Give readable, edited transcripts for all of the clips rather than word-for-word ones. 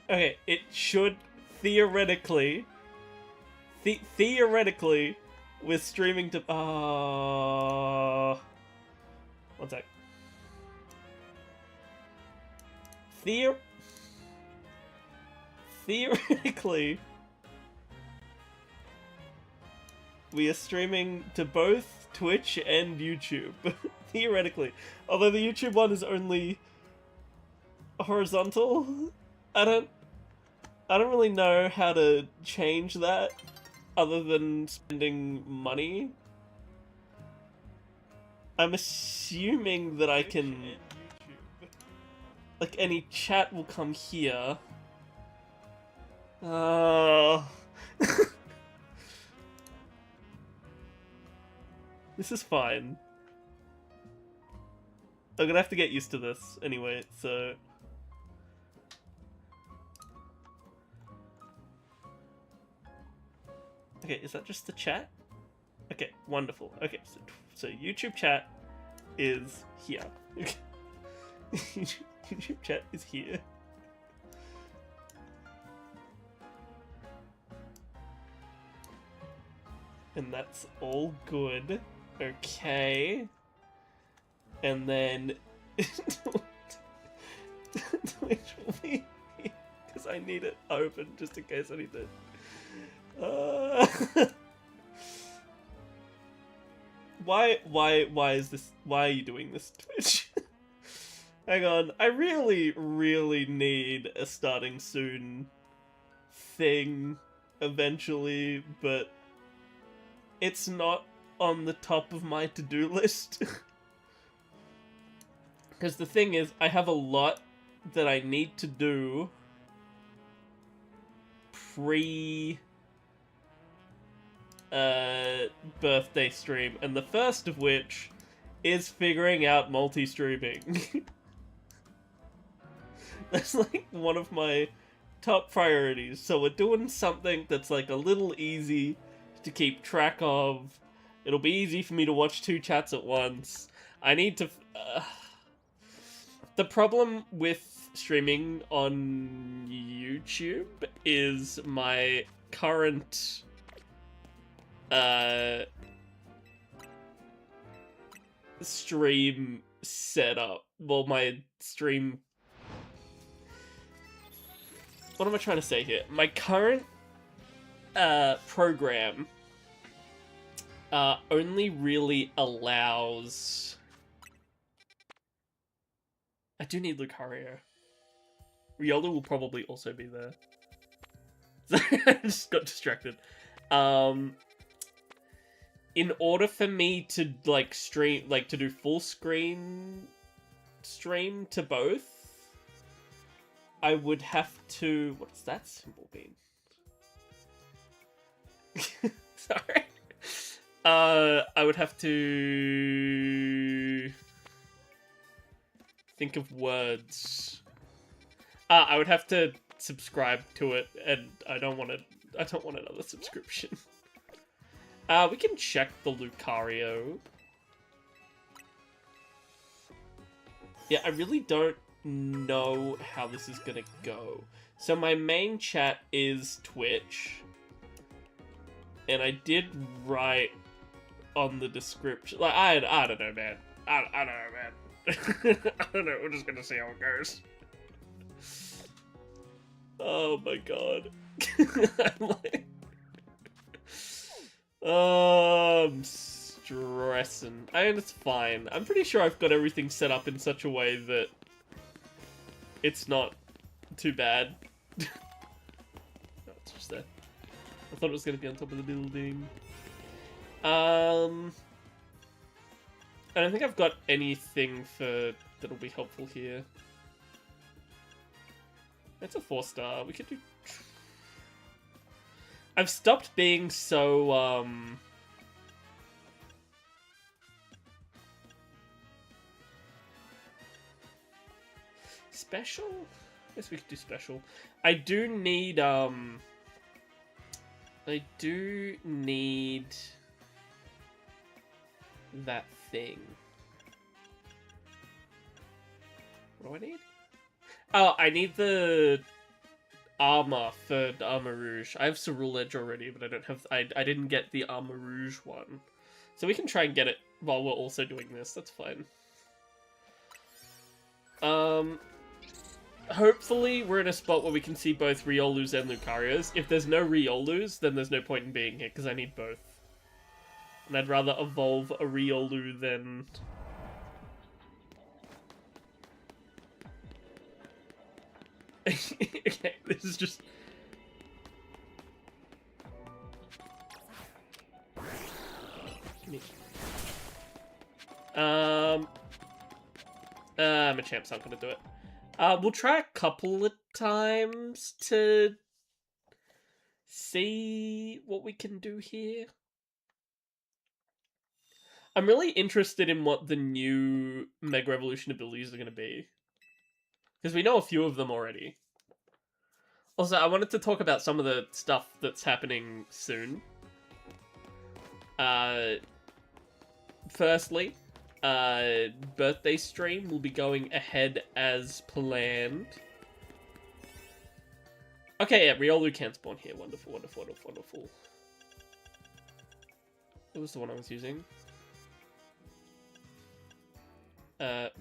Okay, it should theoretically, theoretically, we're streaming to. One sec. Theoretically, we are streaming to both Twitch and YouTube. Theoretically, although the YouTube one is only horizontal, I don't really know how to change that other than spending money. I'm assuming that I can, like, any chat will come here. This is fine. I'm gonna have to get used to this anyway, so... Okay, is that just the chat? Okay, wonderful. Okay, so YouTube chat is here. YouTube chat is here. And that's all good. Okay. And then... Twitch will be... Because I need it open just in case I need to... Why is this... Why are you doing this, Twitch? Hang on. I really need a starting soon thing eventually, but it's not on the top of my to-do list. Because the thing is, I have a lot that I need to do pre birthday stream, and the first of which is figuring out multi-streaming. That's like one of my top priorities. So we're doing something that's like a little easy to keep track of. It'll be easy for me to watch two chats at once. I need to... The problem with streaming on YouTube is my current stream setup. Well, my stream... What am I trying to say here? My current program only really allows... I do need Lucario. Riolu will probably also be there. I just got distracted. In order for me to like stream, like to do full screen stream to both, I would have to... What's that symbol mean? Sorry. I would have to think of words. I would have to subscribe to it, and I don't want another subscription. We can check the Lucario. Yeah, I really don't know how this is gonna go. So my main chat is Twitch. And I did write on the description... Like, I don't know, man. I don't know, man. I don't know, we're just gonna see how it goes. Oh my god. I'm like... I'm stressing. I mean, it's fine. I'm pretty sure I've got everything set up in such a way that it's not too bad. No, it's just there. I thought it was going to be on top of the building. I don't think I've got anything that'll be helpful here. It's a 4-star. We could do... I've stopped being so, special? I guess we could do special. I do need that thing. What do I need? Oh, I need the armor for the Armor Rouge. I have Cerule Edge already, but I don't have... I didn't get the Armor Rouge one. So we can try and get it while we're also doing this. That's fine. Hopefully we're in a spot where we can see both Riolus and Lucarios. If there's no Riolus, then there's no point in being here, because I need both. And I'd rather evolve a Riolu than... Okay, this is just... Machamp's not gonna do it. We'll try a couple of times to see what we can do here. I'm really interested in what the new Mega Evolution abilities are going to be. Because we know a few of them already. Also, I wanted to talk about some of the stuff that's happening soon. Firstly, birthday stream will be going ahead as planned. Okay, yeah, Riolu can spawn here. Wonderful, wonderful, wonderful, wonderful. What was the one I was using?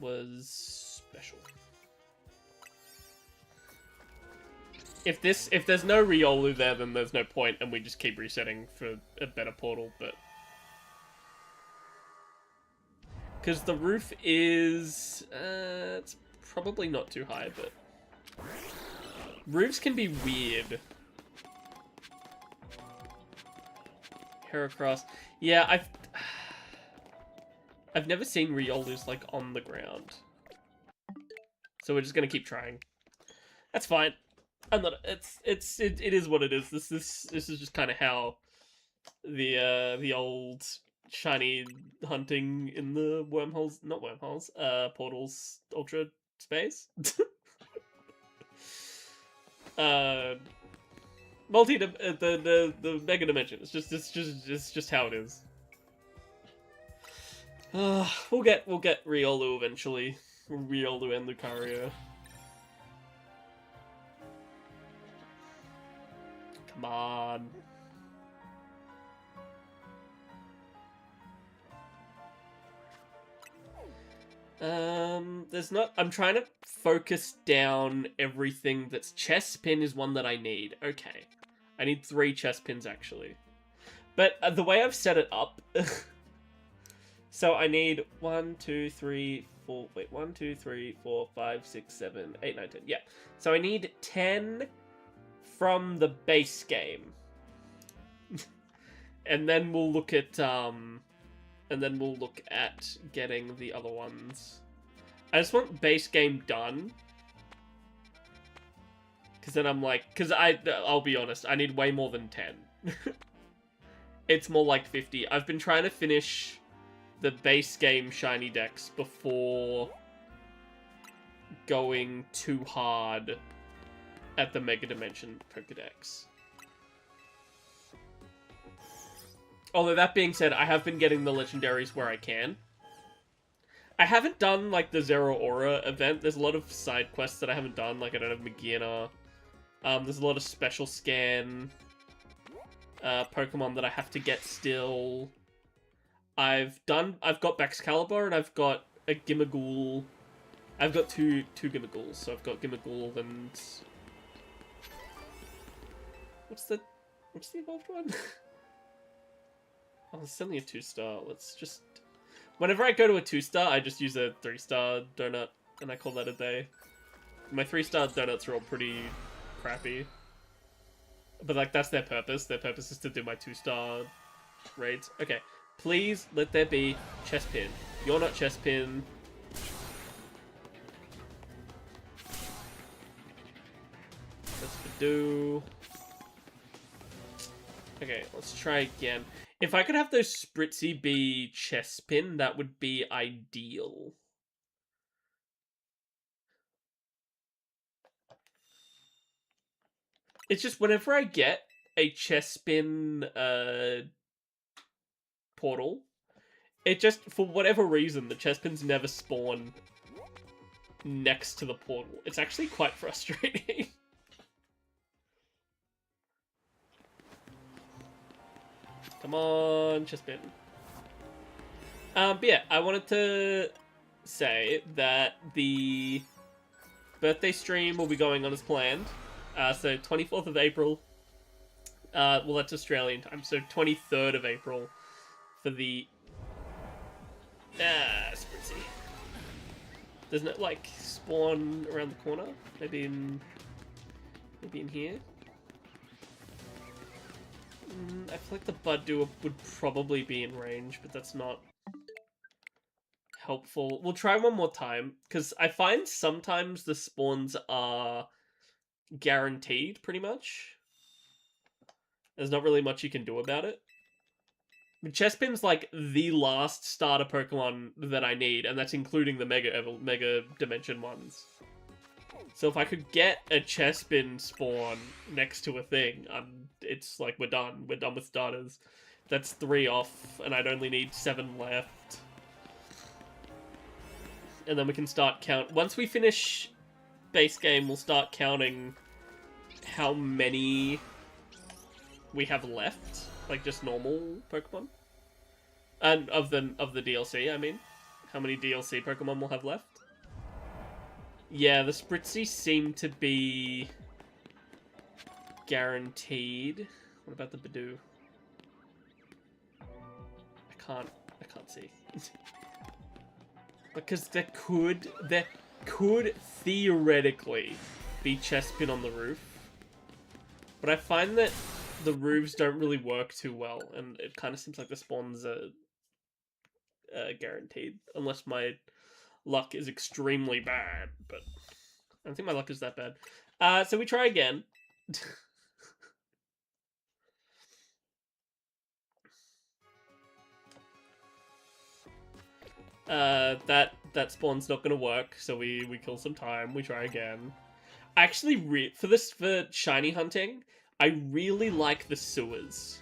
Was special. If there's no Riolu there, then there's no point, and we just keep resetting for a better portal, but... Because the roof is... it's probably not too high, but... Roofs can be weird. Heracross. Yeah, I've never seen Riolus, like, on the ground. So we're just gonna keep trying. That's fine. I'm not... It is what it is. This is just kind of how the old shiny hunting in the wormholes... Not wormholes. Portals Ultra Space? The Mega Dimension. It's just how it is. We'll get Riolu eventually. Riolu and Lucario. Come on. There's not... I'm trying to focus down everything that's... Chespin is one that I need. Okay. I need 3 Chespins, actually. But the way I've set it up... So I need 1, 2, 3, 4... Wait, 1, 2, 3, 4, 5, 6, 7, 8, 9, 10. Yeah. So I need 10 from the base game. And then we'll look at... And then we'll look at getting the other ones. I just want base game done. Because then I'm like... Because I'll be honest, I need way more than 10. It's more like 50. I've been trying to finish the base game shiny decks before going too hard at the Mega Dimension Pokedex. Although, that being said, I have been getting the legendaries where I can. I haven't done, like, the Zeraora event. There's a lot of side quests that I haven't done. Like, I don't have Magearna. There's a lot of special scan Pokemon that I have to get still. I've got Baxcalibur, and I've got a Gimmighoul. I've got two Gimmighouls, so I've got Gimmighoul and... What's the evolved one? Oh, it's only a 2-star. Let's just... Whenever I go to a 2-star, I just use a 3-star donut, and I call that a day. My 3-star donuts are all pretty crappy. But, like, that's their purpose. Their purpose is to do my 2-star raids. Okay. Please let there be Chespin. You're not Chespin. That's Badoo. Okay, let's try again. If I could have those Spritzy be Chespin, that would be ideal. It's just whenever I get a Chespin portal, it just, for whatever reason, the Chespins never spawn next to the portal. It's actually quite frustrating. Come on, Chespin. But yeah, I wanted to say that the birthday stream will be going on as planned. So 24th of April. Well, that's Australian time. So 23rd of April for the... Spritzy. Doesn't it, like, spawn around the corner? Maybe in here? I feel like the Budew would probably be in range, but that's not helpful. We'll try one more time, because I find sometimes the spawns are guaranteed, pretty much. There's not really much you can do about it. But Chespin's like the last starter Pokemon that I need, and that's including the Mega Dimension ones. So if I could get a Chespin spawn next to a thing, it's like we're done. We're done with starters. That's 3 off, and I'd only need 7 left. And then we can start count. Once we finish base game, we'll start counting how many we have left, like just normal Pokemon, and of the DLC. I mean, how many DLC Pokemon we'll have left? Yeah, the Spritzy seem to be guaranteed. What about the Budew? I can't see. Because there could theoretically be Chespin on the roof, but I find that the roofs don't really work too well, and it kind of seems like the spawns are guaranteed, unless my luck is extremely bad, but I don't think my luck is that bad. So we try again. That spawn's not gonna work, so we kill some time. We try again. Actually, for shiny hunting, I really like the sewers.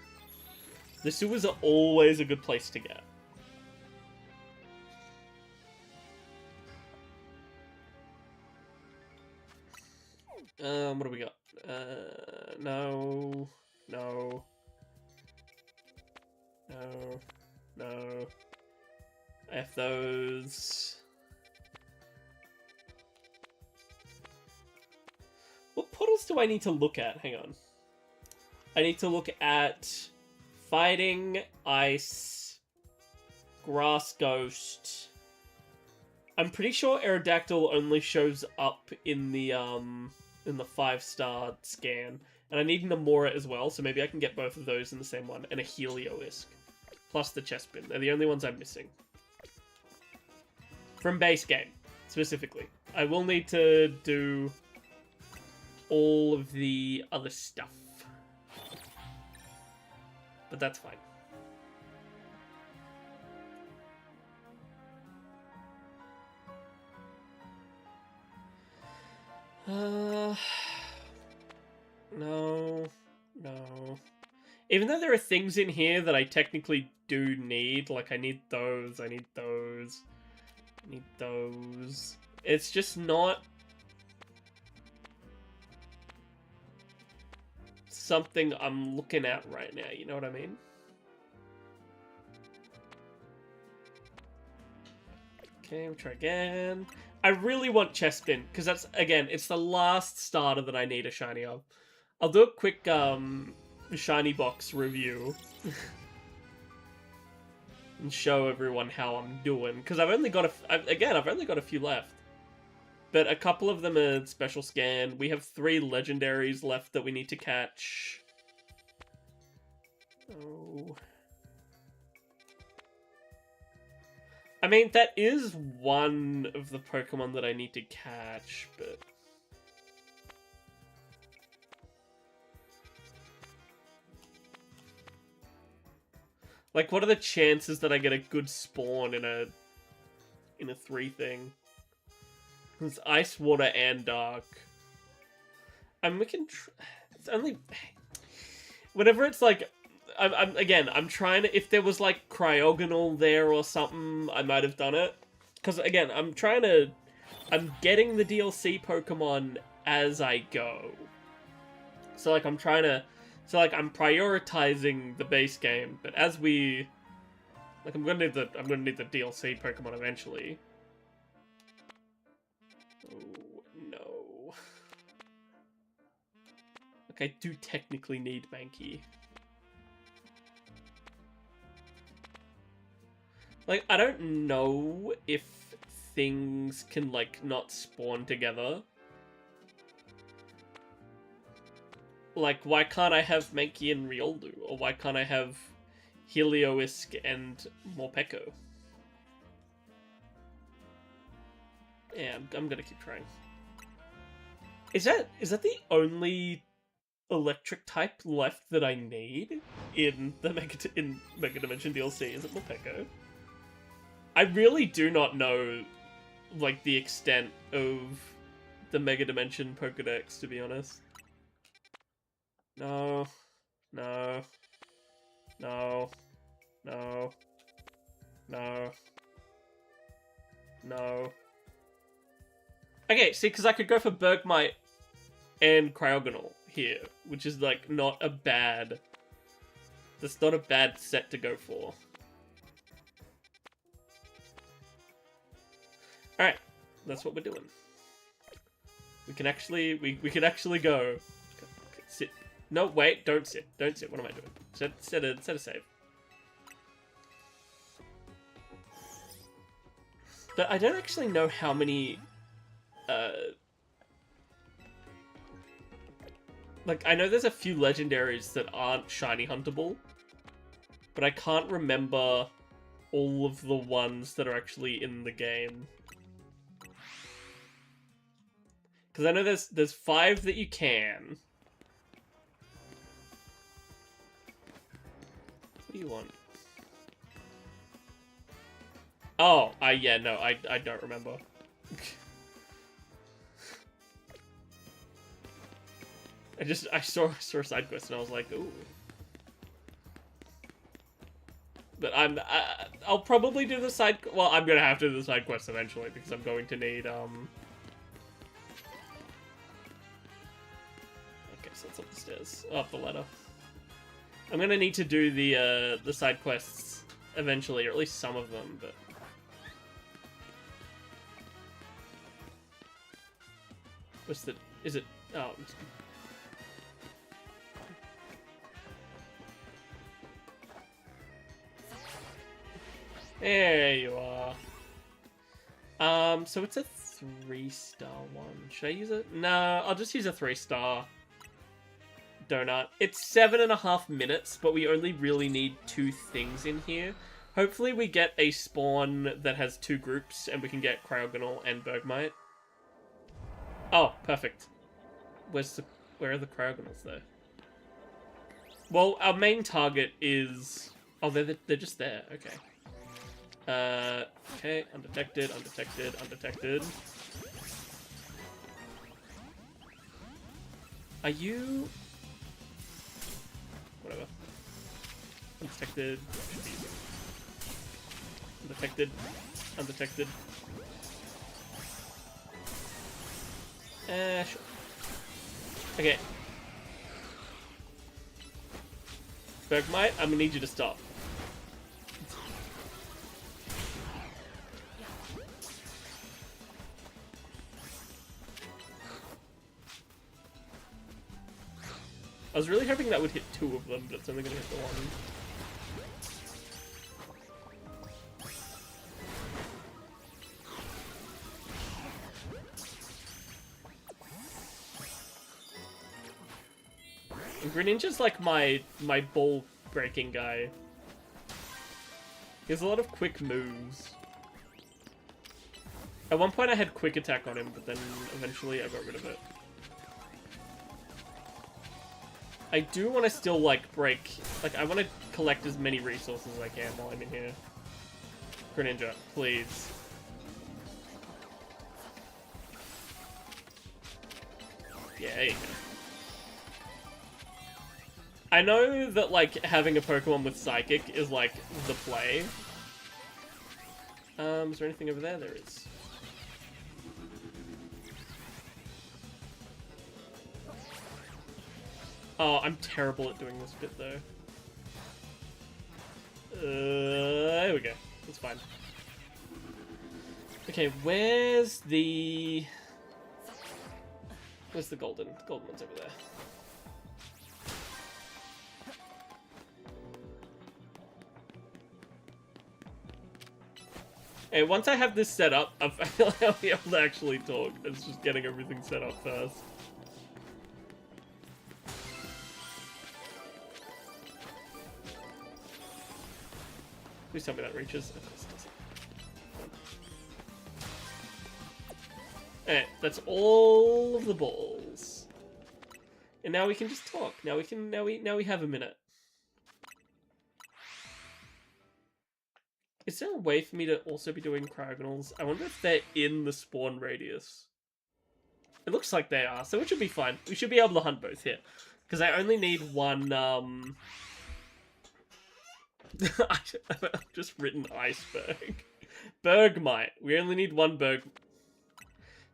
The sewers are always a good place to get. What do we got? No. F those. What portals do I need to look at? Hang on. I need to look at Fighting, Ice, Grass Ghost. I'm pretty sure Aerodactyl only shows up in the 5-star scan. And I need Namora as well, so maybe I can get both of those in the same one. And a Heliolisk. Plus the Chespin. They're the only ones I'm missing. From base game, specifically. I will need to do all of the other stuff. But that's fine. No. Even though there are things in here that I technically do need, like I need those, I need those. It's just not something I'm looking at right now, you know what I mean? Okay, we'll try again. I really want Chespin, because that's, again, it's the last starter that I need a shiny of. I'll do a quick, shiny box review. And show everyone how I'm doing, because I've only got I've only got a few left, but a couple of them are special scan. We have 3 legendaries left that we need to catch. Oh, I mean, that is one of the Pokemon that I need to catch, but like, what are the chances that I get a good spawn in a 3 thing? It's Ice, Water, and Dark. We can. It's only whenever it's like, I'm trying to. If there was like Cryogonal there or something, I might have done it. Because again, I'm getting the DLC Pokemon as I go. So like, I'm trying to So, like, I'm prioritizing the base game, but as we... Like, I'm gonna need the DLC Pokemon eventually. Oh, no. Like, I do technically need Mankey. Like, I don't know if things can, like, not spawn together. Like, why can't I have Mankey and Riolu? Or why can't I have Heliolisk and Morpeko? Yeah, I'm gonna keep trying. Is that the only electric type left that I need in the Mega Dimension DLC? Is it Morpeko? I really do not know, like, the extent of the Mega Dimension Pokedex, to be honest. No. No. No. No. No. No. Okay, see, because I could go for Bergmite and Cryogonal here, which is, like, not a bad... That's not a bad set to go for. Alright, that's what we're doing. We can actually, we can actually go. Okay, sit. No, wait, don't sit. Don't sit. What am I doing? Set a save. But I don't actually know how many, like, I know there's a few legendaries that aren't shiny huntable, but I can't remember all of the ones that are actually in the game. Because I know there's 5 that you can. What do you want? Oh, yeah, no, I don't remember. I saw a side quest and I was like, ooh. But I'll probably do the side. Well, I'm gonna have to do the side quest eventually because I'm going to need Okay, so it's up the stairs, up the ladder. I'm gonna need to do the side quests eventually, or at least some of them. But what's the? Is it? Oh. There you are. So it's a 3-star one. Should I use it? No, I'll just use a 3-star donut. It's 7.5 minutes, but we only really need 2 things in here. Hopefully we get a spawn that has 2 groups, and we can get Cryogonal and Bergmite. Oh, perfect. Where are the Cryogonals, though? Well, our main target is... Oh, they're just there. Okay. Okay, undetected, undetected, undetected. Are you... Whatever. Undetected. Undetected. Undetected. Sure. Okay. Bergmite, I'm gonna need you to stop. I was really hoping that would hit 2 of them, but it's only gonna hit the 1. And Greninja's like my ball breaking guy. He has a lot of quick moves. At one point I had quick attack on him, but then eventually I got rid of it. I do want to still, like, break... Like, I want to collect as many resources as I can while I'm in here. Greninja, please. Yeah, there you go. I know that, like, having a Pokemon with Psychic is, like, the play. Is there anything over there? There is. Oh, I'm terrible at doing this bit, though. There we go. That's fine. Okay, where's the golden? The golden one's over there. Hey, once I have this set up, I feel like I'll be able to actually talk. It's just getting everything set up first. Please tell me that reaches. Alright, that's all of the balls. And now we can just talk. Now we have a minute. Is there a way for me to also be doing Cryogonals? I wonder if they're in the spawn radius. It looks like they are, so it should be fine. We should be able to hunt both here. Because I only need one, I've just written iceberg. Bergmite. We only need one berg.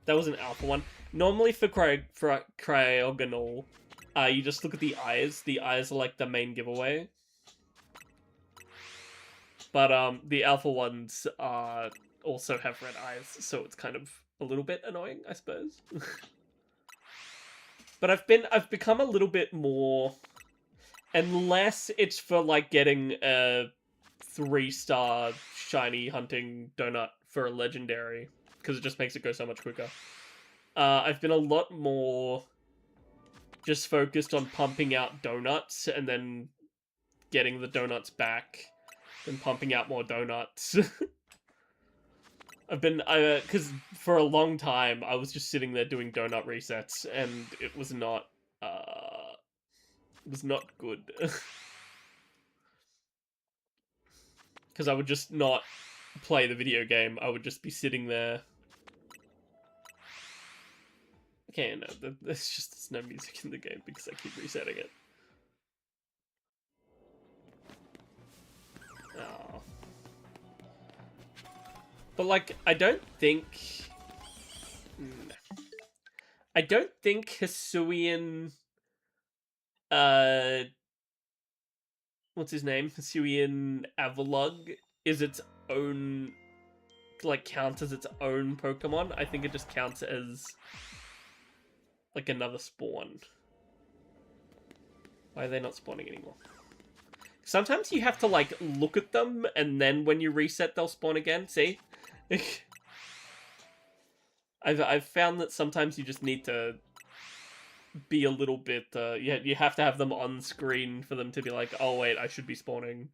That was an alpha one. Normally for Cryogonal, you just look at the eyes. The eyes are like the main giveaway. But the alpha ones also have red eyes, so it's kind of a little bit annoying, I suppose. But I've become a little bit more, unless it's for like getting a 3-star shiny hunting donut for a legendary, because it just makes it go so much quicker. I've been a lot more just focused on pumping out donuts and then getting the donuts back and pumping out more donuts. Because for a long time, I was just sitting there doing donut resets, and it was not good. Because I would just not play the video game, I would just be sitting there. Okay, no, there's no music in the game because I keep resetting it. Oh. But, like, I don't think Hisuian, what's his name? Hisuian Avalugg is its own, like, counts as its own Pokemon. I think it just counts as, like, another spawn. Why are they not spawning anymore? Sometimes you have to, like, look at them, and then when you reset, they'll spawn again. See? I've found that sometimes you just need to be a little bit, you have to have them on screen for them to be like, oh wait, I should be spawning.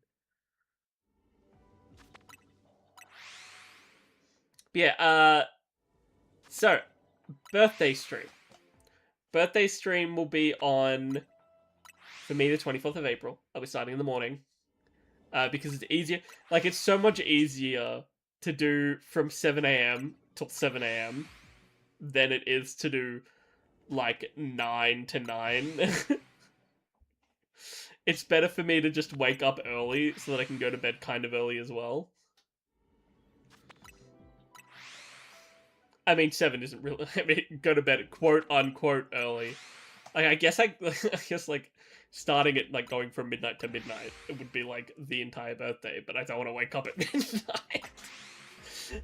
But yeah, so, birthday stream. Birthday stream will be on, for me, the 24th of April. I'll be starting in the morning. Because it's easier. Like, it's so much easier to do from 7 AM till 7 AM than it is to do, like, 9 to 9. It's better for me to just wake up early so that I can go to bed kind of early as well. I mean, 7 isn't really... I mean, go to bed quote-unquote early. Like, I guess, like, starting at, like, going from midnight to midnight, it would be, like, the entire birthday, but I don't want to wake up at midnight.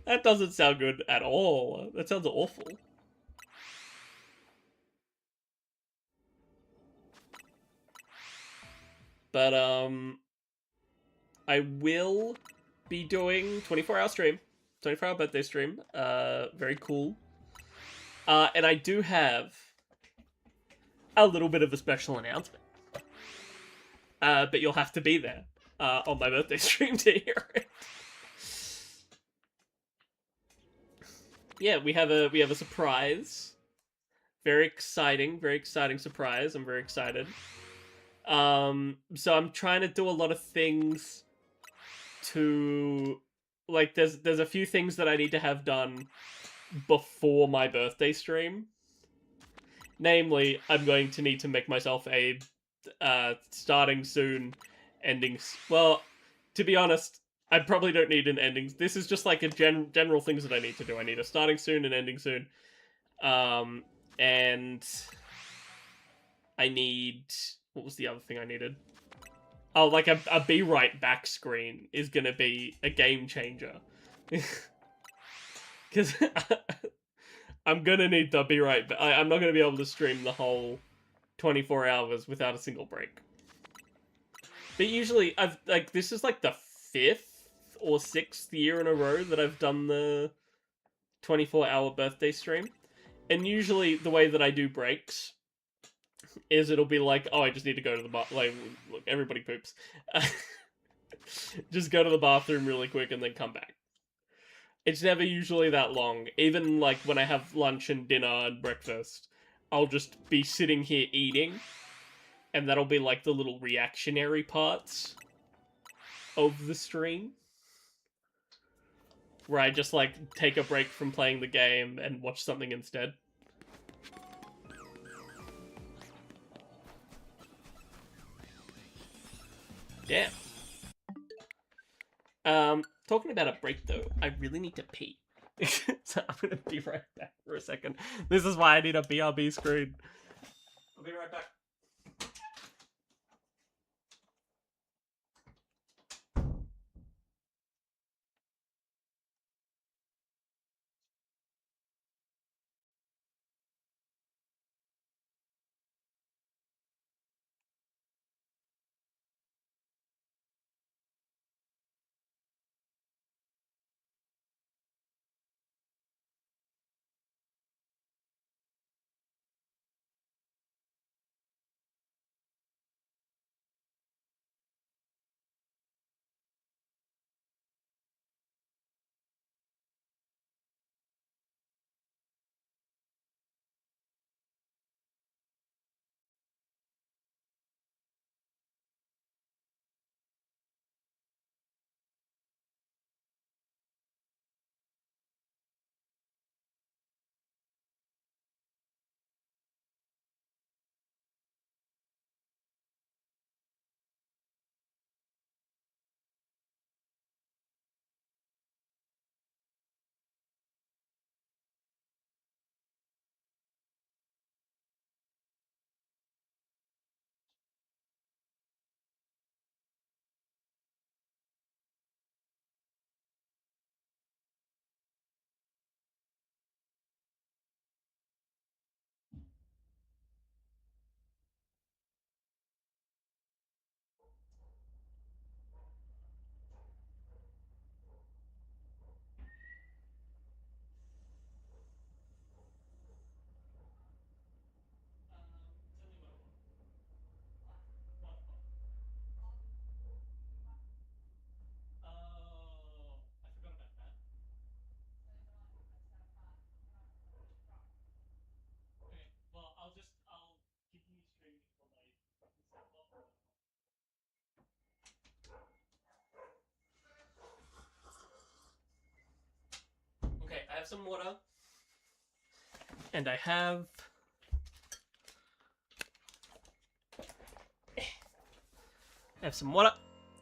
That doesn't sound good at all. That sounds awful. But, I will be doing 24-hour stream. 24-hour birthday stream. Very cool. And I do have a little bit of a special announcement. But you'll have to be there on my birthday stream to hear it. Yeah, we have a surprise. Very exciting surprise. I'm very excited. So I'm trying to do a lot of things to, like, there's a few things that I need to have done before my birthday stream. Namely, I'm going to need to make myself a starting soon, ending... Well, to be honest, I probably don't need an ending. This is just like a general things that I need to do. I need a starting soon and ending soon. And I need what was the other thing I needed? Oh, like a Be Right Back screen is gonna be a game changer. Because I'm gonna need to be right back. I'm not gonna be able to stream the whole 24 hours without a single break. But usually, this is like the 5th or 6th year in a row that I've done the 24-hour birthday stream. And usually, the way that I do breaks is it'll be like, oh, I just need to go to the bar. Like, look, everybody poops. Just go to the bathroom really quick and then come back. It's never usually that long. Even like when I have lunch and dinner and breakfast, I'll just be sitting here eating, and that'll be like the little reactionary parts of the stream, where I just like take a break from playing the game and watch something instead. Yeah. Talking about a break though, I really need to pee. So I'm gonna be right back for a second. This is why I need a BRB screen. I'll be right back. I'll continue streaming until I step off. Okay, I have some water. And I have some water.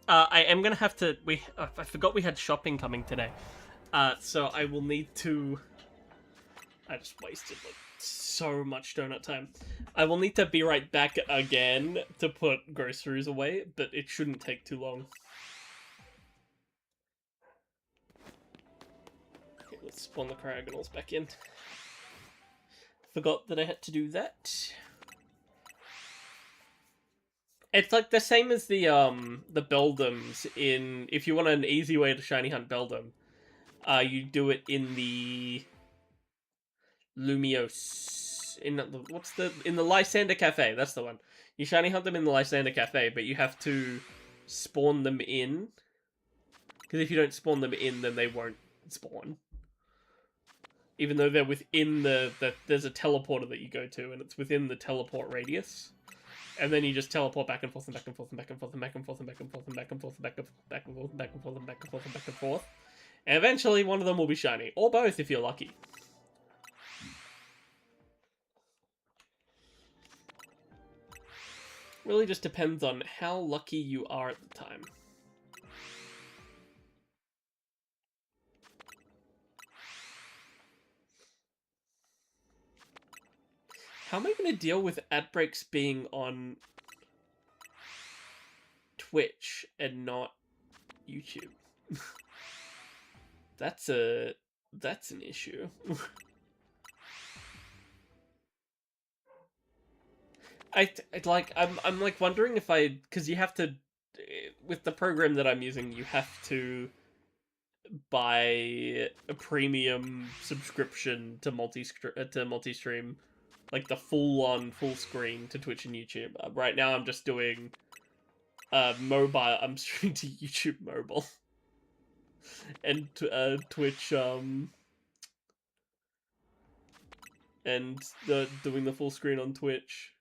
I am gonna have to. I forgot we had shopping coming today. So I will need to. I just wasted like so much donut time. I will need to be right back again to put groceries away, but it shouldn't take too long. Okay, let's spawn the Cryogonals back in. Forgot that I had to do that. It's like the same as the Beldums in, if you want an easy way to shiny hunt Beldum, you do it in the Lumiose, in the Lysander Cafe, that's the one. You shiny hunt them in the Lysander Cafe, but you have to spawn them in, because if you don't spawn them in, then they won't spawn. Even though they're within there's a teleporter that you go to, and it's within the teleport radius. And then you just teleport back and forth and back and forth and back and forth and back and forth and back and forth and back and forth and back and forth and back and forth and back and forth and back and forth. And eventually one of them will be shiny. Or both if you're lucky. Really just depends on how lucky you are at the time. How am I going to deal with ad breaks being on Twitch and not YouTube? That's an issue. I'm like wondering if because you have to, with the program that I'm using, you have to buy a premium subscription to multi-stream, like the full screen to Twitch and YouTube. Right now I'm just doing mobile. I'm streaming to YouTube mobile and Twitch and doing the full screen on Twitch.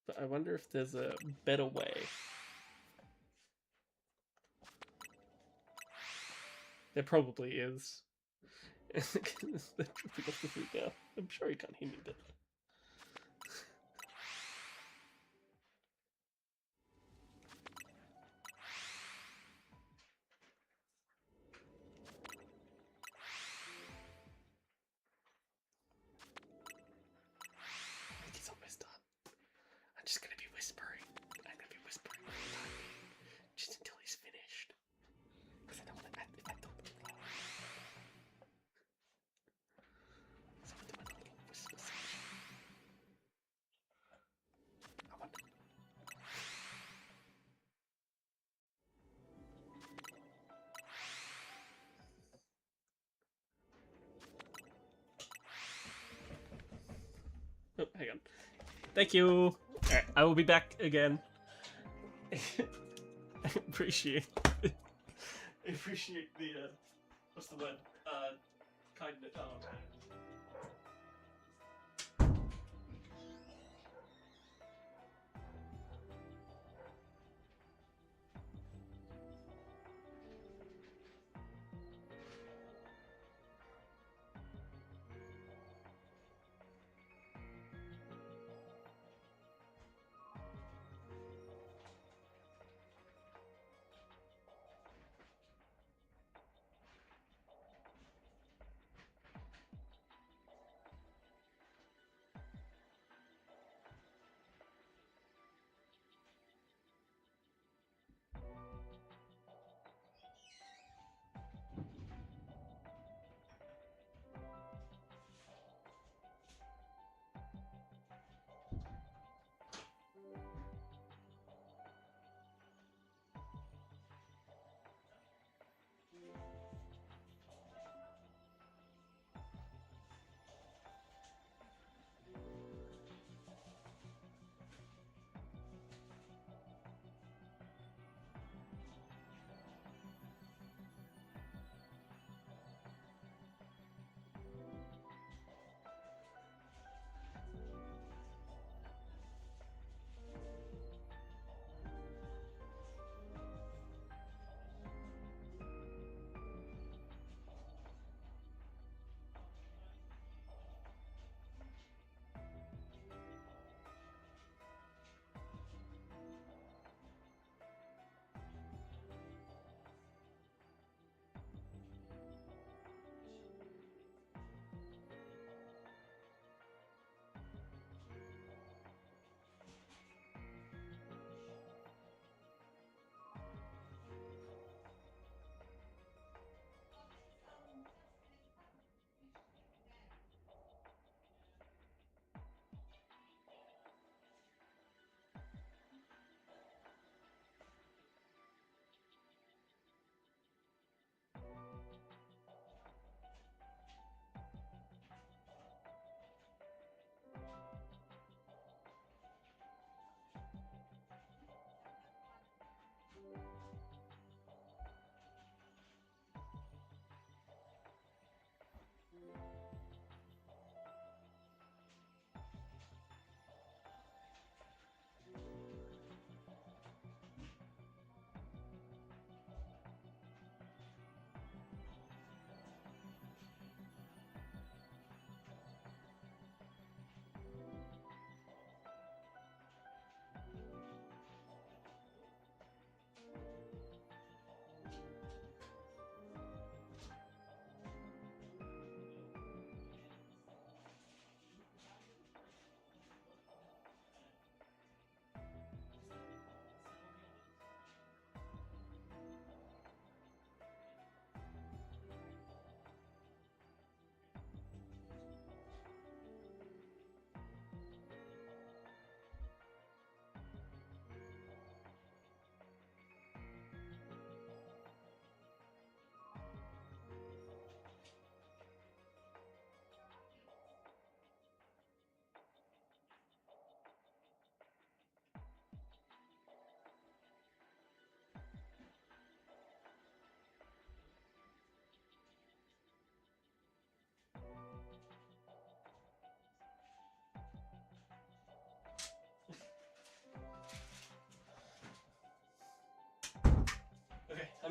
But I wonder if there's a better way. There probably is. They're tripping off the food now. I'm sure you can't hear me, but... I think he's almost done. I'm just gonna be whispering. I'm gonna be whispering all the time, just until he's finished. Because I don't want to... If I talk too loud... So I'm doing a little whisper section. I want... Oh, hang on. Thank you! Alright, I will be back again. I appreciate the, what's the word? Kindness. Oh, man.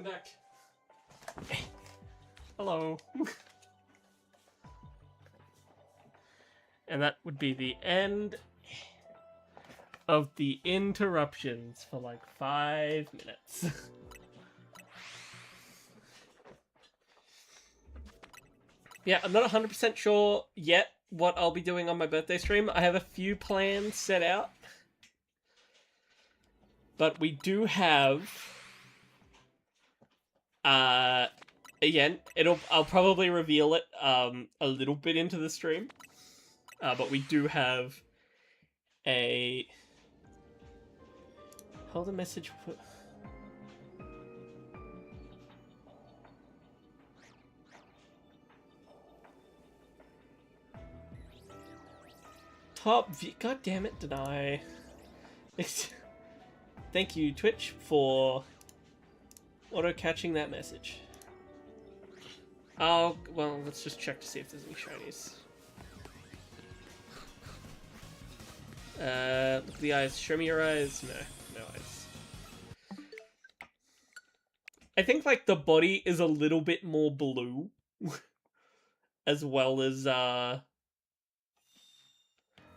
I'm back. Hello. And that would be the end of the interruptions for like 5 minutes. Yeah, I'm not 100% sure yet what I'll be doing on my birthday stream. I have a few plans set out. But we do have... again, I'll probably reveal it a little bit into the stream. But we do have a... Hold a message... Top view... God damn it, did I... Thank you, Twitch, for auto-catching that message. Oh, well, let's just check to see if there's any shinies. Look at the eyes. Show me your eyes. No eyes. I think, like, the body is a little bit more blue. As well as, well,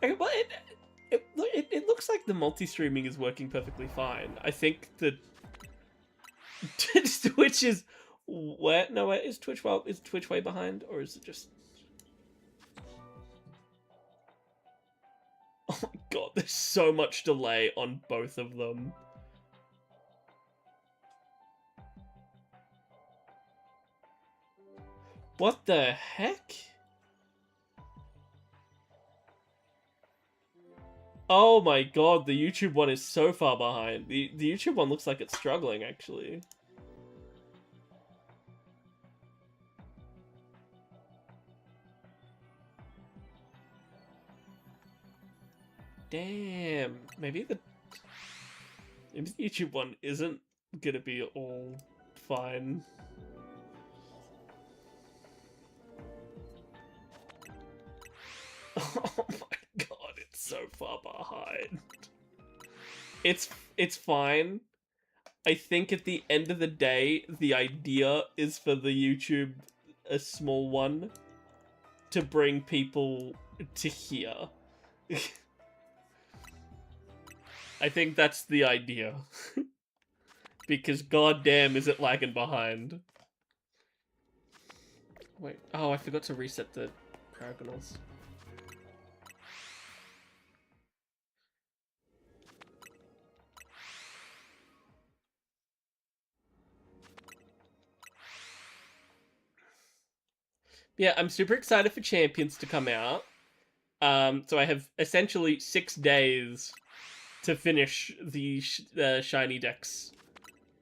it looks like the multi-streaming is working perfectly fine. I think that Twitch is... Where? No, wait, is Twitch way behind? Or is it just... Oh my god, there's so much delay on both of them. What the heck? Oh my god, the YouTube one is so far behind. The YouTube one looks like it's struggling, actually. Damn. Maybe the YouTube one isn't gonna be all fine. Oh my god, it's so far behind. It's fine. I think at the end of the day, the idea is for the YouTube, a small one, to bring people to here. I think that's the idea. Because goddamn is it lagging behind. Wait, oh, I forgot to reset the diagonals. Yeah, I'm super excited for Champions to come out. So I have essentially 6 days to finish the shiny decks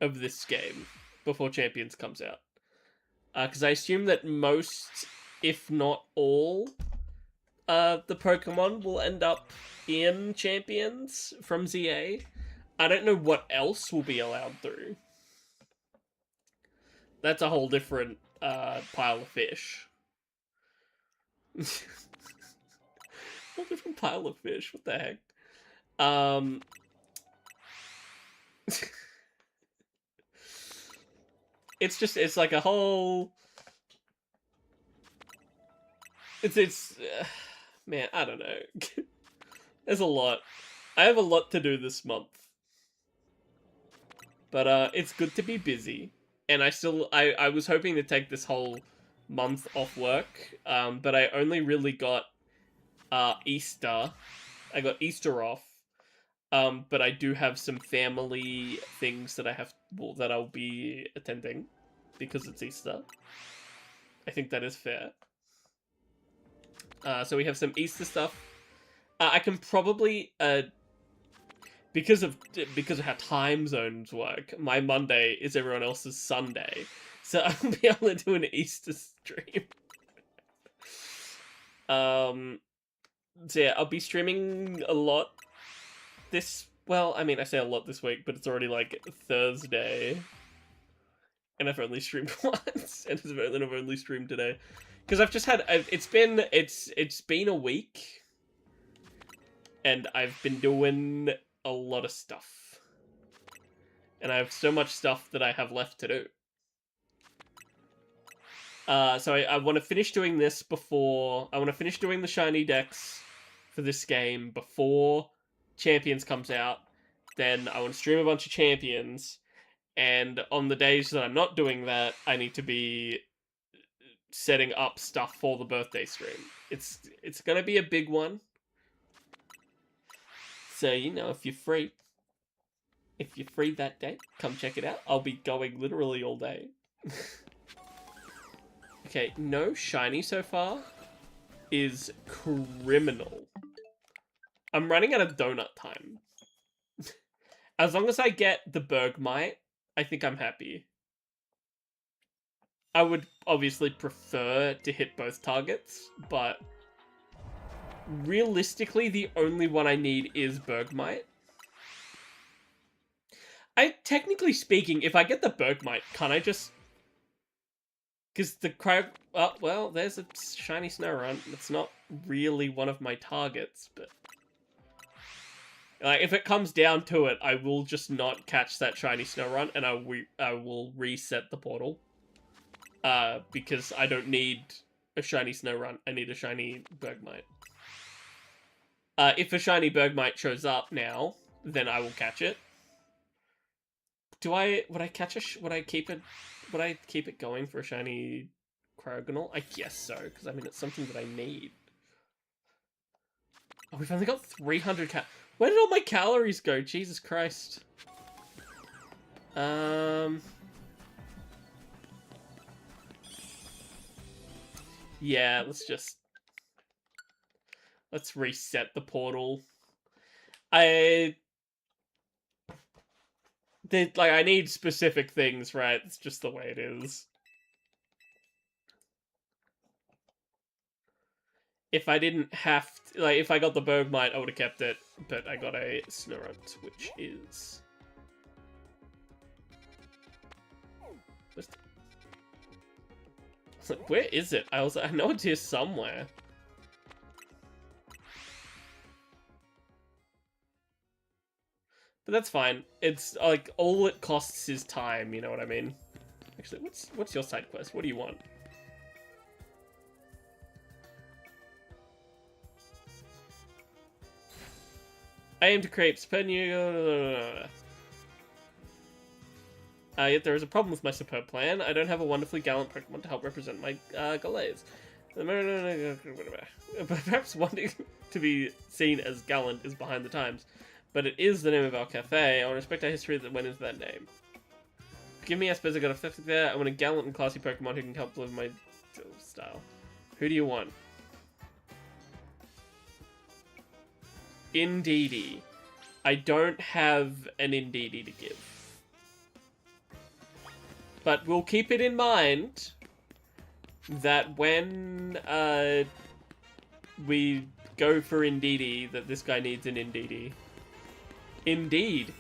of this game before Champions comes out. Because I assume that most, if not all, the Pokemon will end up in Champions from ZA. I don't know what else will be allowed through. That's a whole different pile of fish. Whole different pile of fish, what the heck? It's like a whole... Man, I don't know. There's a lot. I have a lot to do this month. But, it's good to be busy. And I was hoping to take this whole month off work, but I only really got, Easter. I got Easter off. But I do have some family things that that I'll be attending because it's Easter. I think that is fair. So we have some Easter stuff. I can probably, because of how time zones work, my Monday is everyone else's Sunday. So I'll be able to do an Easter stream. So yeah, I'll be streaming a lot well, I mean, I say a lot this week, but it's already like Thursday. And I've only streamed once, and I've only streamed today. Because I've just had, it's been a week. And I've been doing a lot of stuff. and I have so much stuff that I have left to do. So I want to finish doing this before... I want to finish doing the shiny decks for this game before Champions comes out. Then I want to stream a bunch of Champions. And on the days that I'm not doing that, I need to be setting up stuff for the birthday stream. It's going to be a big one. So, you know, if you're free that day, come check it out. I'll be going literally all day. Okay, no shiny so far is criminal. I'm running out of donut time. As long as I get the Bergmite, I think I'm happy. I would obviously prefer to hit both targets, but realistically, the only one I need is Bergmite. Technically speaking, if I get the Bergmite, can't I just... Because the cryo... Oh, well, there's a shiny Snorunt. It's not really one of my targets, but... Like, if it comes down to it, I will just not catch that shiny Snorunt, and I will reset the portal. Because I don't need a shiny Snorunt, I need a shiny Bergmite. If a shiny Bergmite shows up now, then I will catch it. Would I keep it going for a shiny Cryogonal? I guess so, because I mean, it's something that I need. Oh, we've only got 300 Where did all my calories go? Jesus Christ. Yeah, let's reset the portal. I need specific things, right? It's just the way it is. If I didn't have to, like, if I got the Bergmite, I would have kept it, but I got a Snorunt, which is... Where is it? I know it's here somewhere. But that's fine. It's, like, all it costs is time, you know what I mean? Actually, what's your side quest? What do you want? I aim to create Spennu. Yet there is a problem with my superb plan. I don't have a wonderfully gallant Pokemon to help represent my Gallades. Perhaps wanting to be seen as gallant is behind the times, but it is the name of our cafe. I want to respect our history that went into that name. Give me Espeza got a there. I want a gallant and classy Pokemon who can help live my style. Who do you want? Indeedee. I don't have an Indeedee to give. But we'll keep it in mind that when we go for Indeedee, that this guy needs an Indeedee. Indeed.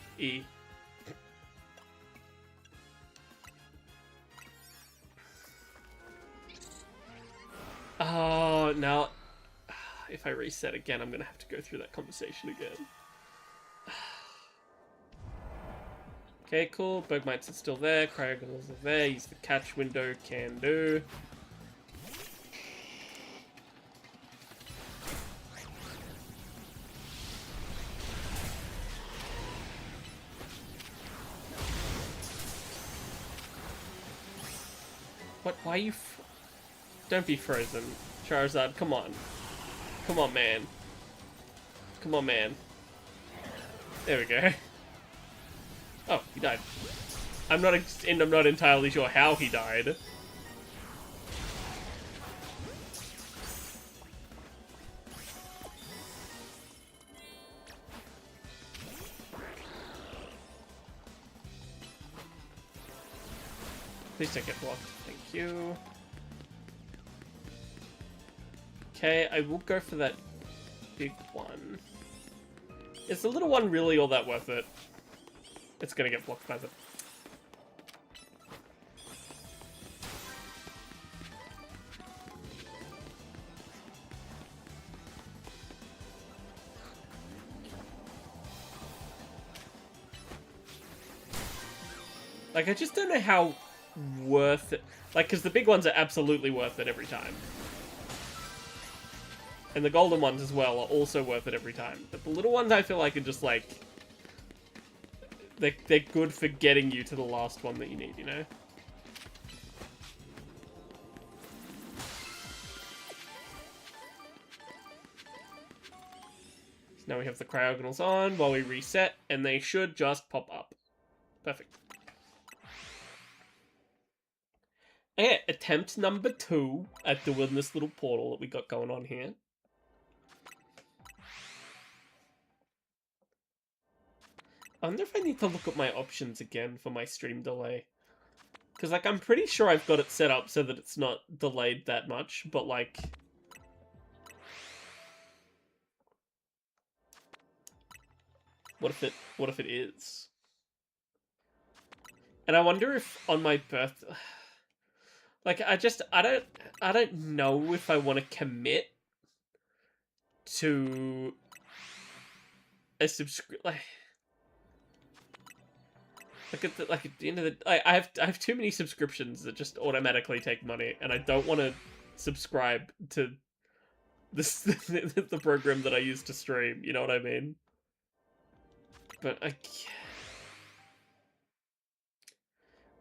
Oh, now... If I reset again, I'm going to have to go through that conversation again. Okay, cool. Bergmites are still there. Cryogonals are there. Use the catch window. Can do. What? Why are you... Don't be frozen. Charizard, come on. Come on, man. Come on, man. There we go. Oh, he died. I'm not entirely sure how he died. Please don't get blocked. Thank you. Okay, I will go for that big one. Is the little one really all that worth it? It's gonna get blocked by the... Like, I just don't know how worth it... Like, because the big ones are absolutely worth it every time. And the golden ones as well are also worth it every time. But the little ones I feel like are just, like... They're good for getting you to the last one that you need, you know? So now we have the Cryogonals on while we reset, and they should just pop up. Perfect. Okay, attempt number 2 at doing this little portal that we got going on here. I wonder if I need to look at my options again for my stream delay. Because, like, I'm pretty sure I've got it set up so that it's not delayed that much, but, like... What if it is? And I wonder if on my birth... Like, I don't know if I want to commit to a subscription... Like at the end of the... I have too many subscriptions that just automatically take money, and I don't want to subscribe to this the program that I use to stream, you know what I mean? But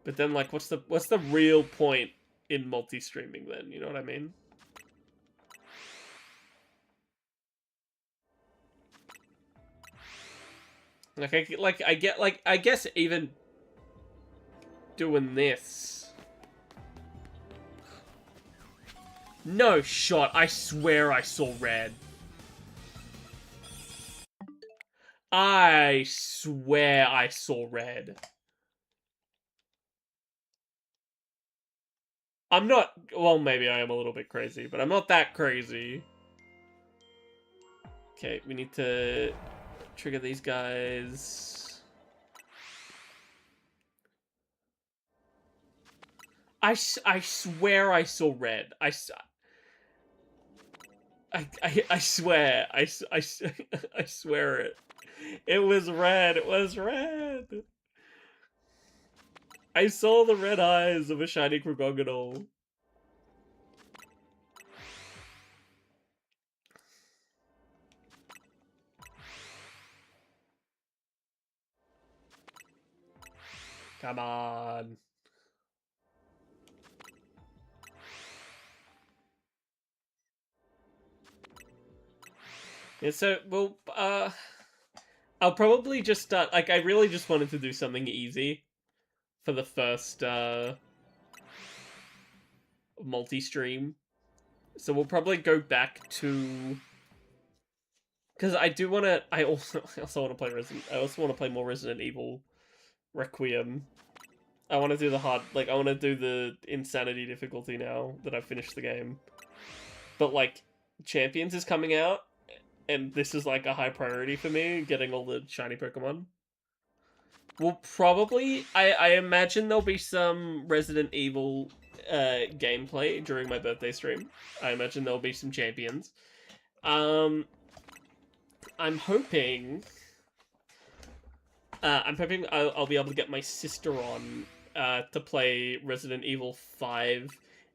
But then, like, what's the real point in multi-streaming then, you know what I mean? I guess even doing this. No shot, I swear I saw red. I swear I saw red. I'm not, well, maybe I am a little bit crazy, but I'm not that crazy. Okay, we need to trigger these guys. I swear I saw red. I swear. I swear it. It was red. It was red. I saw the red eyes of a shiny Cryogonal. Come on. Yeah, so, well, I'll probably just start, like, I really just wanted to do something easy for the first, multi-stream. So we'll probably go back to... Because I do want to... I also want to play I also want to play more Resident Evil Requiem. I want to do the hard... Like, I want to do the insanity difficulty now that I've finished the game. But, like, Champions is coming out, and this is, like, a high priority for me, getting all the shiny Pokemon. We'll probably... I imagine there'll be some Resident Evil gameplay during my birthday stream. I imagine there'll be some Champions. I'm hoping I'll be able to get my sister on to play Resident Evil 5,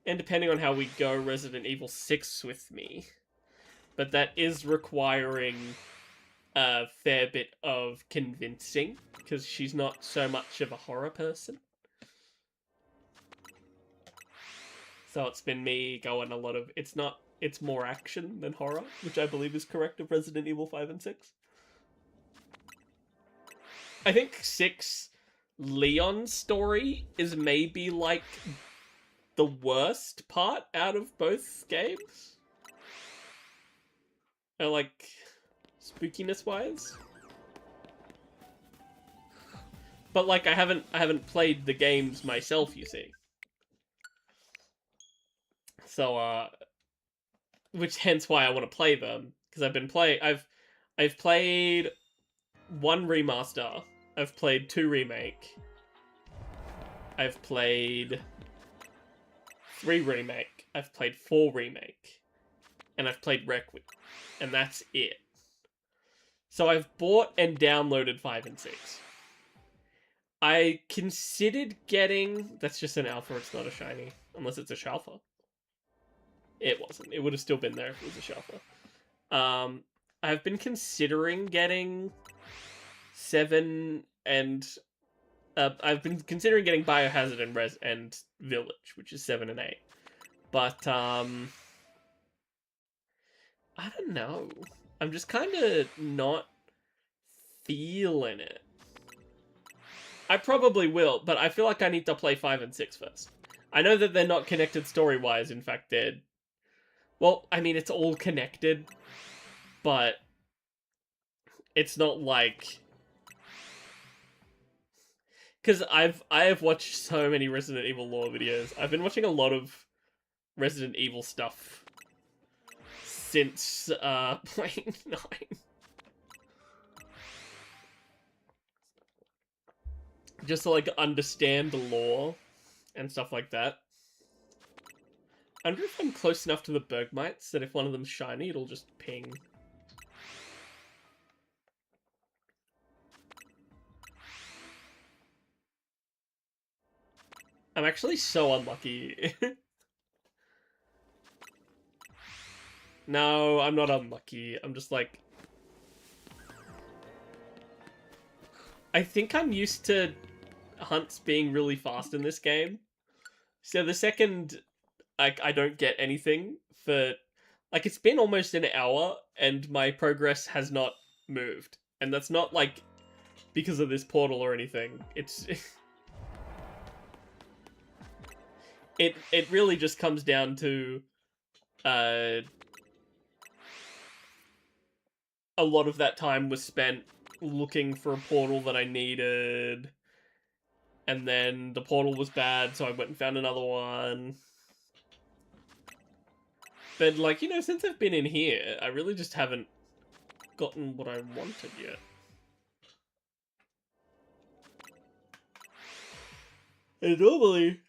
and depending on how we go, Resident Evil 6 with me. But that is requiring a fair bit of convincing, because she's not so much of a horror person. So it's been me going a lot of... It's more action than horror, which I believe is correct of Resident Evil 5 and 6. I think 6, Leon's story is maybe, like, the worst part out of both games. Or, like, spookiness-wise. But, like, I haven't played the games myself, you see. So, which hence why I want to play them, because I've played 1 remaster, I've played 2 remake, I've played 3 remake, I've played 4 remake, and I've played Requiem, and that's it. So I've bought and downloaded 5 and 6. I considered getting... That's just an alpha, it's not a shiny. Unless it's a shalfa. It wasn't. It would have still been there if it was a shalfa. I've been considering getting 7 and... I've been considering getting Biohazard and Village, which is 7 and 8. But, I don't know. I'm just kind of not feeling it. I probably will, but I feel like I need to play 5 and 6 first. I know that they're not connected story-wise. In fact, they're... Well, I mean, it's all connected, but it's not like... Because I have watched so many Resident Evil lore videos. I've been watching a lot of Resident Evil stuff since playing 9. Just to, like, understand the lore and stuff like that. I wonder if I'm close enough to the Bergmites that if one of them's shiny, it'll just ping. I'm actually so unlucky. No, I'm not unlucky. I'm just like... I think I'm used to hunts being really fast in this game. So the second I don't get anything for... Like, it's been almost an hour, and my progress has not moved. And that's not, like, because of this portal or anything. It's... It really just comes down to... a lot of that time was spent looking for a portal that I needed. And then the portal was bad, so I went and found another one. But, like, you know, since I've been in here, I really just haven't gotten what I wanted yet. And normally,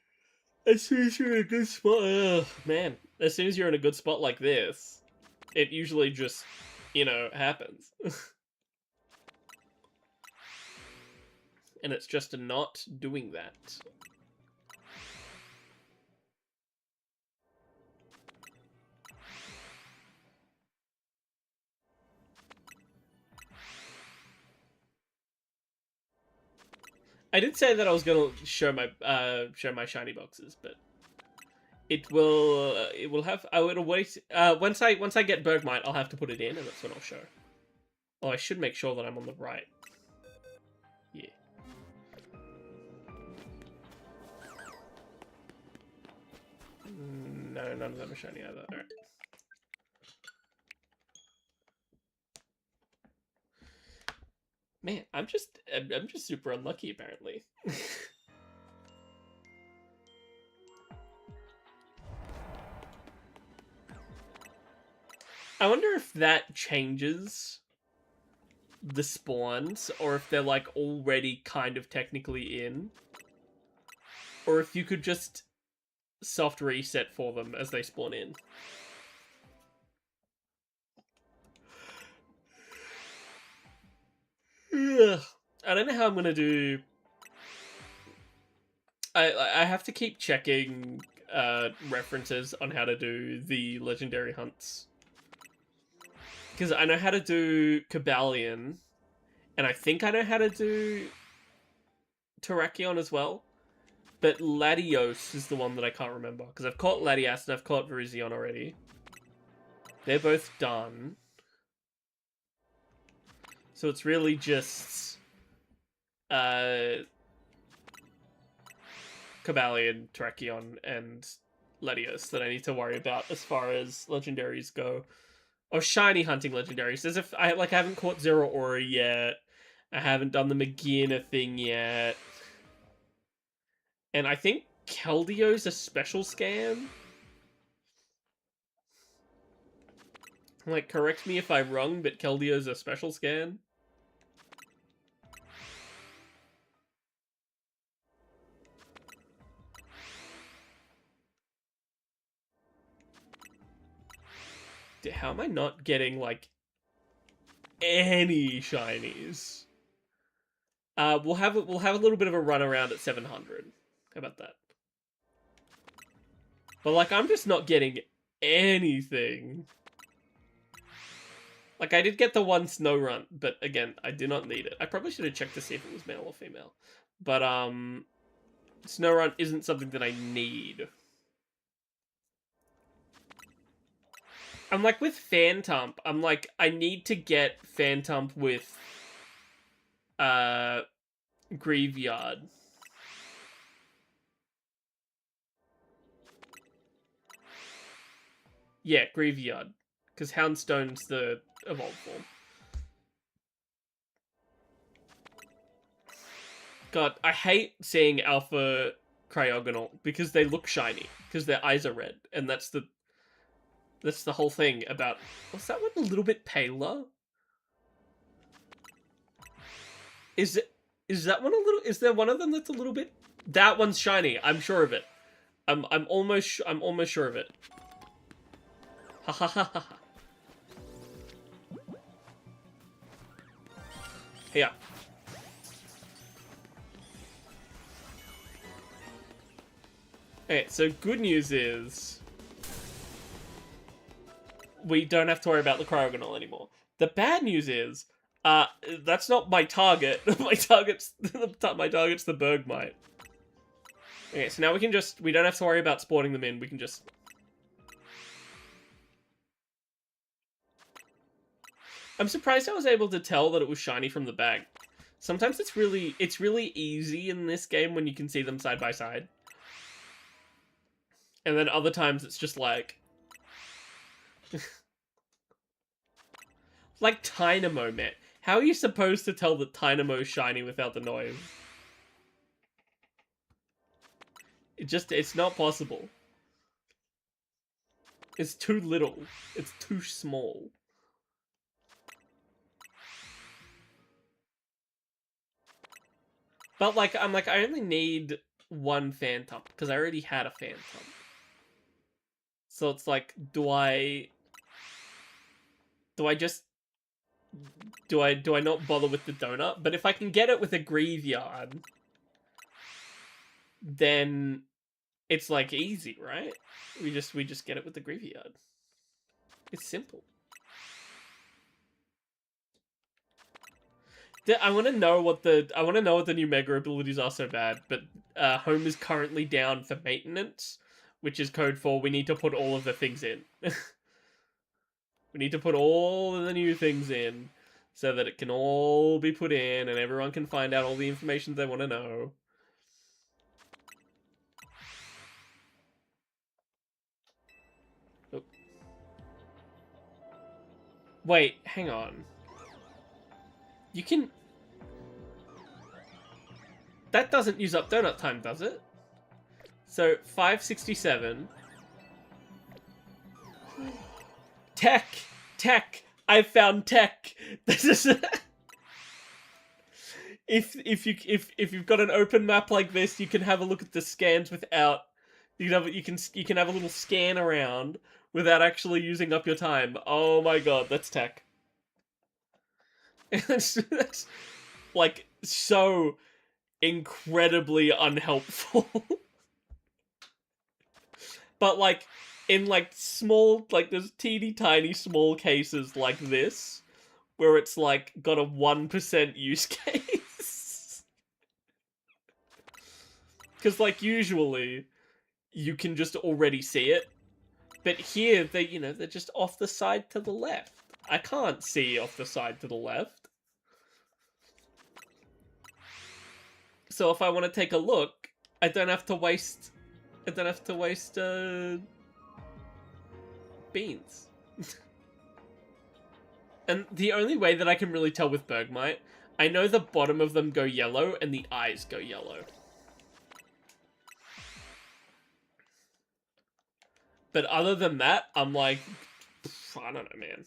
as soon as you're in a good spot... man, as soon as you're in a good spot like this, it usually just, you know, happens. And it's just not doing that. I did say that I was gonna show my shiny boxes, but it will have... Oh, it'll wait. Once I get Bergmite, I'll have to put it in, and that's when I'll show. Oh, I should make sure that I'm on the right. Yeah. No, none of them are shiny either. Alright. Man, I'm just super unlucky, apparently. I wonder if that changes the spawns, or if they're, like, already kind of technically in. Or if you could just soft reset for them as they spawn in. Ugh. I don't know how I'm gonna do... I have to keep checking references on how to do the legendary hunts. Because I know how to do Cobalion, and I think I know how to do Terrakion as well. But Latios is the one that I can't remember. Because I've caught Latias and I've caught Virizion already. They're both done. So it's really just... Cobalion, Terrakion, and Latios that I need to worry about as far as legendaries go. Or shiny hunting legendaries. As if I haven't caught Zero Aura yet. I haven't done the Magina thing yet. And I think Keldio's a special scam. Like, correct me if I'm wrong, but Keldio's a special scan. How am I not getting, like, any shinies? We'll have a little bit of a run around at 700. How about that? But like, I'm just not getting anything. Like, I did get the one snow run, but again, I do not need it. I probably should have checked to see if it was male or female. But snow run isn't something that I need. I'm like with Phantump, I'm like, I need to get Phantump with Graveyard. Yeah, Graveyard. Because Houndstone's the evolved form. God, I hate seeing Alpha Cryogonal because they look shiny. Because their eyes are red. And that's the whole thing about... Was that one a little bit paler? Is that one a little... Is there one of them that's a little bit... That one's shiny. I'm sure of it. I'm almost sure of it. Ha ha ha ha. Yeah. Okay, so good news is we don't have to worry about the Cryogonal anymore. The bad news is that's not my target. my target's the Bergmite. Okay, so now we don't have to worry about spawning them in. We can just... I'm surprised I was able to tell that it was shiny from the bag. Sometimes it's really easy in this game when you can see them side by side. And then other times it's just like... like Tynamo, man. How are you supposed to tell that Tynamo's shiny without the noise? It's not possible. It's too little. It's too small. But like, I'm like, I only need one Phantump because I already had a Phantump. So it's like, do I not bother with the donut? But if I can get it with a Graveyard, then it's like easy, right? We just get it with the Graveyard. It's simple. I want to know what the new Mega abilities are so bad, but Home is currently down for maintenance, which is code for we need to put all of the things in. We need to put all of the new things in so that it can all be put in and everyone can find out all the information they want to know. Oh. Wait, hang on. You can... That doesn't use up donut time, does it? So, 567. Tech! Tech! I found tech! This is... if you've got an open map like this, you can have a look at the scans without... You can have a little scan around without actually using up your time. Oh my god, that's tech. that's like so incredibly unhelpful. But like in like small, like there's teeny tiny small cases like this where it's like got a 1% use case. Because like usually you can just already see it, but here they're just off the side to the left. I can't see off the side to the left. So if I want to take a look, I don't have to waste beans. And the only way that I can really tell with Bergmite, I know the bottom of them go yellow and the eyes go yellow. But other than that, I'm like, I don't know, man.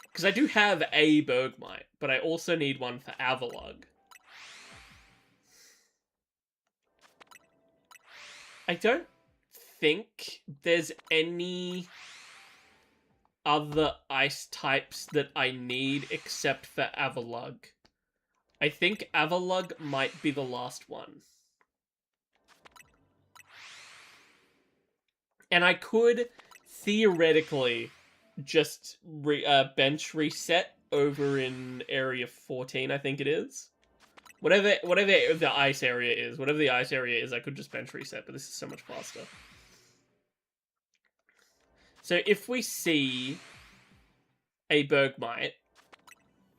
Because I do have a Bergmite, but I also need one for Avalugg. I don't think there's any other ice types that I need except for Avalugg. I think Avalugg might be the last one. And I could theoretically just bench reset over in area 14, I think it is. Whatever the ice area is, I could just bench reset, but this is so much faster. So if we see a Bergmite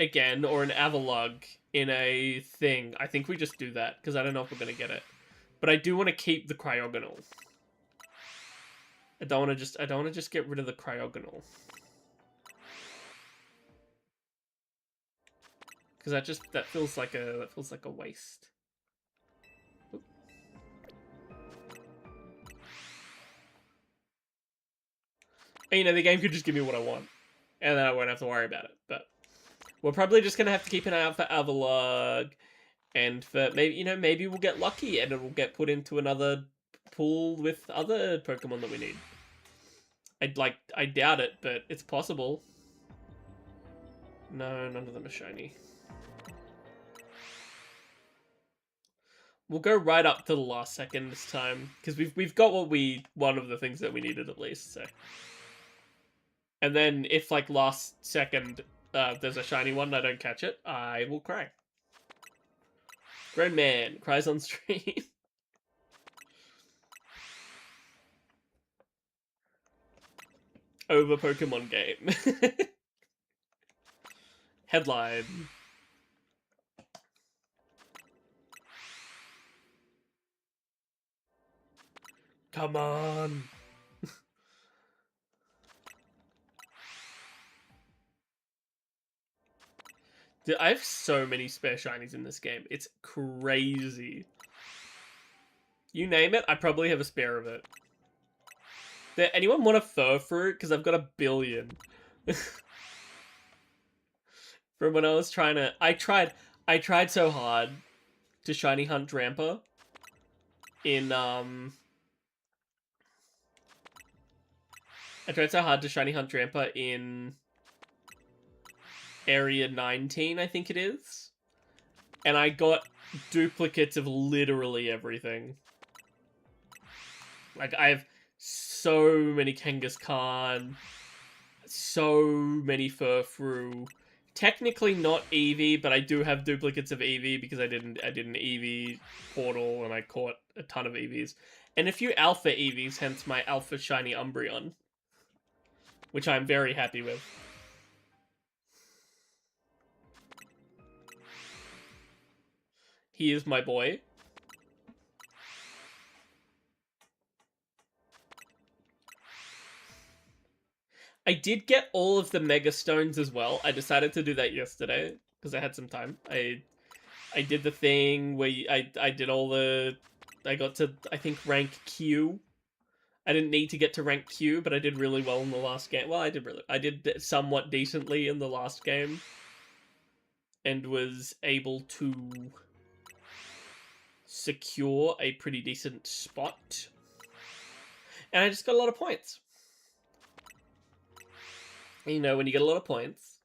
again, or an Avalugg in a thing, I think we just do that, because I don't know if we're going to get it. But I do want to keep the Cryogonal. I don't want to just get rid of the Cryogonal. Because that feels like a waste. Oop. And, you know, the game could just give me what I want, and then I won't have to worry about it. But we're probably just gonna have to keep an eye out for Avalugg, and for maybe we'll get lucky and it will get put into another pool with other Pokemon that we need. I doubt it, but it's possible. No, none of them are shiny. We'll go right up to the last second this time, because we've got one of the things that we needed at least. So, and then if like last second there's a shiny one and I don't catch it, I will cry. Grown man cries on stream. Over Pokemon game. Headline. Come on. Dude, I have so many spare shinies in this game. It's crazy. You name it, I probably have a spare of it. Anyone want a Furfrou? Because I've got a billion. From when I was trying to... I tried so hard to shiny hunt Drampa in, I tried so hard to shiny hunt Drampa in Area 19, I think it is. And I got duplicates of literally everything. Like, I have so many Kangaskhan, so many Furfrou. Technically not Eevee, but I do have duplicates of Eevee because I did an Eevee portal and I caught a ton of Eevees. And a few Alpha Eevees, hence my Alpha Shiny Umbreon, which I'm very happy with. He is my boy. I did get all of the Mega Stones as well. I decided to do that yesterday because I had some time. I did the thing where I did all the... I got to, I think, rank Q. I didn't need to get to rank Q, but I did really well in the last game. Well, I did somewhat decently in the last game. And was able to secure a pretty decent spot. And I just got a lot of points. You know, when you get a lot of points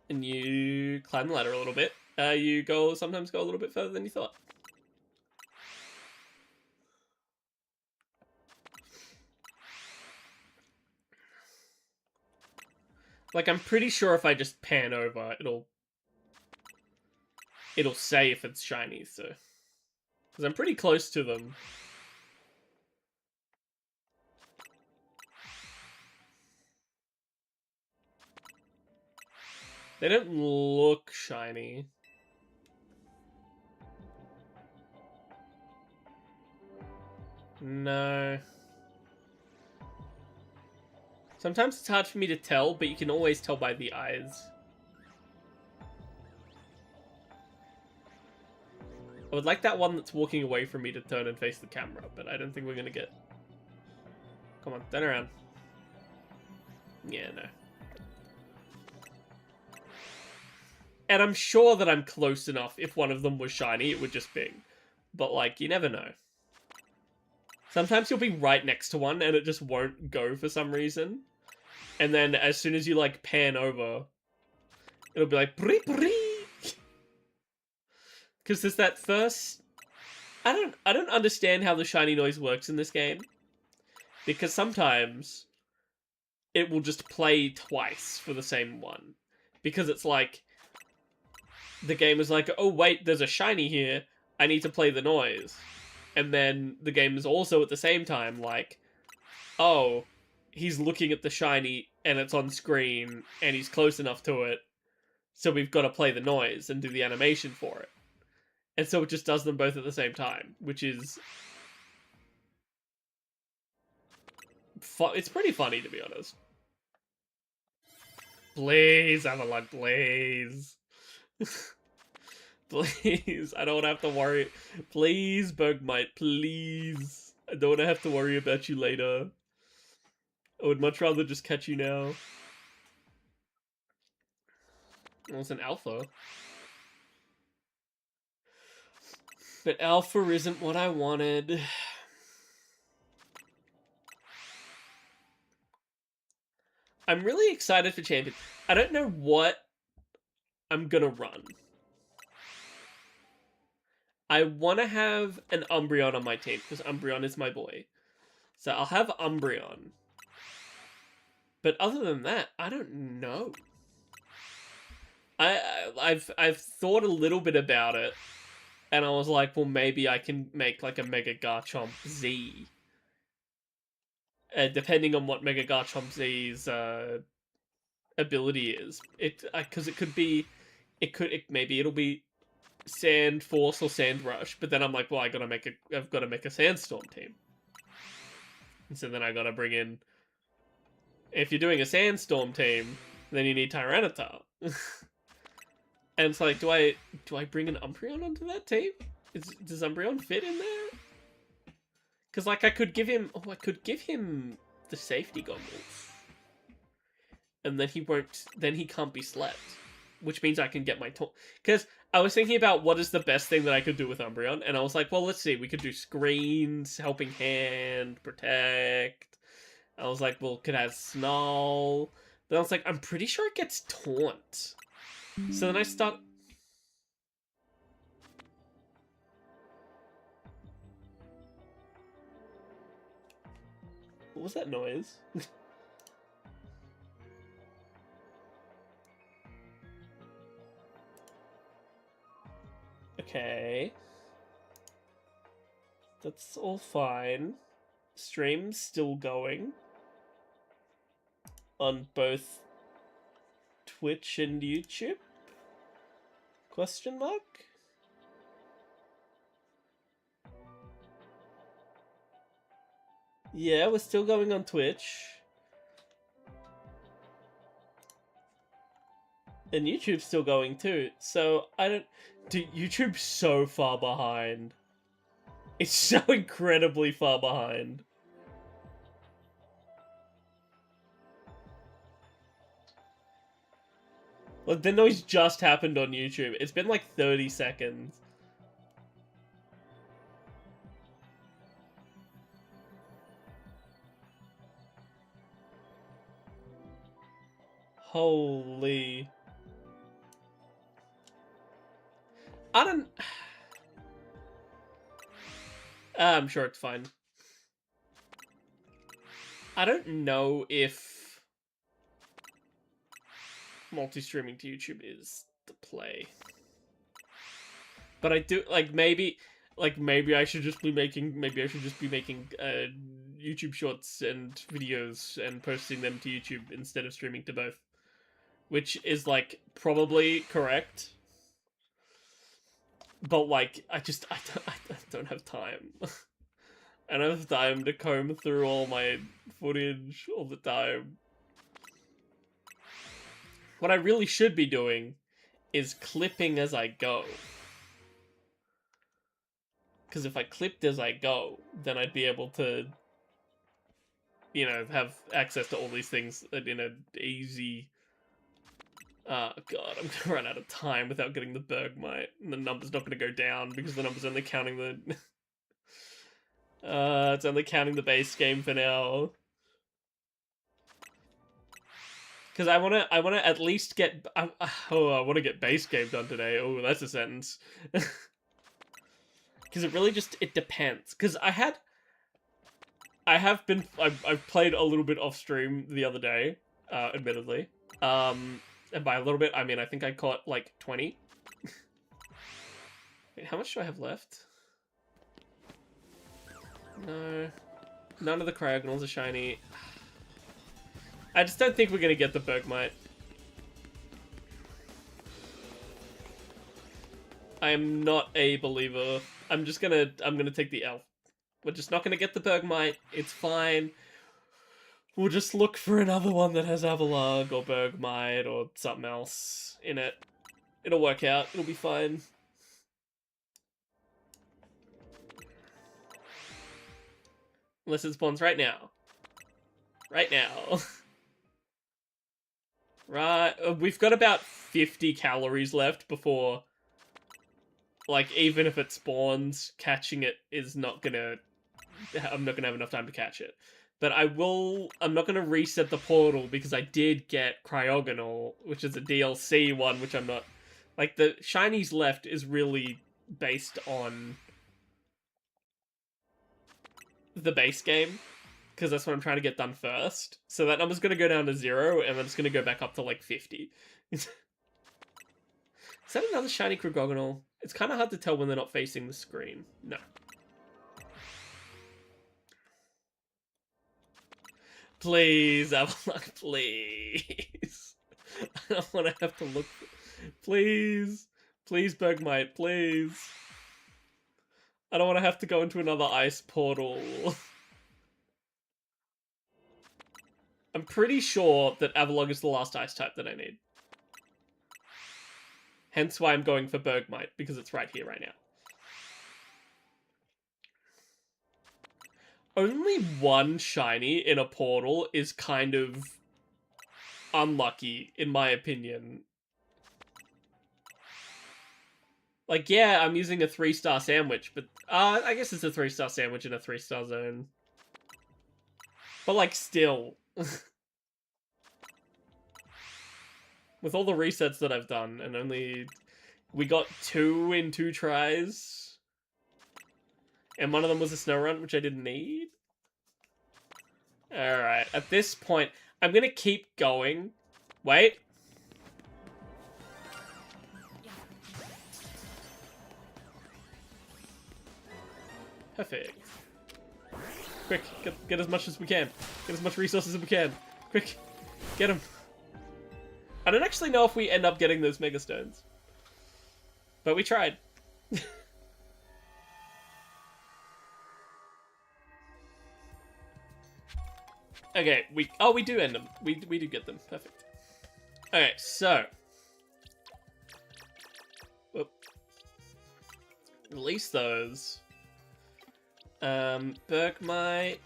and you climb the ladder a little bit, you sometimes go a little bit further than you thought. Like, I'm pretty sure if I just pan over, it'll say if it's shiny, so... Because I'm pretty close to them. They don't look shiny. No. Sometimes it's hard for me to tell, but you can always tell by the eyes. I would like that one that's walking away from me to turn and face the camera, but I don't think we're gonna get... Come on, turn around. Yeah, no. And I'm sure that I'm close enough. If one of them was shiny, it would just ping. But, like, you never know. Sometimes you'll be right next to one and it just won't go for some reason. And then as soon as you, like, pan over, it'll be like, "Bree, bree." Because there's that first... I don't understand how the shiny noise works in this game. Because sometimes it will just play twice for the same one. Because it's like... The game is like, oh wait, there's a shiny here. I need to play the noise. And then the game is also at the same time like, oh, he's looking at the shiny and it's on screen and he's close enough to it. So we've got to play the noise and do the animation for it. And so it just does them both at the same time, which is... It's pretty funny, to be honest. Please, Avalon, please. Please, I don't have to worry. Please, Bergmite, please. I don't have to worry about you later. I would much rather just catch you now. Well, it's an alpha. But alpha isn't what I wanted. I'm really excited for Champion. I don't know what I'm gonna run. I want to have an Umbreon on my team, because Umbreon is my boy. So I'll have Umbreon. But other than that, I don't know. I've thought a little bit about it, and I was like, well, maybe I can make like a Mega Garchomp Z. Depending on what Mega Garchomp Z's ability is, because it could be, maybe it'll be Sand Force or Sand Rush, but then I'm like, well, I've got to make a Sandstorm team, and so then I got to bring in. If you're doing a Sandstorm team, then you need Tyranitar. And it's like, do I bring an Umbreon onto that team? Does Umbreon fit in there? Because like I could give him the safety goggles, and then he can't be slept, which means I can get my because I was thinking about what is the best thing that I could do with Umbreon, and I was like, well, let's see, we could do screens, helping hand, protect. I was like, well, could have Snarl. Then I was like, I'm pretty sure it gets Taunt. So then I start... What was that noise? Okay. That's all fine. Stream's still going. On both Twitch and YouTube? Question mark? Yeah, we're still going on Twitch. And YouTube's still going too. So, I don't... Dude, YouTube's so far behind. It's so incredibly far behind. Like, the noise just happened on YouTube. It's been like 30 seconds. Holy... I don't... I'm sure it's fine. I don't know if multi-streaming to YouTube is the play. But I do, like, maybe I should just be making, YouTube shorts and videos and posting them to YouTube instead of streaming to both. Which is, like, probably correct. But, like, I don't have time. I don't have time to comb through all my footage all the time. What I really should be doing is clipping as I go. Because if I clipped as I go, then I'd be able to, you know, have access to all these things in an easy... God, I'm gonna run out of time without getting the Bergmite. And the number's not gonna go down because the number's only counting the... it's only counting the base game for now. Because I wanna at least get... I wanna get base game done today. Oh, that's a sentence. Because it really just, it depends. Because I've played a little bit off stream the other day, admittedly. And by a little bit, I mean, I think I caught like 20. Wait, how much do I have left? No. None of the Cryogonals are shiny. I just don't think we're gonna get the Bergmite. I am not a believer. I'm gonna take the L. We're just not gonna get the Bergmite. It's fine. We'll just look for another one that has Avalugg or Bergmite or something else in it. It'll work out. It'll be fine. Unless it spawns right now. Right now. Right. We've got about 50 calories left before... Like, even if it spawns, catching it is not gonna... I'm not gonna have enough time to catch it. But I'm not gonna reset the portal because I did get Cryogonal, which is a DLC one, which I'm not... Like, the shinies left is really based on the base game, because that's what I'm trying to get done first. So that number's gonna go down to 0, and then it's gonna go back up to, like, 50. Is that another shiny Cryogonal? It's kind of hard to tell when they're not facing the screen. No. Please, Avalugg, please. I don't want to have to look. Please. Please, Bergmite, please. I don't want to have to go into another ice portal. I'm pretty sure that Avalugg is the last ice type that I need. Hence why I'm going for Bergmite, because it's right here, right now. Only one shiny in a portal is kind of unlucky, in my opinion. Like, yeah, I'm using a 3-star sandwich, but I guess it's a 3-star sandwich in a 3-star zone. But, like, still. With all the resets that I've done, and only... We got 2 in 2 tries. And one of them was a snow run, which I didn't need. Alright, at this point, I'm gonna keep going. Wait. Perfect. Quick, get as much as we can. Get as much resources as we can. Quick, get them. I don't actually know if we end up getting those Mega Stones. But we tried. Okay, we do end them. We do get them. Perfect. Okay, so. Whoop. Release those. Bergmite.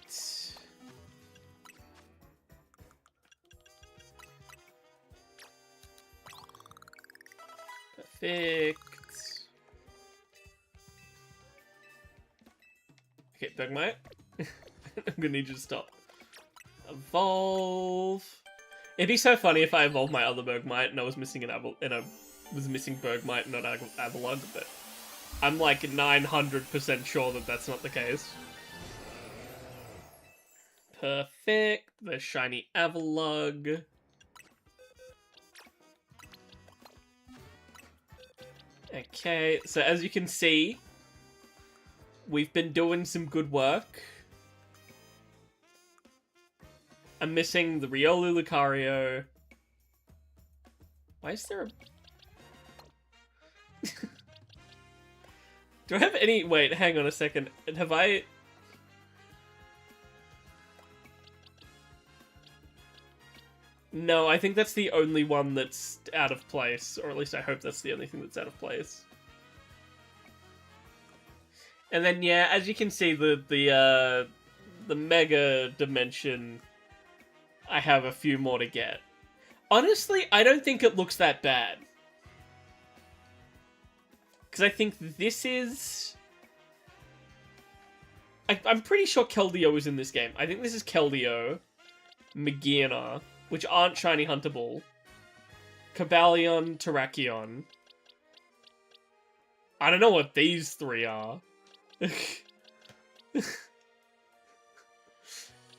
Perfect. Okay, Bergmite. I'm gonna need you to stop. Evolve. It'd be so funny if I evolved my other Bergmite and I was missing missing Bergmite, not Avalugg, but I'm like 900% sure that that's not the case. Perfect. The shiny Avalugg. Okay, so as you can see, we've been doing some good work. I'm missing the Riolu Lucario. Why is there a... Do I have any... Wait, hang on a second. Have I... No, I think that's the only one that's out of place. Or at least I hope that's the only thing that's out of place. And then, yeah, as you can see, the Mega Dimension... I have a few more to get. Honestly, I don't think it looks that bad. Because I think this is... I'm pretty sure Keldeo is in this game. I think this is Keldeo, Magearna, which aren't shiny huntable, Cobalion, Terrakion. I don't know what these 3 are.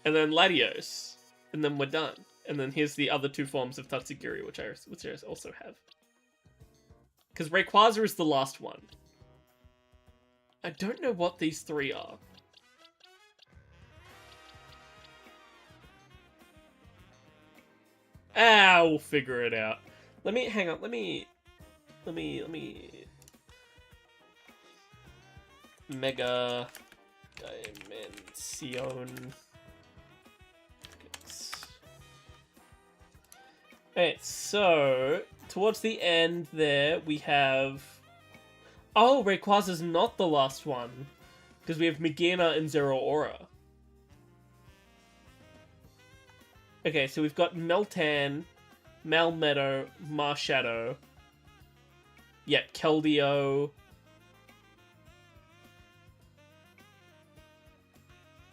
And then Latios. And then we're done. And then here's the other two forms of Tatsugiri, which I also have. Because Rayquaza is the last one. I don't know what these three are. We'll figure it out. Hang on, let me... Mega Dimension. Alright, so towards the end there we have... Oh, Rayquaza's not the last one. Because we have Magearna and Zeraora. Okay, so we've got Meltan, Melmetal, Marshadow. Yeah, Keldeo.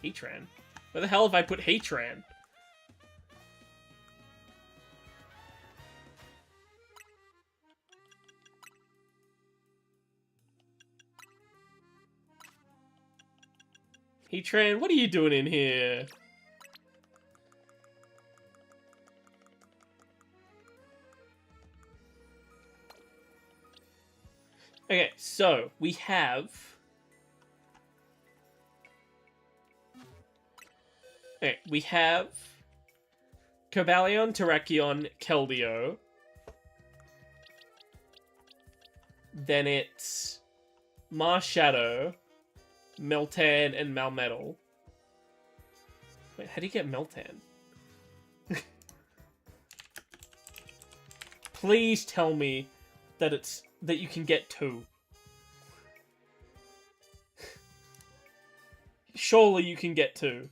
Heatran? Where the hell have I put Heatran? Heatran, what are you doing in here? Okay, so we have... Okay, we have Cobalion, Terrakion, Keldeo. Then it's Marshadow, Meltan, and Melmetal. Wait, how do you get Meltan? Please tell me that that you can get two. Surely you can get two.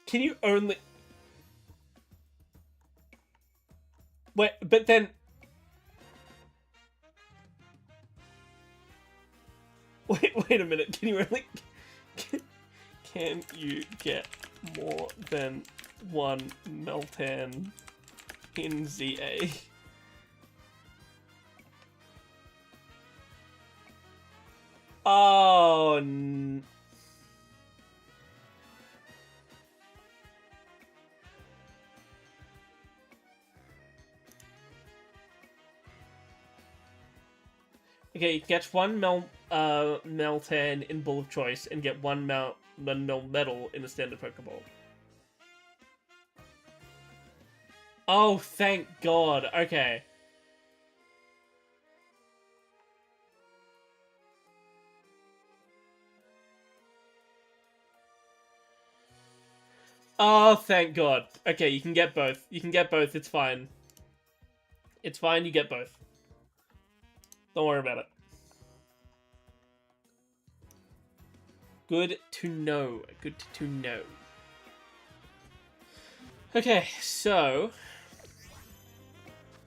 Can you only... Wait, but then... Wait a minute, can you only... Can you get more than one Meltan in ZA? Oh... Okay, get one Meltan in Bull of Choice and get one Melmetal in a standard Pokeball. Oh, thank God. Okay. Oh, thank God. Okay, you can get both. You can get both. It's fine. It's fine. You get both. Don't worry about it. Good to know. Good to know. Okay, so...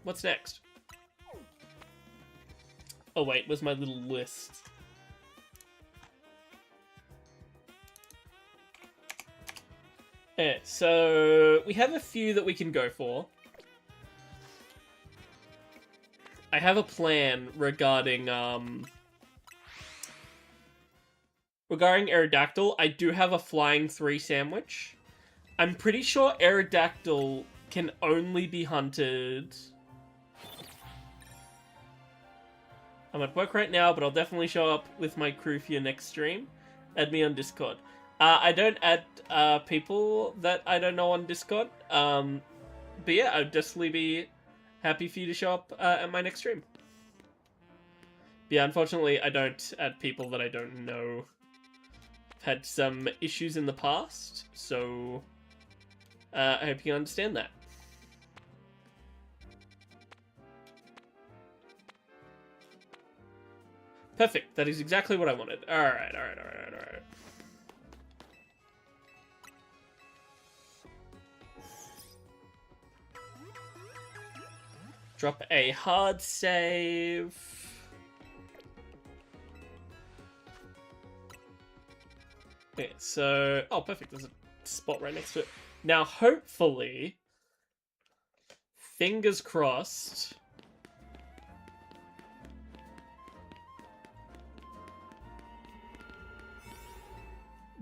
What's next? Oh wait, where's my little list? Okay, so... We have a few that we can go for. I have a plan regarding, regarding Aerodactyl. I do have a Flying 3 sandwich. I'm pretty sure Aerodactyl can only be hunted... I'm at work right now, but I'll definitely show up with my crew for your next stream. Add me on Discord. I don't add, people that I don't know on Discord. But yeah, I'd definitely be happy for you to show up at my next stream. But yeah, unfortunately, I don't add people that I don't know. I've had some issues in the past, so I hope you understand that. Perfect. That is exactly what I wanted. Alright. Drop a hard save. Okay, so... Oh, perfect. There's a spot right next to it. Now, hopefully... Fingers crossed...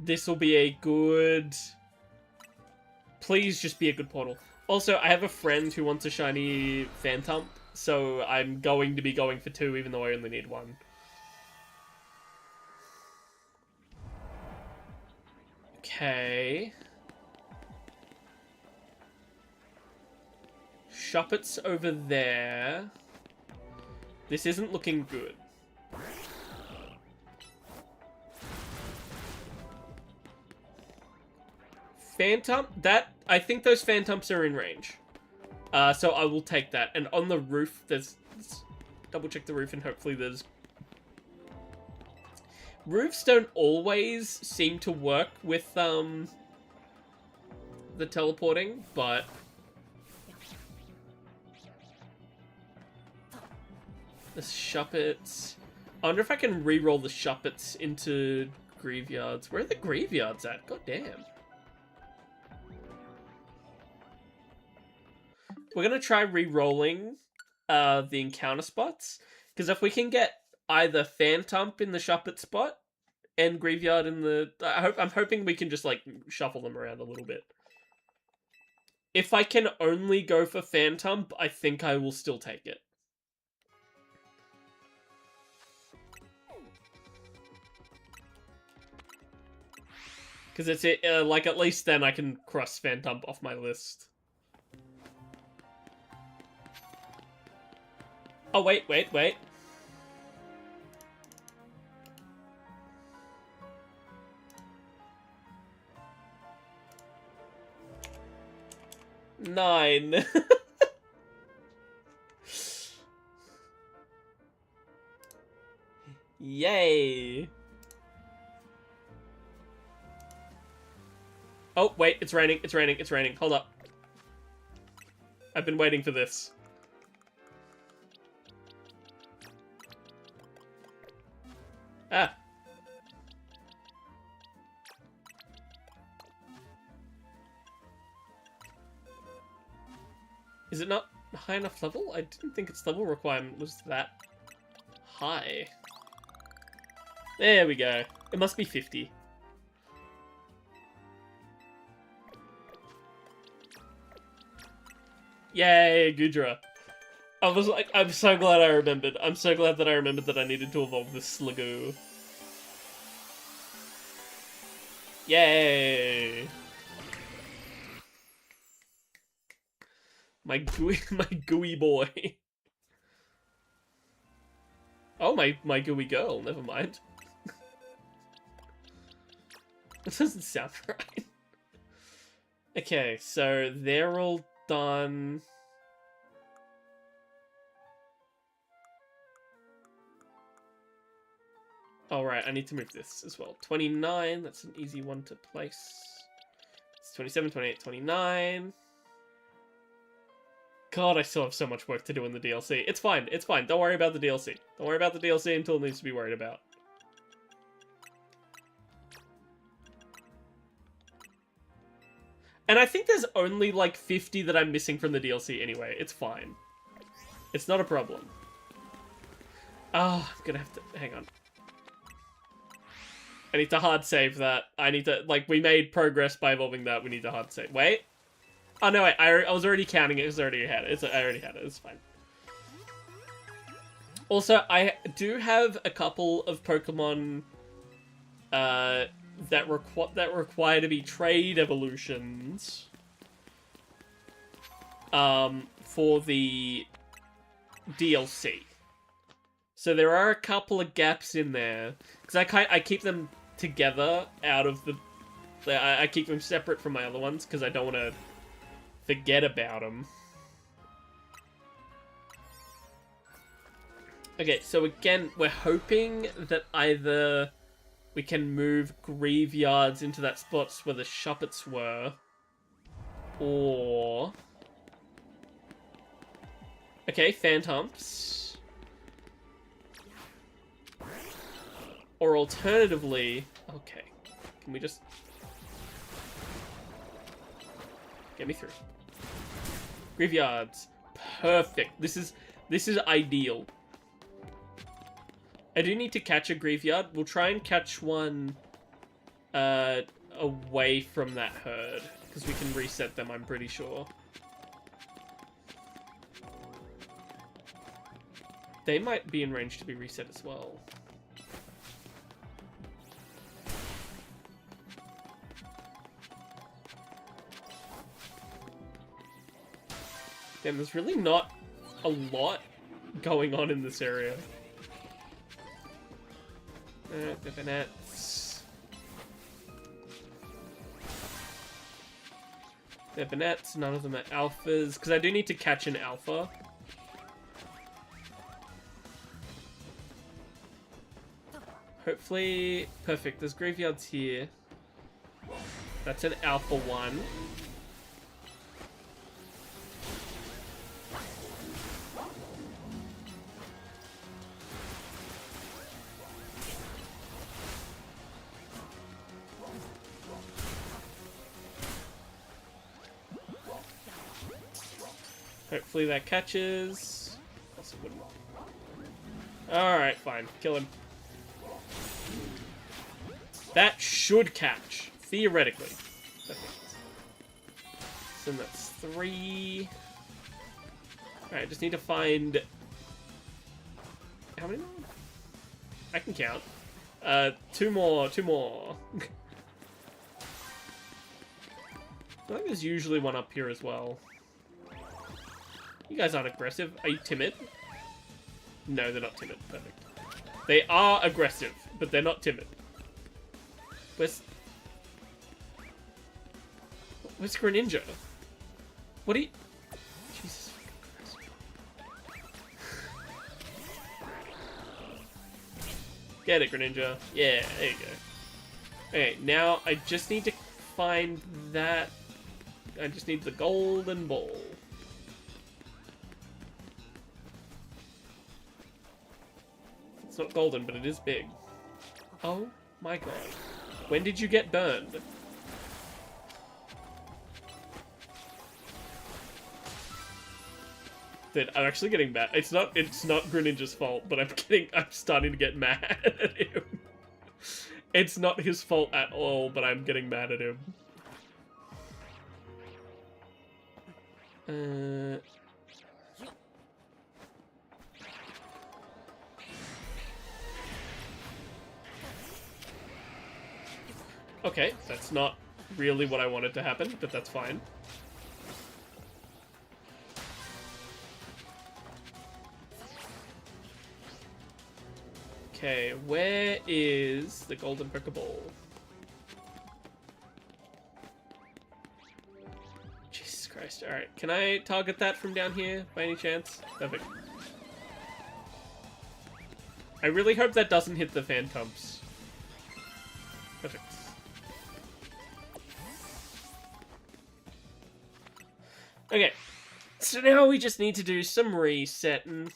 This will be a good... Please just be a good portal. Also, I have a friend who wants a shiny Phantump, so I'm going to be going for 2, even though I only need 1. Okay. Shuppets over there. This isn't looking good. Phantump, I think those Phantumps are in range. So I will take that. And on the roof, let's double check the roof and hopefully there's... Roofs don't always seem to work with, the teleporting, but... The Shuppets... I wonder if I can re-roll the Shuppets into graveyards. Where are the graveyards at? God damn. We're going to try re-rolling the encounter spots. Because if we can get either Phantump in the Shuppet spot and Graveyard in the... I'm hoping we can just, like, shuffle them around a little bit. If I can only go for Phantump, I think I will still take it. Because it's like, at least then I can cross Phantump off my list. Oh, wait. 9. Yay. Oh, wait, it's raining. Hold up. I've been waiting for this. Ah. Is it not high enough level? I didn't think its level requirement was that high. There we go. It must be 50. Yay, Goodra. I was like, I'm so glad I remembered. I'm so glad that I remembered that I needed to evolve this Sliggoo. Yay! My gooey boy. Oh, my gooey girl. Never mind. That doesn't sound right. Okay, so they're all done. All right, I need to move this as well. 29, that's an easy one to place. It's 27, 28, 29. God, I still have so much work to do in the DLC. It's fine, it's fine. Don't worry about the DLC. Don't worry about the DLC until it needs to be worried about. And I think there's only like 50 that I'm missing from the DLC anyway. It's fine. It's not a problem. Oh, I'm gonna have to... Hang on. I need to hard save that. I need to... Like, we made progress by evolving that. We need to hard save. Wait. Oh, no, wait. I was already counting it. I already had it. I already had it. It's fine. Also, I do have a couple of Pokemon that require to be trade evolutions for the DLC. So there are a couple of gaps in there because I keep them together out of the... I keep them separate from my other ones because I don't want to forget about them. Okay, so again, we're hoping that either we can move graveyards into that spot where the Shuppets were, or... Okay, Phantumps. Or alternatively... Okay. Can we just... Get me through. Graveyards. Perfect. This is ideal. I do need to catch a graveyard. We'll try and catch one away from that herd, because we can reset them, I'm pretty sure. They might be in range to be reset as well. Damn, there's really not a lot going on in this area. Divinets. Divinets, none of them are alphas, because I do need to catch an alpha. Hopefully, perfect, there's graveyards here. That's an alpha one. Hopefully that catches. Alright, fine. Kill him. That should catch. Theoretically. Perfect. So that's 3. Alright, just need to find... How many more? I can count. 2 more. 2 more. I feel like there's usually one up here as well. You guys aren't aggressive. Are you timid? No, they're not timid. Perfect. They are aggressive, but they're not timid. Where's Greninja? What are you... Jesus Christ. Get it, Greninja. Yeah, there you go. Okay, now I just need to find that... I just need the golden ball. It's not golden, but it is big. Oh my god. When did you get burned? Dude, I'm actually getting mad. It's not Greninja's fault, but I'm starting to get mad at him. It's not his fault at all, but I'm getting mad at him. Okay, that's not really what I wanted to happen, but that's fine. Okay, where is the golden Pokeball? Jesus Christ, alright. Can I target that from down here, by any chance? Perfect. I really hope that doesn't hit the Phantoms. Perfect. Okay, so now we just need to do some resetting.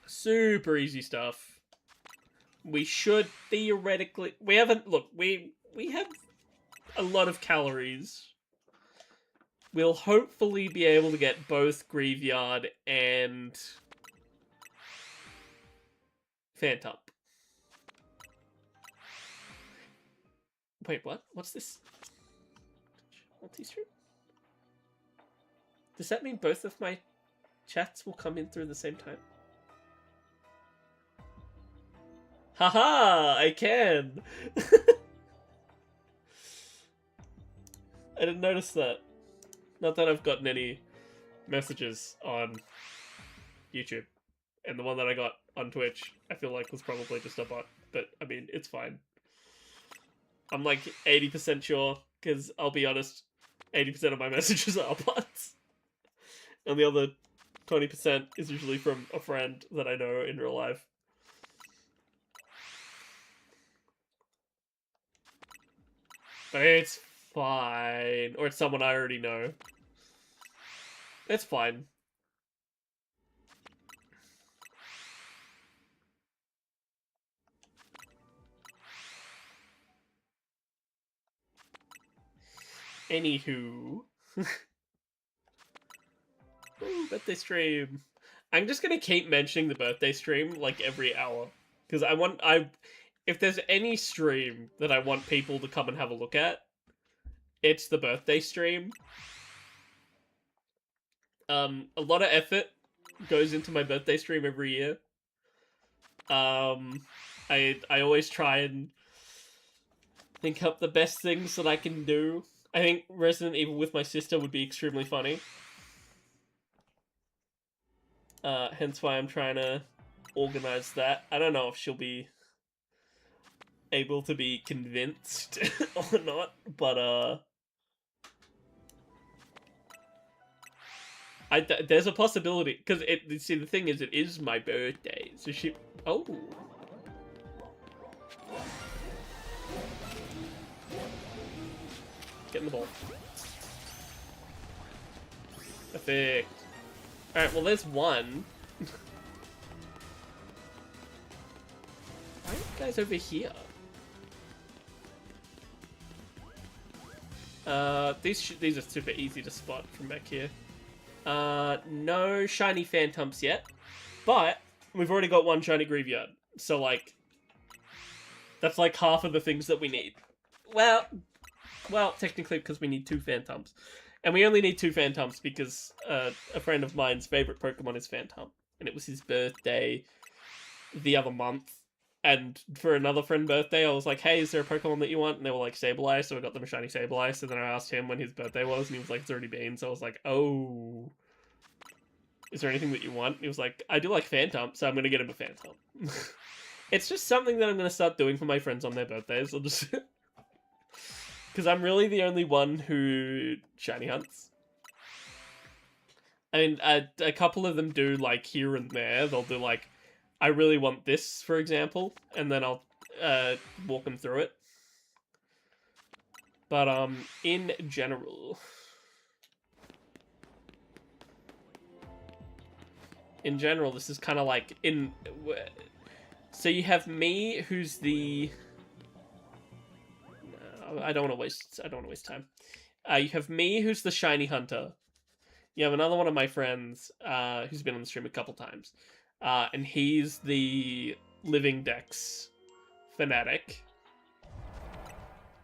Super easy stuff. We should theoretically... We haven't... Look, we have a lot of calories. We'll hopefully be able to get both Graveyard and Phantom. Wait, what? What's this? Multi-stream? Does that mean both of my chats will come in through the same time? Haha! I can! I didn't notice that. Not that I've gotten any messages on YouTube. And the one that I got on Twitch, I feel like was probably just a bot. But, I mean, it's fine. I'm like 80% sure, because I'll be honest, 80% of my messages are bots. And the other 20% is usually from a friend that I know in real life. But it's fine. Or it's someone I already know. It's fine. Anywho. Ooh, birthday stream. I'm just gonna keep mentioning the birthday stream like every hour. Because if there's any stream that I want people to come and have a look at, it's the birthday stream. A lot of effort goes into my birthday stream every year. I always try and think up the best things that I can do. I think Resident Evil with my sister would be extremely funny. Hence why I'm trying to organize that. I don't know if she'll be able to be convinced or not, but there's a possibility, because see, the thing is, it is my birthday, so she... Oh. Get in the ball. Perfect. Alright, well, there's one. Why are you guys over here? These are super easy to spot from back here. No shiny Phantoms yet, but we've already got one shiny Graveyard, so like, that's like half of the things that we need. Well, technically, because we need 2 Phantoms. And we only need 2 Phantoms because a friend of mine's favorite Pokemon is Phantom. And it was his birthday the other month. And for another friend's birthday, I was like, hey, is there a Pokemon that you want? And they were like, Sableye, so I got them a shiny Sableye. So then I asked him when his birthday was, and he was like, it's already been. So I was like, oh, is there anything that you want? And he was like, I do like Phantom, so I'm going to get him a Phantom. It's just something that I'm going to start doing for my friends on their birthdays. I'll just... Because I'm really the only one who shiny hunts. I mean, a couple of them do, like, here and there. They'll do, like, I really want this, for example, and then I'll walk them through it. But, in general... In general, this is kind of like, so you have me, who's the... I don't want to waste time. You have me, who's the shiny hunter. You have another one of my friends, who's been on the stream a couple times. And he's the living dex fanatic.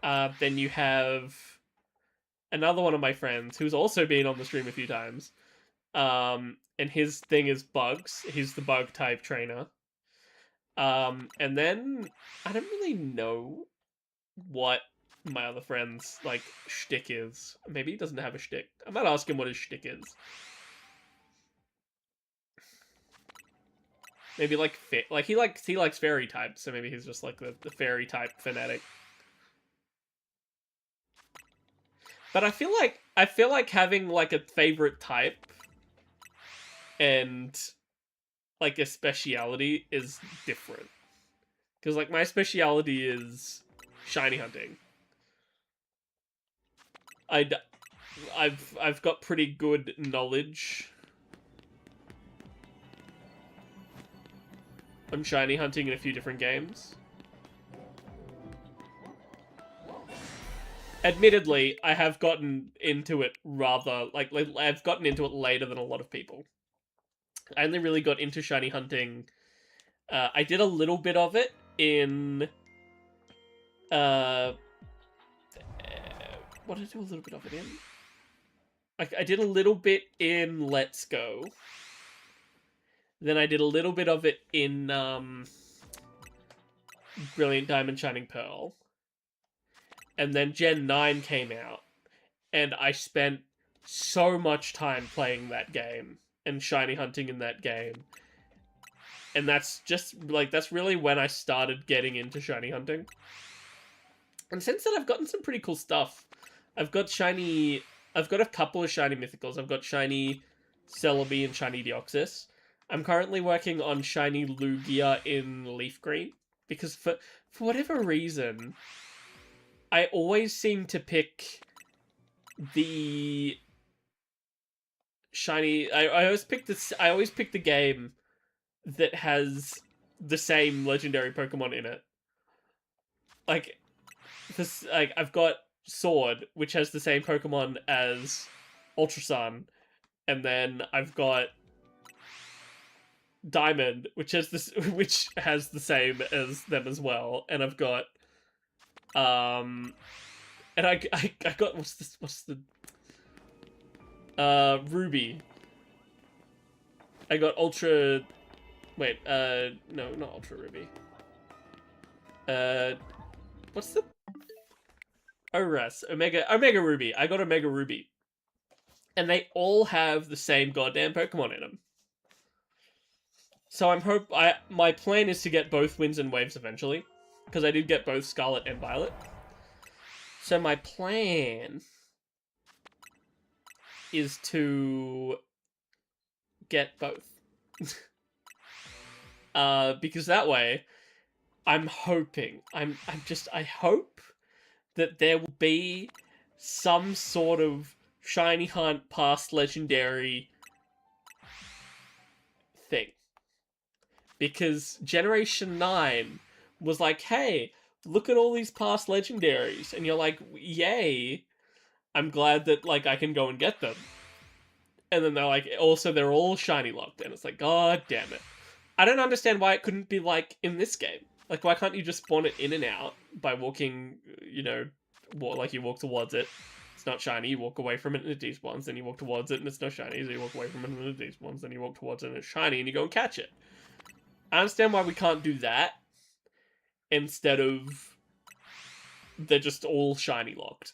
Then you have another one of my friends who's also been on the stream a few times. And his thing is bugs. He's the bug type trainer. And then I don't really know what my other friend's like shtick is. Maybe he doesn't have a shtick. I might ask him what his shtick is. Maybe like he likes fairy types, so maybe he's just like the fairy type fanatic. But I feel like having like a favorite type and like a speciality is different. Because like my speciality is shiny hunting. I've got pretty good knowledge on shiny hunting in a few different games. Admittedly, I have gotten into it rather, like I've gotten into it later than a lot of people. I only really got into shiny hunting. I did a little bit of it in... what did I do a little bit of it in? I did a little bit in Let's Go. Then I did a little bit of it in Brilliant Diamond Shining Pearl. And then Gen 9 came out. And I spent so much time playing that game and shiny hunting in that game. And that's just, like, that's really when I started getting into shiny hunting. And since then, I've gotten some pretty cool stuff. I've got a couple of shiny mythicals. I've got shiny Celebi and shiny Deoxys. I'm currently working on shiny Lugia in Leaf Green. Because for whatever reason, I always seem to pick the shiny... I always pick the game that has the same legendary Pokemon in it. Like, this, like, I've got Sword, which has the same Pokemon as Ultra Sun, and then I've got Diamond, which has this, which has the same as them as well, and I've got, and I got what's the Ruby. I got Ultra. Wait, no, not Ultra Ruby. What's the ORAS? Omega Ruby. I got Omega Ruby. And they all have the same goddamn Pokemon in them. So my plan is to get both Winds and Waves eventually. Because I did get both Scarlet and Violet. So my plan is to get both. Because that way, I'm hoping, I hope that there will be some sort of shiny hunt past legendary thing. Because Generation 9 was like, hey, look at all these past legendaries. And you're like, yay, I'm glad that, like, I can go and get them. And then they're like, also, they're all shiny locked. And it's like, god damn it. I don't understand why it couldn't be like in this game. Like, why can't you just spawn it in and out by walking, you know, like you walk towards it, it's not shiny, you walk away from it and it despawns, then you walk towards it and it's not shiny, so you walk away from it and it despawns, then you walk towards it and it's shiny and you go and catch it. I understand why we can't do that instead of they're just all shiny locked.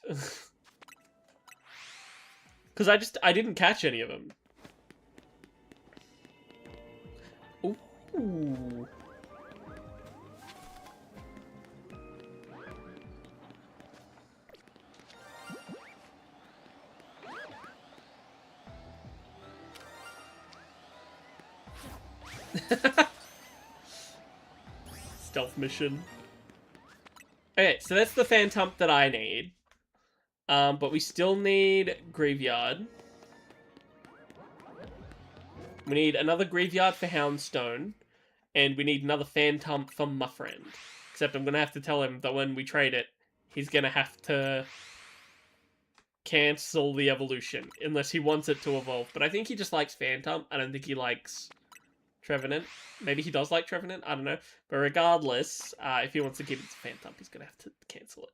Because I didn't catch any of them. Ooh. Stealth mission. Okay, so that's the Phantump that I need. But we still need Graveyard. We need another Graveyard for Houndstone. And we need another Phantump for my friend. Except I'm gonna have to tell him that when we trade it, he's gonna have to cancel the evolution. Unless he wants it to evolve. But I think he just likes Phantump. I don't think he likes Trevenant. Maybe he does like Trevenant, I don't know. But regardless, if he wants to keep it to Phantump, he's gonna have to cancel it.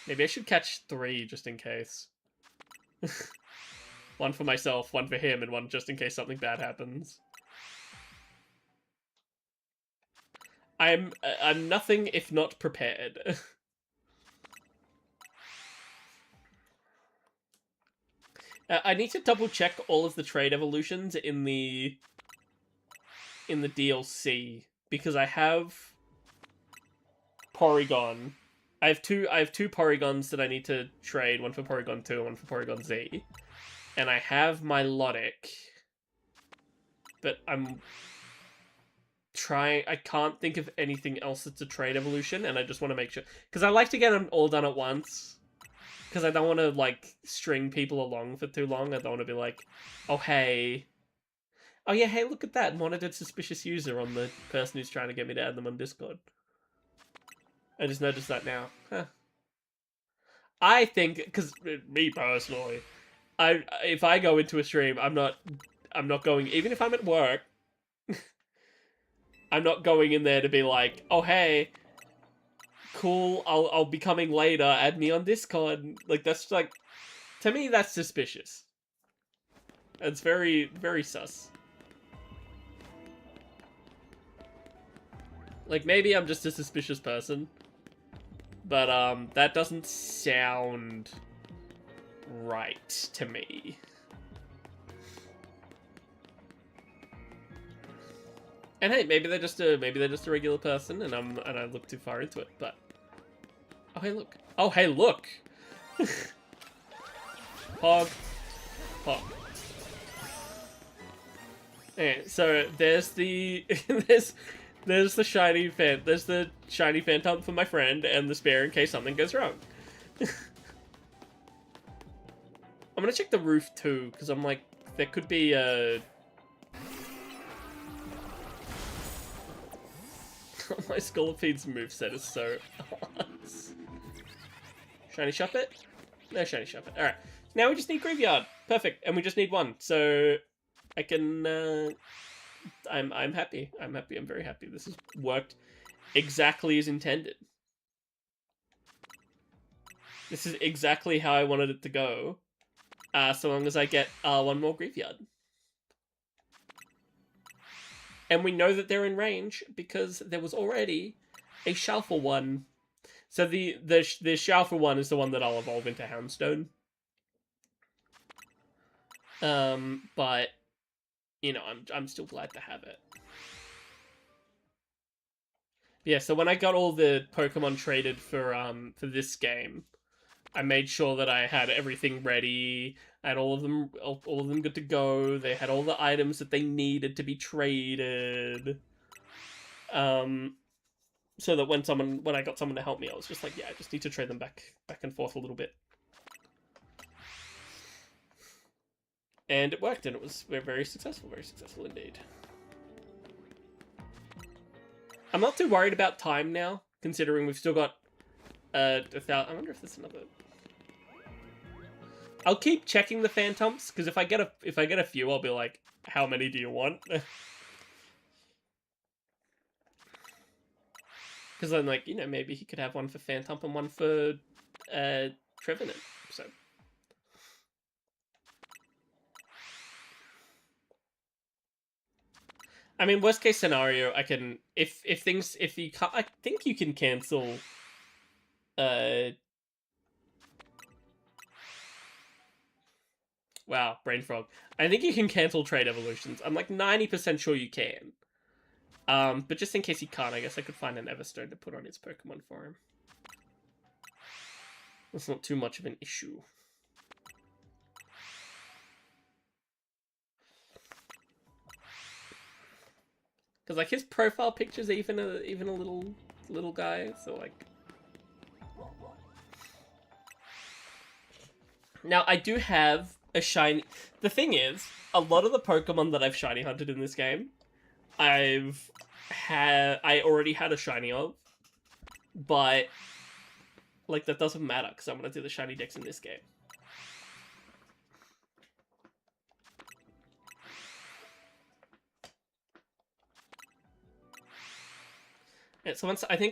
Maybe I should catch 3 just in case. One for myself, one for him, and one just in case something bad happens. I'm nothing if not prepared. I need to double check all of the trade evolutions in the DLC because I have Porygon. I have two Porygons that I need to trade, one for Porygon 2 and one for Porygon Z. And I have my Milotic. But I'm trying, I can't think of anything else that's a trade evolution, and I just want to make sure, because I like to get them all done at once. Because I don't want to, like, string people along for too long. I don't want to be like, oh, hey. Oh, yeah, hey, look at that. Monitored suspicious user on the person who's trying to get me to add them on Discord. I just noticed that now. Huh. I think, because me personally, if I go into a stream, I'm not going, even if I'm at work, I'm not going in there to be like, oh, hey, cool, I'll be coming later, add me on Discord. Like, that's like, to me, that's suspicious. It's very, very sus. Like, maybe I'm just a suspicious person, but that doesn't sound right to me. And hey, maybe they're just a regular person, and I look too far into it. But oh hey look! Oh hey look! Hog, hog. Okay, so there's the there's the shiny Phantump for my friend, and the spare in case something goes wrong. I'm gonna check the roof too, because I'm like, there could be a. My Scolopede's moveset is so ass. Shiny Shuppet? No Shiny Shuppet. Alright. Now we just need Graveyard. Perfect. And we just need one. So I can I'm happy. I'm happy. I'm very happy. This has worked exactly as intended. This is exactly how I wanted it to go. So long as I get one more Graveyard. And we know that they're in range because there was already a Shalfa one. So the Shalfa one is the one that I'll evolve into Houndstone. But you know, I'm still glad to have it. Yeah, so when I got all the Pokemon traded for this game, I made sure that I had everything ready. I had all of them good to go. They had all the items that they needed to be traded. So that when I got someone to help me, I was just like, yeah, I just need to trade them back and forth a little bit. And it worked, and it was very successful indeed. I'm not too worried about time now, considering we've still got 1,000. I wonder if there's another. I'll keep checking the Phantoms because if I get a few, I'll be like, how many do you want? Because I'm like, you know, maybe he could have one for Phantom and one for Trevenant. So. I mean, worst case scenario, I can if you can't, I think you can cancel. Wow, brain frog. I think you can cancel trade evolutions. I'm like 90% sure you can. But just in case you can't, I guess I could find an Everstone to put on his Pokemon for him. That's not too much of an issue. Because like his profile picture's even a little guy, so like. Now I do have a shiny. The thing is, a lot of the Pokemon that I've shiny hunted in this game, I already had a shiny of, but like that doesn't matter because I'm gonna do the shiny dex in this game. Yeah, so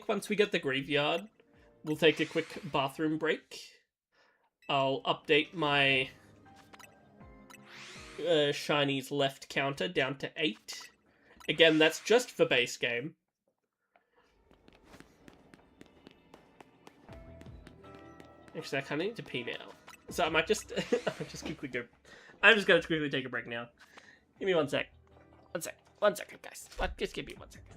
once we get the Graveyard, we'll take a quick bathroom break. I'll update my shinies left counter down to 8. Again, that's just for base game. Actually, I kind of need to pee now. So I might just, quickly go. I'm just going to quickly take a break now. Give me 1 sec. 1 sec. 1 second, guys. Just give me 1 second.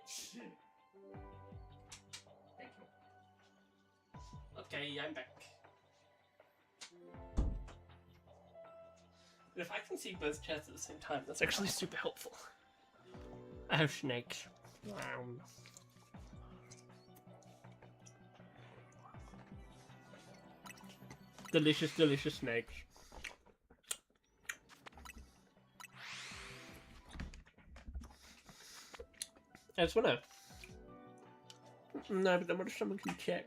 Thank you. Okay, I'm back. But if I can see both chats at the same time, that's actually super helpful. I have snakes. Delicious, delicious snakes. I just wanna... No, but I wonder if someone can check.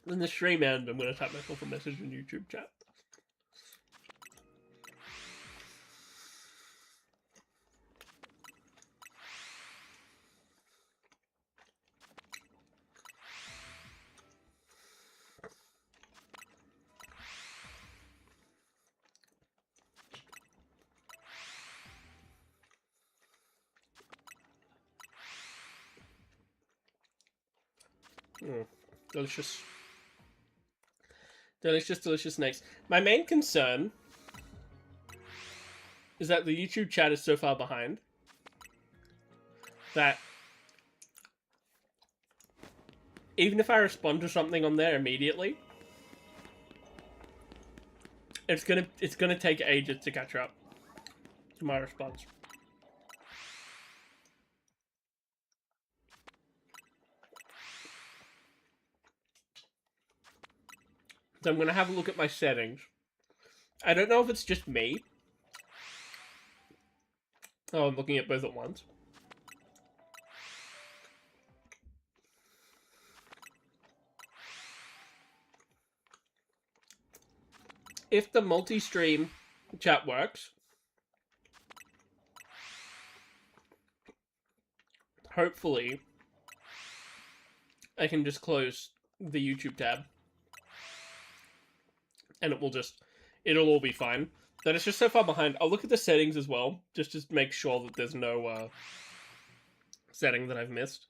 When the stream ends, I'm gonna type myself a message in YouTube chat. Delicious. Delicious, delicious snakes. My main concern is that the YouTube chat is so far behind that even if I respond to something on there immediately, it's gonna take ages to catch up to my response. So I'm gonna have a look at my settings. I don't know if it's just me. Oh, I'm looking at both at once. If the multi-stream chat works, hopefully I can just close the YouTube tab and it'll all be fine. That it's just so far behind. I'll look at the settings as well, just to make sure that there's no setting that I've missed.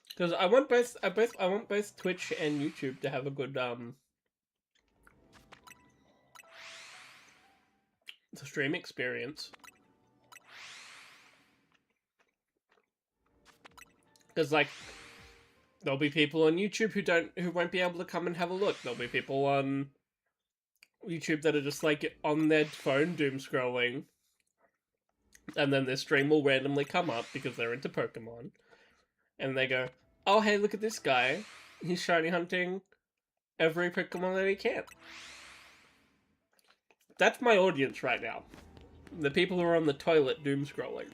Because I want both Twitch and YouTube to have a good stream experience. Because like there'll be people on YouTube who won't be able to come and have a look. There'll be people on YouTube that are just like on their phone doom scrolling, and then their stream will randomly come up because they're into Pokemon, and they go, "Oh hey, look at this guy! He's shiny hunting every Pokemon that he can." That's my audience right now. The people who are on the toilet doom scrolling.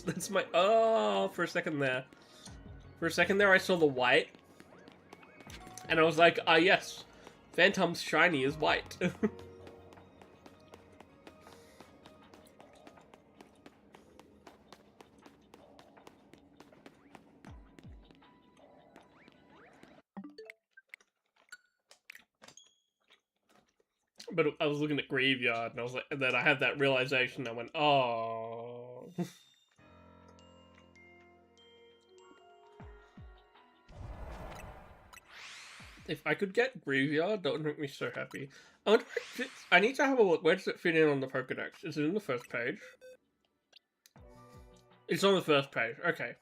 that's my... Oh, for a second there. For a second there I saw the white. And I was like, ah yes, Phantom's shiny is white. But I was looking at Graveyard and I was like, and then I had that realization. I went, oh. If I could get Graveyard, that would make me so happy. I need to have a look. Where does it fit in on the Pokedex? Is it in the first page? It's on the first page. Okay.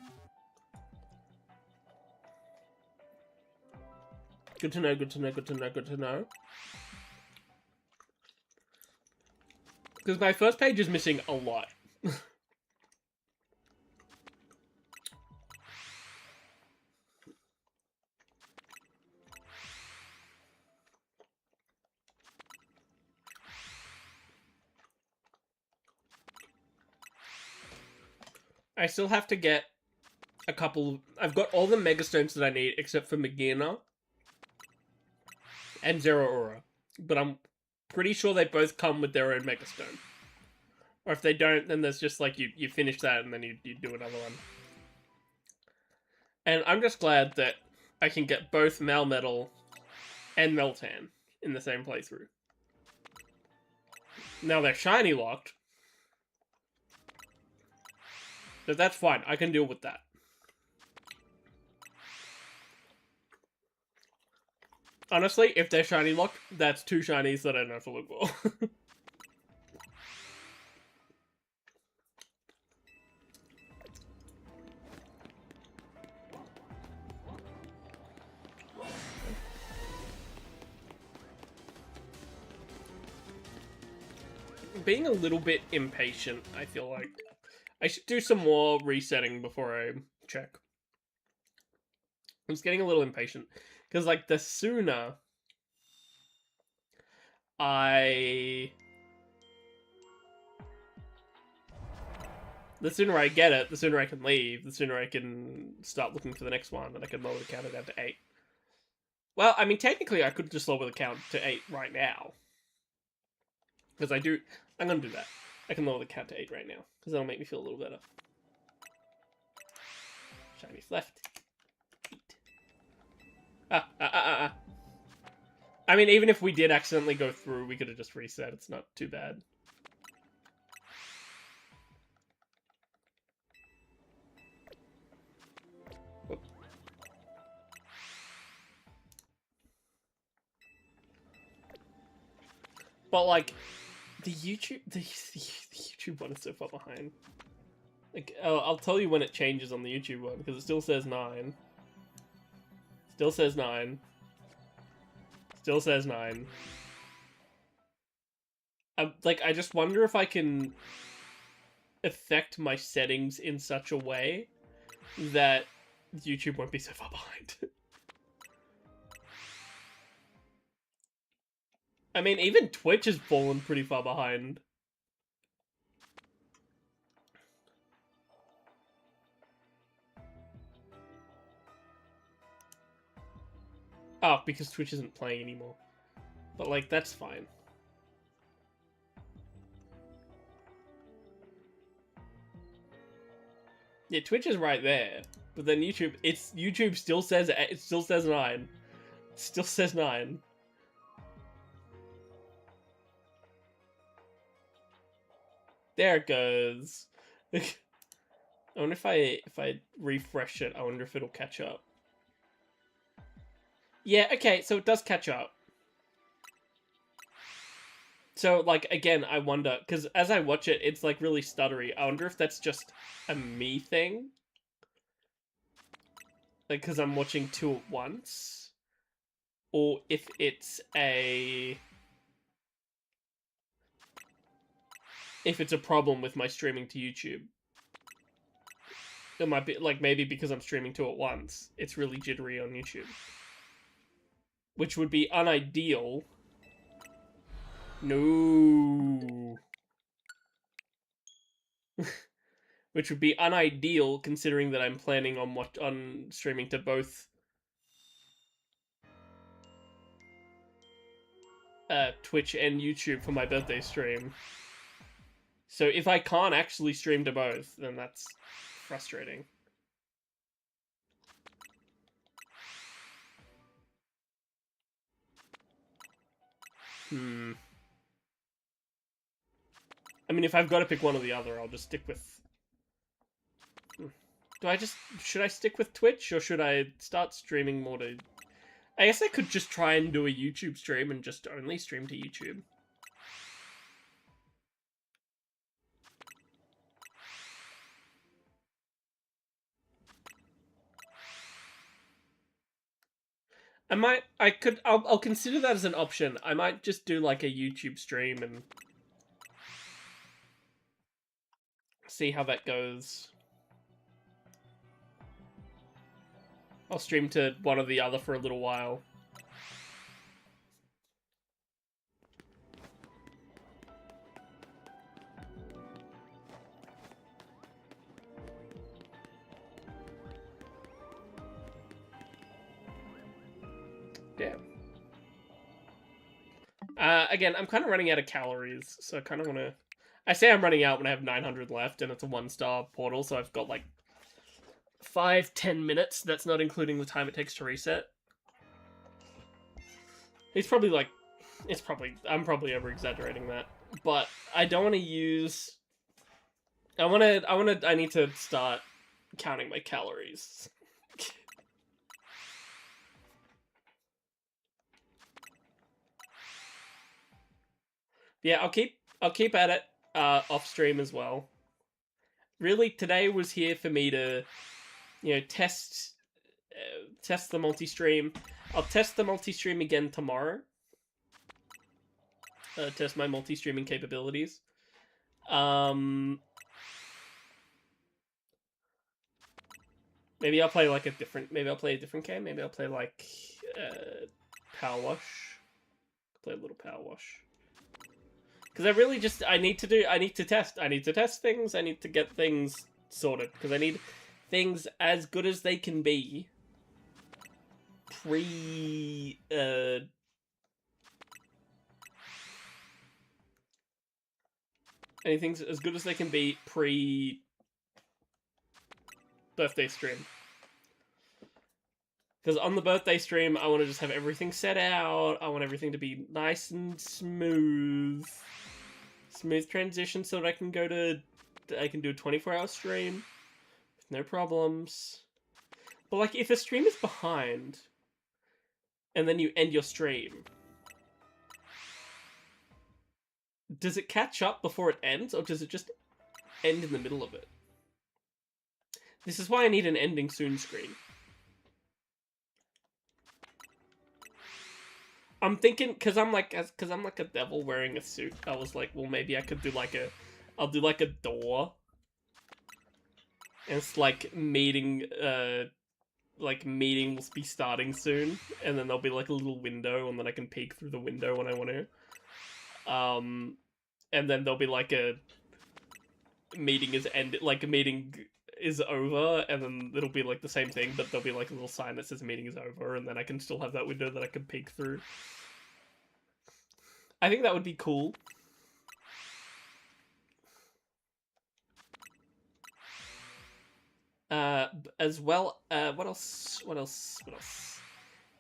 Good to know, good to know, good to know, good to know. Because my first page is missing a lot. I still have to get a couple... I've got all the Megastones that I need except for Magina and Zeraora. But I'm pretty sure they both come with their own Megastone. Or if they don't, then there's just like you finish that and then you do another one. And I'm just glad that I can get both Melmetal and Meltan in the same playthrough. Now they're shiny locked. But that's fine. I can deal with that. Honestly, if they're shiny locked, that's 2 shinies that I don't have to look for. Being a little bit impatient, I feel like. I should do some more resetting before I check. I'm just getting a little impatient. Because, like, the sooner I get it, the sooner I can leave, the sooner I can start looking for the next one, and I can lower the counter down to 8. Well, I mean, technically, I could just lower the count to 8 right now. Because I'm going to do that. I can lower the count to 8 right now, because that'll make me feel a little better. Shinies left. 8. I mean, even if we did accidentally go through, we could have just reset. It's not too bad. Whoop. But, like, the YouTube one is so far behind. Like, I'll tell you when it changes on the YouTube one, because it still says 9. Still says 9. Still says 9. I just wonder if I can affect my settings in such a way that YouTube won't be so far behind. I mean, even Twitch has fallen pretty far behind. Oh, because Twitch isn't playing anymore. But, like, that's fine. Yeah, Twitch is right there. But then YouTube still says 9. It still says 9. There it goes. I wonder if I refresh it, I wonder if it'll catch up. Yeah, okay, so it does catch up. So, like, again, I wonder, because as I watch it, it's, like, really stuttery. I wonder if that's just a me thing. Like, because I'm watching 2 at once. Or if it's a problem with my streaming to YouTube. It might be, like, maybe because I'm streaming 2 at once, it's really jittery on YouTube. Which would be unideal. No. Which would be unideal considering that I'm planning on streaming to both Twitch and YouTube for my birthday stream. So if I can't actually stream to both, then that's frustrating. I mean, if I've got to pick one or the other, I'll just stick with... Should I stick with Twitch, or should I start streaming more to... I guess I could just try and do a YouTube stream and just only stream to YouTube. I'll consider that as an option. I might just do like a YouTube stream and see how that goes. I'll stream to one or the other for a little while. Damn. Again, I'm kind of running out of calories, so I kind of want to... I say I'm running out when I have 900 left, and it's a 1-star portal, so I've got, like, 5-10 minutes. That's not including the time it takes to reset. It's probably, like... I'm probably over-exaggerating that. But I don't want to use... I need to start counting my calories. Yeah, I'll keep at it off stream as well. Really, today was here for me to, you know, test the multi-stream. I'll test the multi-stream again tomorrow. Test my multi-streaming capabilities. Maybe I'll play like a different. Maybe I'll play a different game. Maybe I'll play like Power Wash. Play a little Power Wash. Because I really just I need to test. I need to test things. I need to get things sorted because I need things as good as they can be. Anything's as good as they can be pre birthday stream. Because on the birthday stream, I want to just have everything set out. I want everything to be nice and smooth. Smooth transition so that I can I can do a 24-hour stream with no problems. But like, if a stream is behind, and then you end your stream, does it catch up before it ends, or does it just end in the middle of it? This is why I need an ending soon screen. I'm thinking, because I'm like a devil wearing a suit. I was like, well, maybe I could do like I'll do like a door. And it's like meeting will be starting soon, and then there'll be like a little window, and then I can peek through the window when I want to. And then there'll be like a meeting is ended, like a meeting is over, and then it'll be like the same thing, but there'll be like a little sign that says meeting is over, and then I can still have that window that I can peek through. I think that would be cool. As well, what else?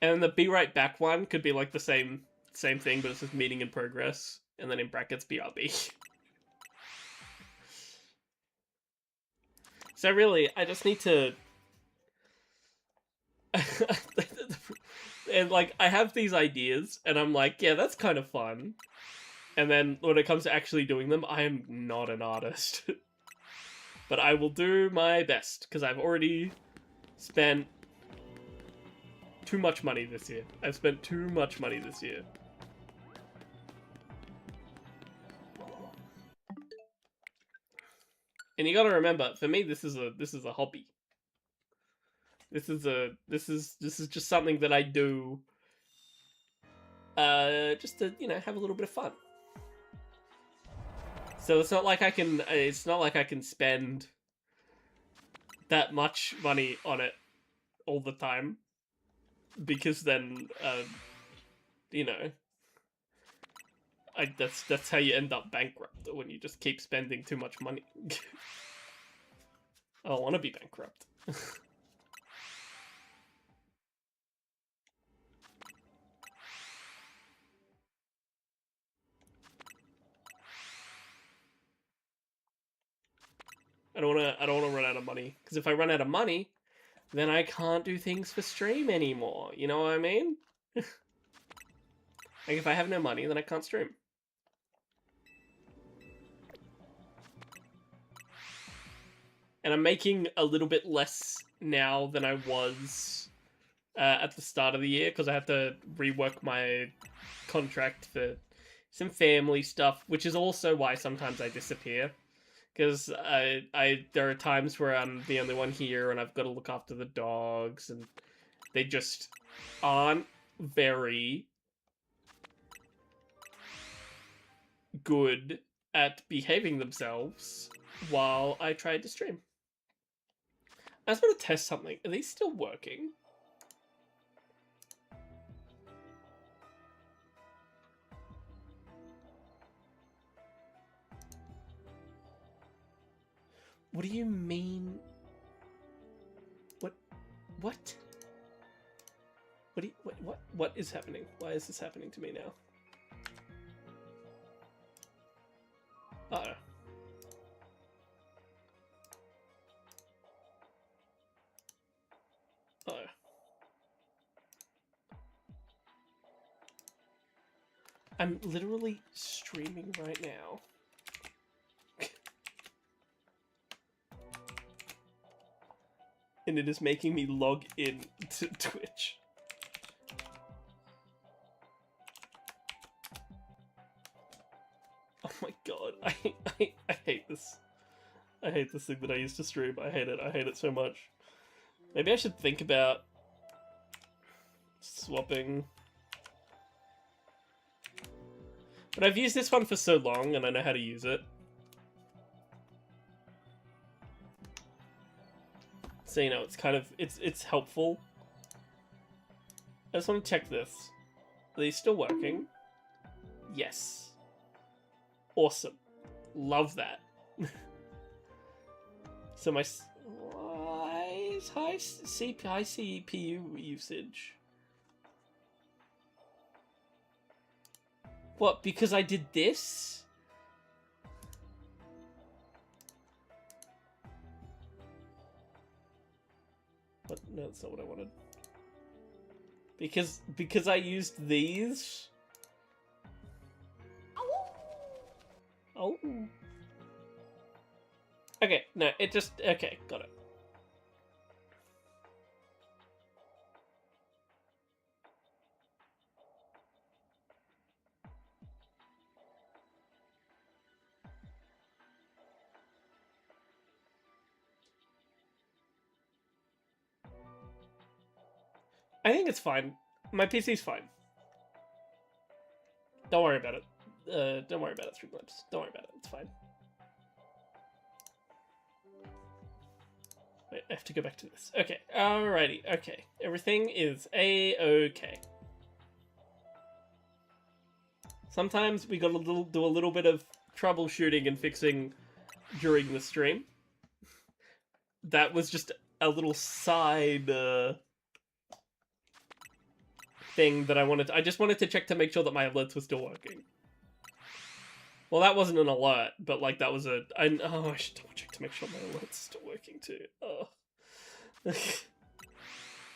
And then the be right back one could be like the same thing, but it's just meeting in progress, and then in brackets BRB. So really, I just need to. And like, I have these ideas, and I'm like, yeah, that's kind of fun. And then when it comes to actually doing them, I am not an artist. But I will do my best, because I've already spent too much money this year. I've spent too much money this year. And you gotta remember, for me, this is a hobby. This is just something that I do, just to, you know, have a little bit of fun. So it's not like I can spend that much money on it all the time, because then, you know, that's how you end up bankrupt, when you just keep spending too much money. I don't want to be bankrupt. I don't want to run out of money, because if I run out of money, then I can't do things for stream anymore. You know what I mean? Like, if I have no money, then I can't stream. And I'm making a little bit less now than I was at the start of the year, because I have to rework my contract for some family stuff, which is also why sometimes I disappear. Because there are times where I'm the only one here, and I've got to look after the dogs, and they just aren't very good at behaving themselves while I tried to stream. I was going to test something. Are these still working? What do you mean? What? What? What is happening? Why is this happening to me now? Uh-oh. I'm literally streaming right now. And it is making me log in to Twitch. Oh my god, I hate this. I hate this thing that I used to stream. I hate it so much. Maybe I should think about swapping. But I've used this one for so long and I know how to use it. So, you know, it's kind of, it's helpful. I just want to check this. Are these still working? Yes. Awesome. Love that. So my high CPU usage. What, because I did this? What? No, that's not what I wanted. Because I used these? Oh. Okay, no, it just... Okay, got it. I think it's fine. My PC's fine. Don't worry about it. Don't worry about it, Streamlabs. Don't worry about it. It's fine. Wait, I have to go back to this. Okay, alrighty. Okay, everything is a-okay. Sometimes we gotta do a little bit of troubleshooting and fixing during the stream. That was just a little side thing that I just wanted to check to make sure that my alerts were still working. Well, that wasn't an alert, but like that was a... I should double check to make sure my alerts are still working too. Oh.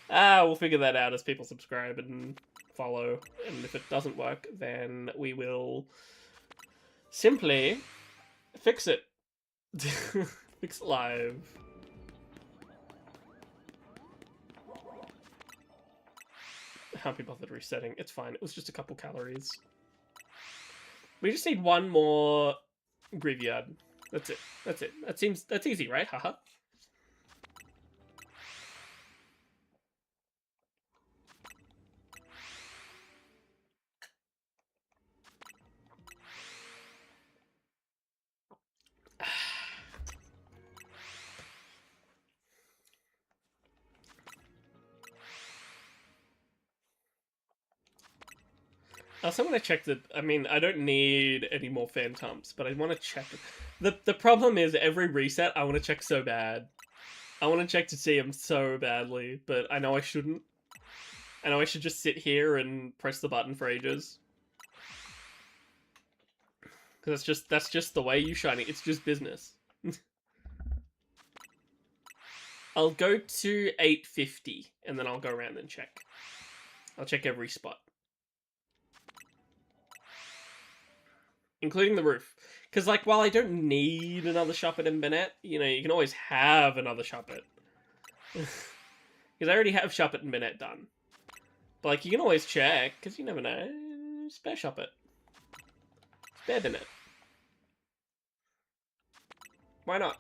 We'll figure that out as people subscribe and follow. And if it doesn't work, then we will simply fix it. Fix it live. Can't be bothered resetting. It's fine. It was just a couple calories. We just need one more graveyard. That's it. That's it. That's easy, right? Haha. I also want to check that. I mean, I don't need any more phantoms, but I want to check. The problem is every reset, I want to check so bad. I want to check to see them so badly, but I know I shouldn't. I know I should just sit here and press the button for ages. Because that's just the way you shiny. It's just business. I'll go to 850, and then I'll go around and check. I'll check every spot. Including the roof. Because, like, while I don't need another Shuppet in Bennett, you know, you can always have another Shuppet. Because I already have Shuppet and Bennett done. But, like, you can always check, because you never know. Spare Shuppet. Spare Bennett. Why not?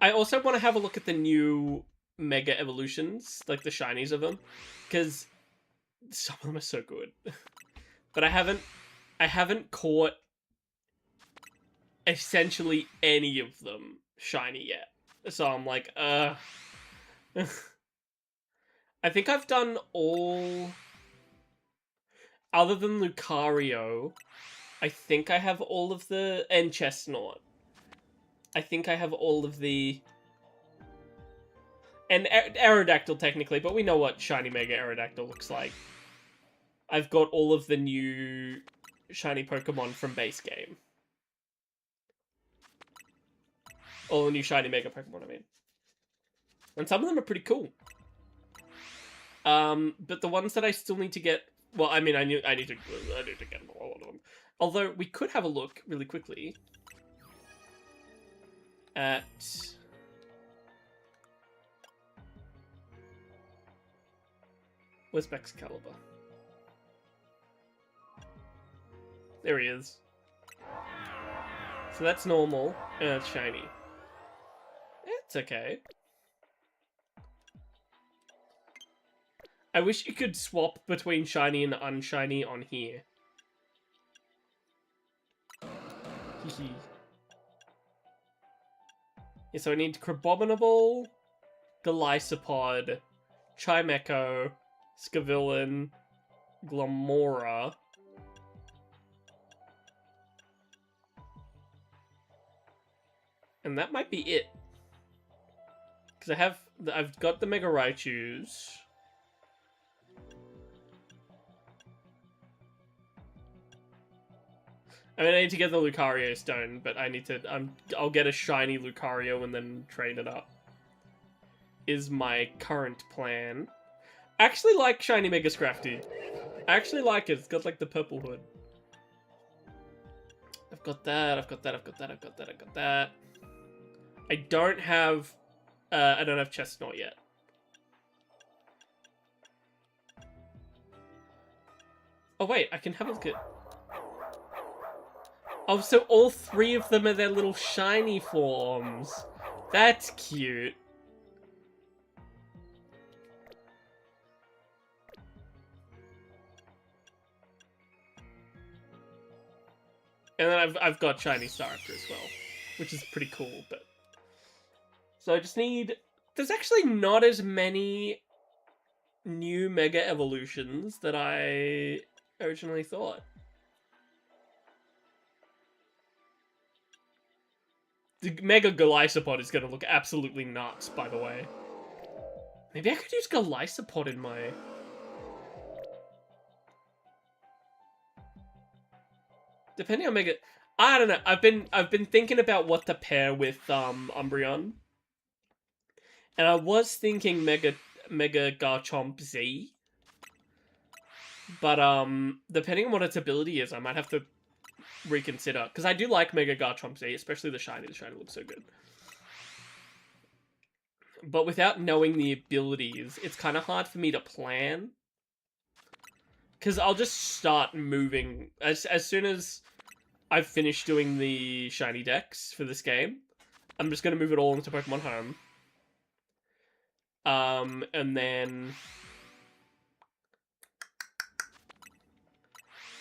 I also want to have a look at the new Mega Evolutions, like the shinies of them. Because some of them are so good. But I haven't caught essentially any of them shiny yet. So I'm like, I think I've done all... Other than Lucario, I think I have all of the... And Chestnut. I think I have all of the... And Aerodactyl, technically, but we know what Shiny Mega Aerodactyl looks like. I've got all of the new shiny Pokemon from base game. All the new shiny Mega Pokemon, I mean. And some of them are pretty cool. But the ones that I still need to get, well, I mean, I need to get a lot of them. Although we could have a look really quickly at where's Excalibur? There he is. So that's normal, and that's shiny. It's okay. I wish you could swap between shiny and unshiny on here. Yeah, so I need Crabominable, Golisopod, Chimecho, Scavillain, Glamora. And that might be it. Because I've got the Mega Raichus. I mean, I need to get the Lucario stone, but I need to. I'll get a shiny Lucario and then train it up. Is my current plan. I actually like shiny Mega Scrafty. I actually like it. It's got like the purple hood. I've got that. I've got that. I've got that. I've got that. I've got that. I don't have. I don't have Chestnut yet. Oh wait, I can have a look at. Oh, so all three of them are their little shiny forms. That's cute. And then I've got shiny Staraptor as well, which is pretty cool. But so I just need. There's actually not as many new Mega Evolutions that I originally thought. The Mega Golisopod is going to look absolutely nuts, by the way. Maybe I could use Golisopod in my... Depending on Mega... I don't know. I've been thinking about what to pair with Umbreon. And I was thinking Mega Garchomp Z. But depending on what its ability is, I might have to reconsider, because I do like Mega Garchomp Z, especially the shiny. The shiny looks so good. But without knowing the abilities, it's kind of hard for me to plan. Because I'll just start moving as soon as I've finished doing the shiny decks for this game. I'm just gonna move it all into Pokemon Home.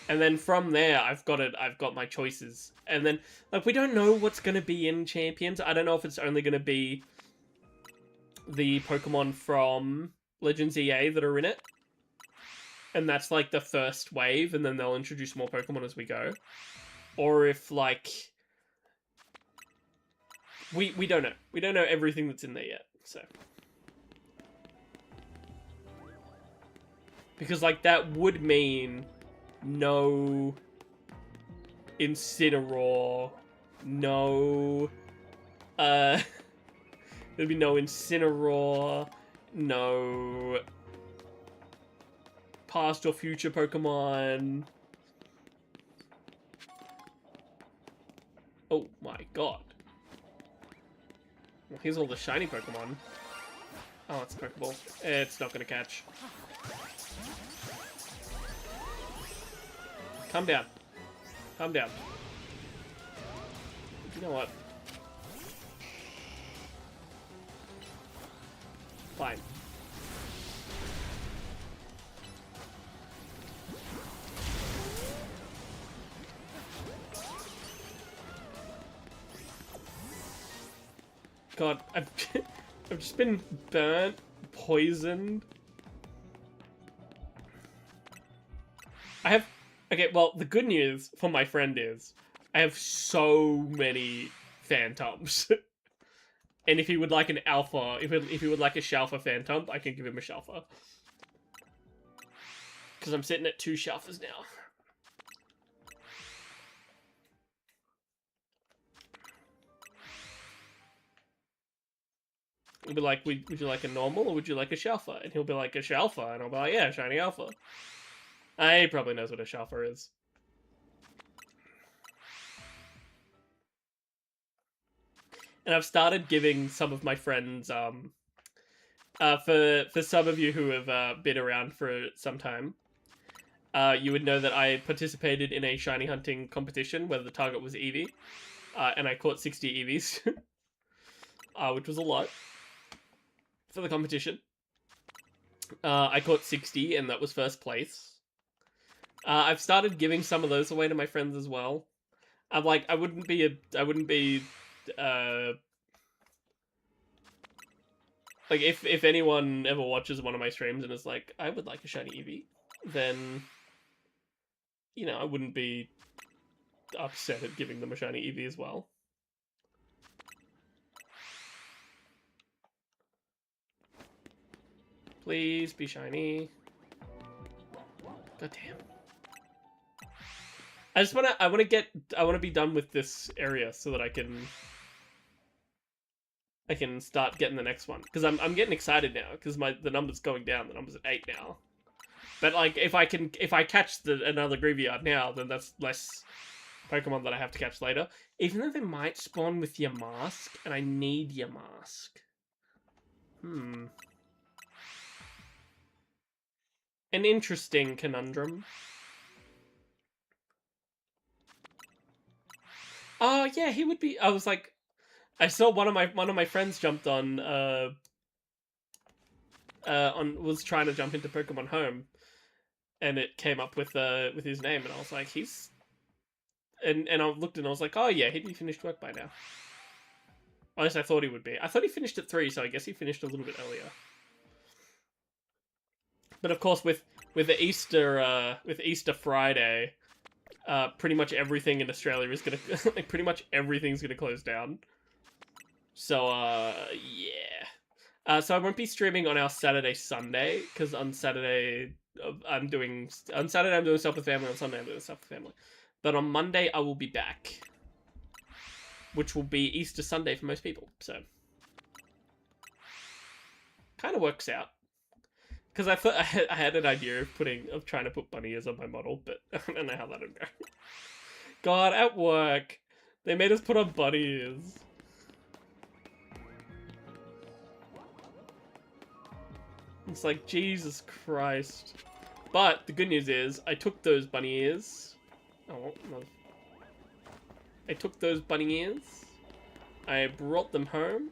And then from there, I've got my choices. And then, like, we don't know what's going to be in Champions. I don't know if it's only going to be the Pokemon from Legends EA that are in it. And that's, like, the first wave, and then they'll introduce more Pokemon as we go. Or if, like... We don't know. We don't know everything that's in there yet, so... Because, like, that would mean... No Incineroar, no there'd be no Incineroar, no past or future Pokemon. Oh my god. Well, here's all the shiny Pokemon. Oh, it's a Pokeball. It's not gonna catch. Calm down. Calm down. You know what? Fine. God, I've just been burnt, poisoned. Okay, well, the good news for my friend is I have so many Phantoms. And if he would like an Alpha, if he would like a Shalfa Phantom, I can give him a Shalfa. Because I'm sitting at 2 Shalfas now. I'll be like, would you like a normal or would you like a Shelfer? And he'll be like, a Shelfer. And I'll be like, yeah, shiny Alpha. He probably knows what a Shelfer is. And I've started giving some of my friends, for some of you who have been around for some time, you would know that I participated in a shiny hunting competition where the target was Eevee, and I caught 60 Eevees, which was a lot for the competition. I caught 60, and that was first place. I've started giving some of those away to my friends as well. I'm like, I wouldn't be like, if anyone ever watches one of my streams and is like, I would like a shiny Eevee, then, you know, I wouldn't be upset at giving them a shiny Eevee as well. Please be shiny. God damn. I wanna be done with this area so that I can start getting the next one. Because I'm getting excited now, because the number's going down, the number's at 8 now. But like, if I catch another Graveyard now, then that's less Pokemon that I have to catch later. Even though they might spawn with your mask, and I need your mask. An interesting conundrum. Oh yeah, he would be. I was like, I saw one of my friends jumped on was trying to jump into Pokemon Home, and it came up with his name, and I was like, he's, and I looked and I was like, oh yeah, he'd be finished work by now. At least I thought he would be. I thought he finished at 3, so I guess he finished a little bit earlier. But of course, with the Easter Friday, pretty much everything in Australia is gonna like pretty much everything's gonna close down. So yeah. So I won't be streaming on our Saturday Sunday, because on Saturday I'm doing stuff with family. On Sunday I'm doing stuff with family. But on Monday I will be back, which will be Easter Sunday for most people. So kind of works out. Because I thought I had an idea of trying to put bunny ears on my model, but I don't know how that would go. God, at work, they made us put on bunny ears. It's like, Jesus Christ. But the good news is, I took those bunny ears. Oh, no. I took those bunny ears. I brought them home.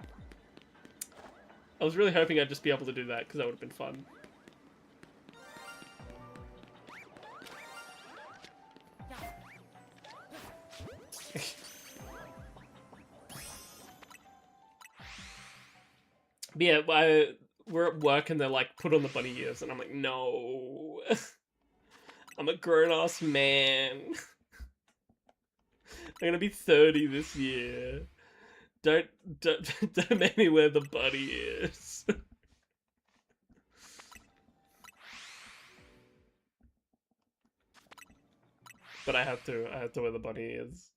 I was really hoping I'd just be able to do that, because that would have been fun. But yeah, we're at work and they're like, put on the bunny ears, and I'm like, no. I'm a grown-ass man. I'm gonna be 30 this year. Don't make me wear the bunny ears. But I have to wear the bunny ears.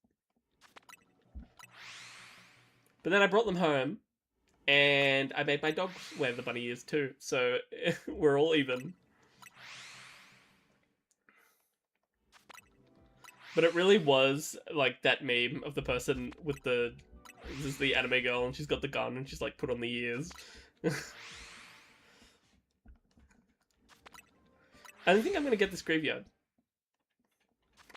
But then I brought them home, and I made my dog wear the bunny ears too, so we're all even. But it really was like that meme of the person with this is the anime girl, and she's got the gun, and she's like, put on the ears. I don't think I'm gonna get this Graveyard.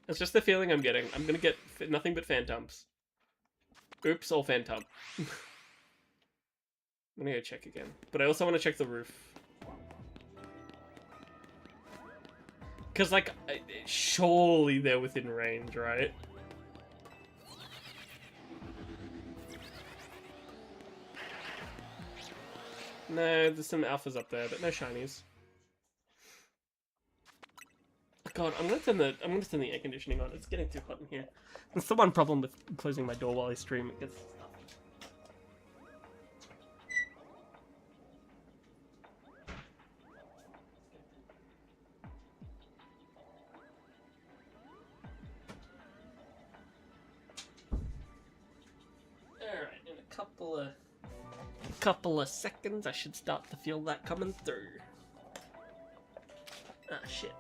It's just the feeling I'm getting. I'm gonna get nothing but Phantoms. Oops, all Phantom. I'm gonna go check again. But I also want to check the roof. Because, like, surely they're within range, right? No, there's some alphas up there, but no shinies. God, I'm gonna turn the air conditioning on. It's getting too hot in here. That's the one problem with closing my door while I stream. It gets stuffy. Alright, in a couple of seconds, I should start to feel that coming through. Ah, shit.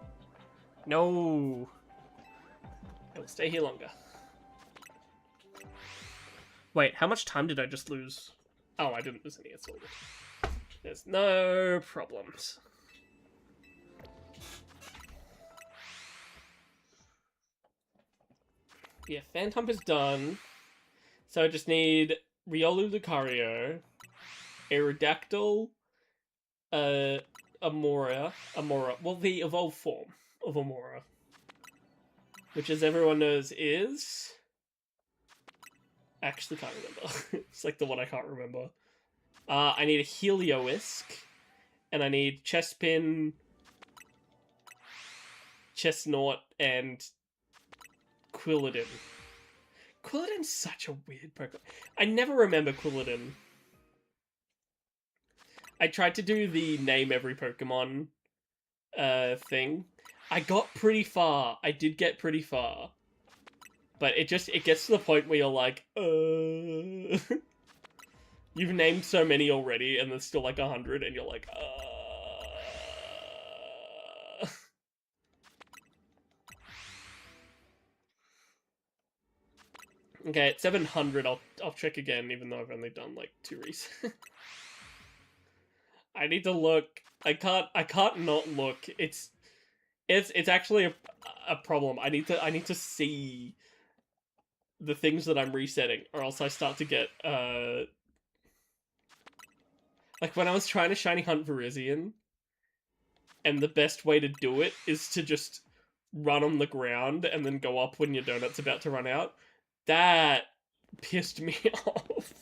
No! I'll stay here longer. Wait, how much time did I just lose? Oh, I didn't lose any, it's all good. There's no problems. Yeah, Phantom is done. So I just need Riolu Lucario, Aerodactyl, Amora, well, the evolved form of Amora, which, as everyone knows, is... Actually can't remember. It's like the one I can't remember. I need a Heliolisk, and I need Chespin, Chestnut, and Quilladin. Quilladin's such a weird Pokemon. I never remember Quilladin. I tried to do the name every Pokemon thing. I got pretty far. I did get pretty far. But it gets to the point where you're like, You've named so many already, and there's still like 100, and you're like, Okay, at 700, I'll check again, even though I've only done like 2 resets. I need to look. I can't not look. It's actually a problem. I need to see the things that I'm resetting, or else I start to get like when I was trying to shiny hunt Virizion, and the best way to do it is to just run on the ground and then go up when your donut's about to run out. That pissed me off.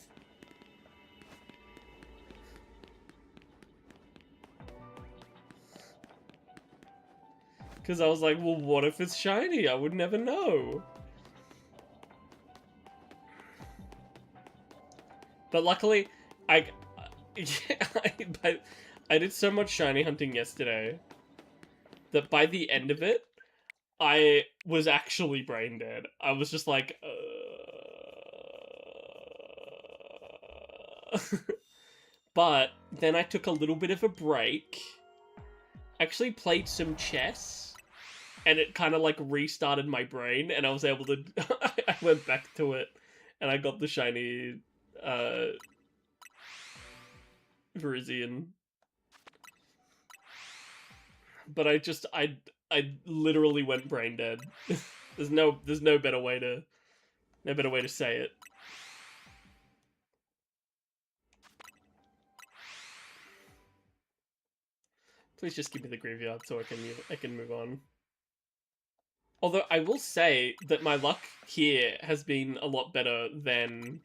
Because I was like, well, what if it's shiny? I would never know. But luckily, I did so much shiny hunting yesterday that by the end of it, I was actually brain dead. I was just like, But then I took a little bit of a break, actually played some chess, and it kind of like restarted my brain, and I was able to, I went back to it, and I got the shiny, Virizion. But I literally went brain dead. There's no better way to say it. Please just give me the graveyard so I can move on. Although I will say that my luck here has been a lot better than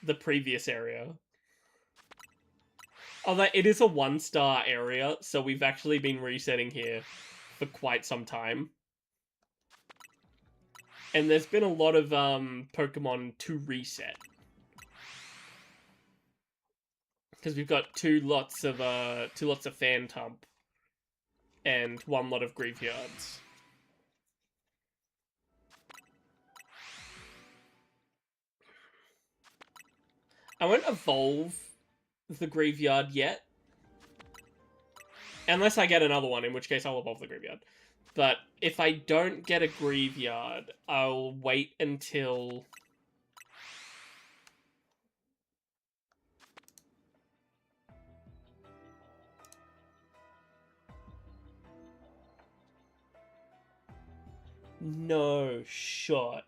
the previous area. Although it is a 1-star area, so we've actually been resetting here for quite some time. And there's been a lot of Pokemon to reset. Because we've got two lots of Phantump and 1 lot of Graveyards. I won't evolve the Graveyard yet. Unless I get another one, in which case I'll evolve the Graveyard. But if I don't get a Graveyard, I'll wait until... No shot.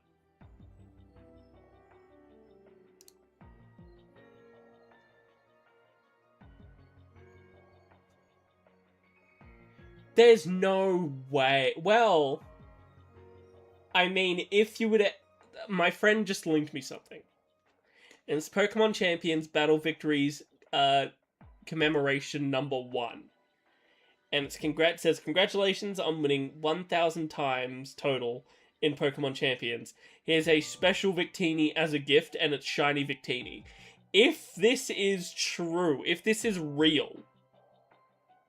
There's no way. Well, I mean, if you would... My friend just linked me something. And it's Pokemon Champions Battle Victories commemoration number 1. And it says, congratulations on winning 1,000 times total in Pokemon Champions. Here's a special Victini as a gift, and it's shiny Victini. If this is true, if this is real,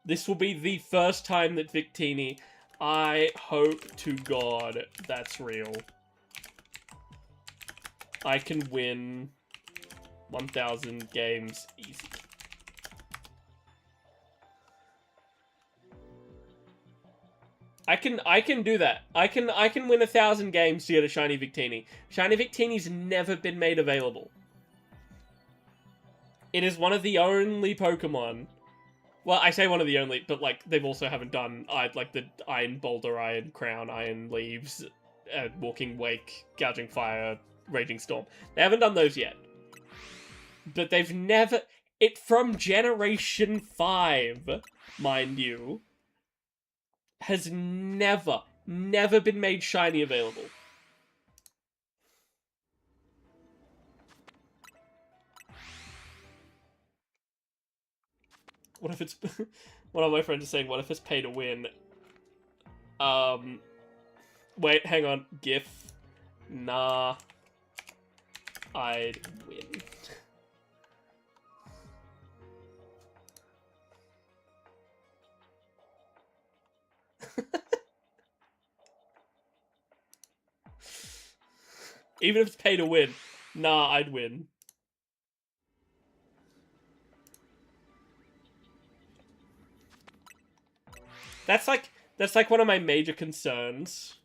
this will be the first time that Victini... I hope to God that's real. I can win 1,000 games easy. I can do that. I can win 1,000 games to get a shiny Victini. Shiny Victini's never been made available. It is one of the only Pokemon. Well, I say one of the only, but like they've also haven't done like the Iron Boulder, Iron Crown, Iron Leaves, Walking Wake, Gouging Fire, Raging Storm. They haven't done those yet. But they've never... It from Generation 5, mind you, has never been made shiny available. What if it's... One of my friends is saying, what if it's pay to win? Wait, hang on. GIF. Nah. I'd win. Even if it's pay to win. Nah, I'd win. That's like one of my major concerns.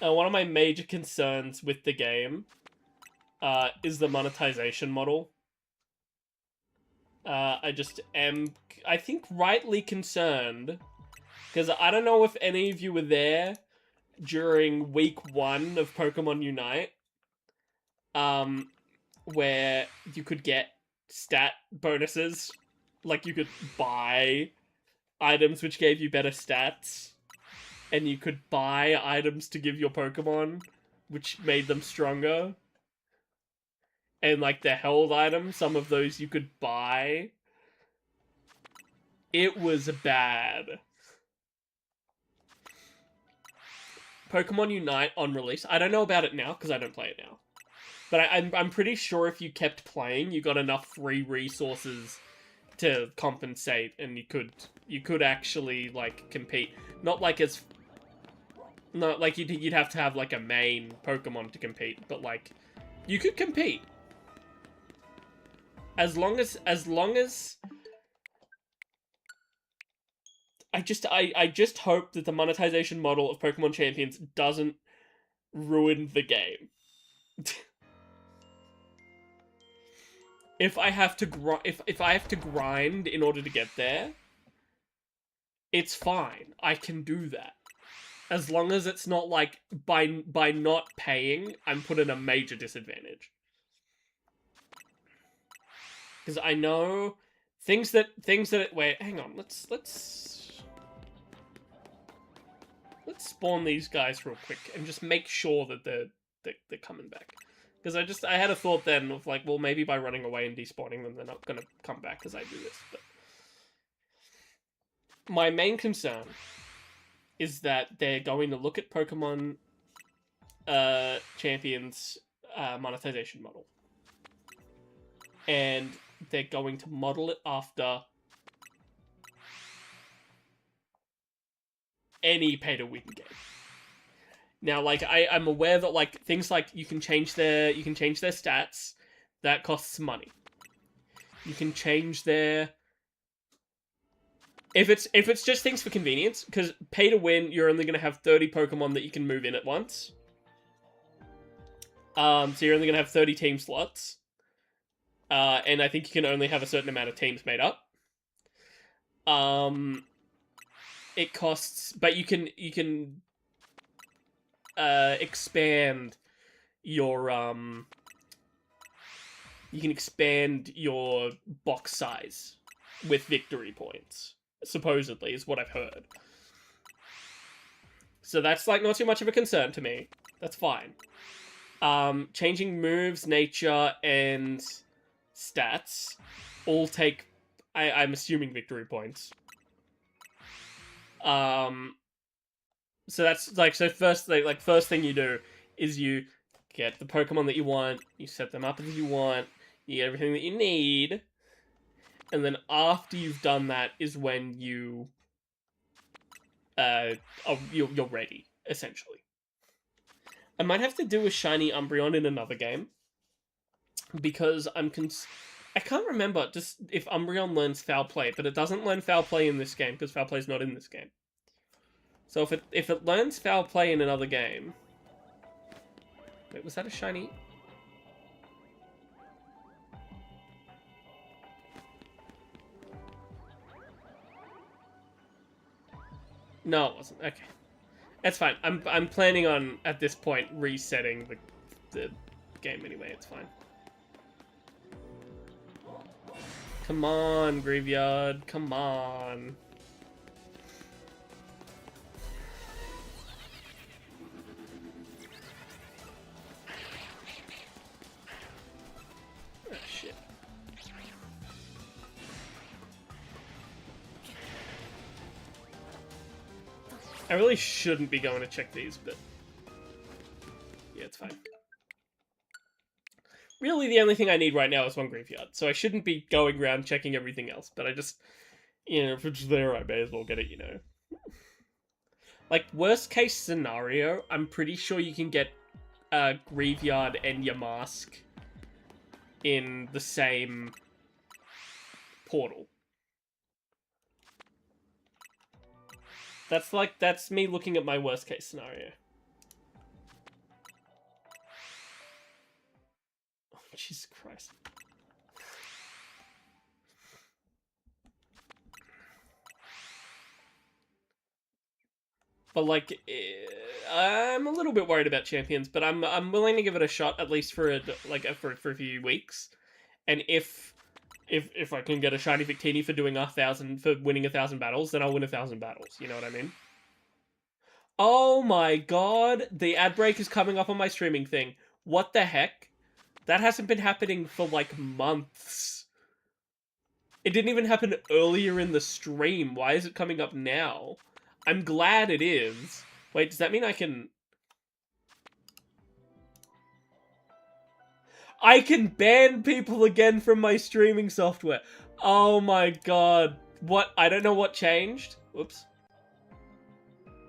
One of my major concerns with the game is the monetization model. I just am, I think, rightly concerned, because I don't know if any of you were there during week 1 of Pokemon Unite, where you could get stat bonuses, like you could buy items which gave you better stats, and you could buy items to give your Pokemon, which made them stronger. And like the held items, some of those you could buy. It was bad. Pokemon Unite on release. I don't know about it now because I don't play it now. But I'm pretty sure if you kept playing, you got enough free resources to compensate, and you could actually like compete. Not like as, not like you'd have to have like a main Pokemon to compete, but like you could compete. As long as I just hope that the monetization model of Pokemon Champions doesn't ruin the game. If I have to if I have to grind in order to get there, it's fine. I can do that. As long as it's not like by not paying, I'm put in a major disadvantage. Because I know things that wait, hang on, let's spawn these guys real quick and just make sure that they're coming back. Because I had a thought then of like, well, maybe by running away and despawning them, they're not gonna come back because I do this. But my main concern is that they're going to look at Pokemon Champions monetization model, and they're going to model it after any pay-to-win game. Now, like, I'm aware that, like, things like you can change their stats. That costs money. You can change their... If it's just things for convenience, because pay-to-win, you're only going to have 30 Pokemon that you can move in at once. So you're only going to have 30 team slots. And I think you can only have a certain amount of teams made up. It costs... But you can expand your you can expand your box size with victory points, supposedly, is what I've heard. So that's like not too much of a concern to me. That's fine. Changing moves, nature, and stats all take, I'm assuming, victory points. So that's like, so first thing you do is you get the Pokemon that you want, you set them up as you want, you get everything that you need, and then after you've done that is when you you're ready, essentially. I might have to do a shiny Umbreon in another game. Because I can't remember just if Umbreon learns Foul Play, but it doesn't learn Foul Play in this game because Foul Play is not in this game. So if it learns Foul Play in another game... Wait, was that a shiny? No, it wasn't. Okay. That's fine. I'm planning on, at this point, resetting the game anyway. It's fine. Come on, Graveyard. Come on. Oh, shit. I really shouldn't be going to check these, but... yeah, it's fine. Really, the only thing I need right now is one Graveyard, so I shouldn't be going around checking everything else, but I just... you know, if it's there, I may as well get it, you know. Like, worst case scenario, I'm pretty sure you can get Graveyard and Yamask in the same portal. That's me looking at my worst case scenario. Oh, Jesus Christ. But like, I'm a little bit worried about champions, but I'm willing to give it a shot at least for a few weeks, and if I can get a shiny Victini for winning 1,000 battles, then I'll win 1,000 battles. You know what I mean? Oh my god, the ad break is coming up on my streaming thing. What the heck? That hasn't been happening for like months. It didn't even happen earlier in the stream. Why is it coming up now? I'm glad it is. Wait, does that mean I can... I can ban people again from my streaming software. Oh my god. What? I don't know what changed. Whoops.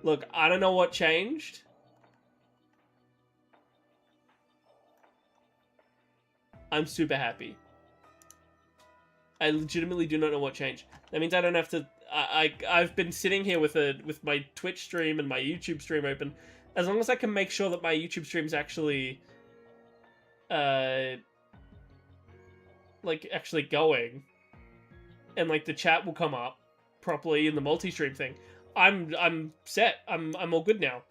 Look, I don't know what changed. I'm super happy. I legitimately do not know what changed. That means I don't have to... I've been sitting here with my Twitch stream and my YouTube stream open. As long as I can make sure that my YouTube stream's actually... actually going. And, like, the chat will come up properly in the multi-stream thing. I'm set. I'm all good now.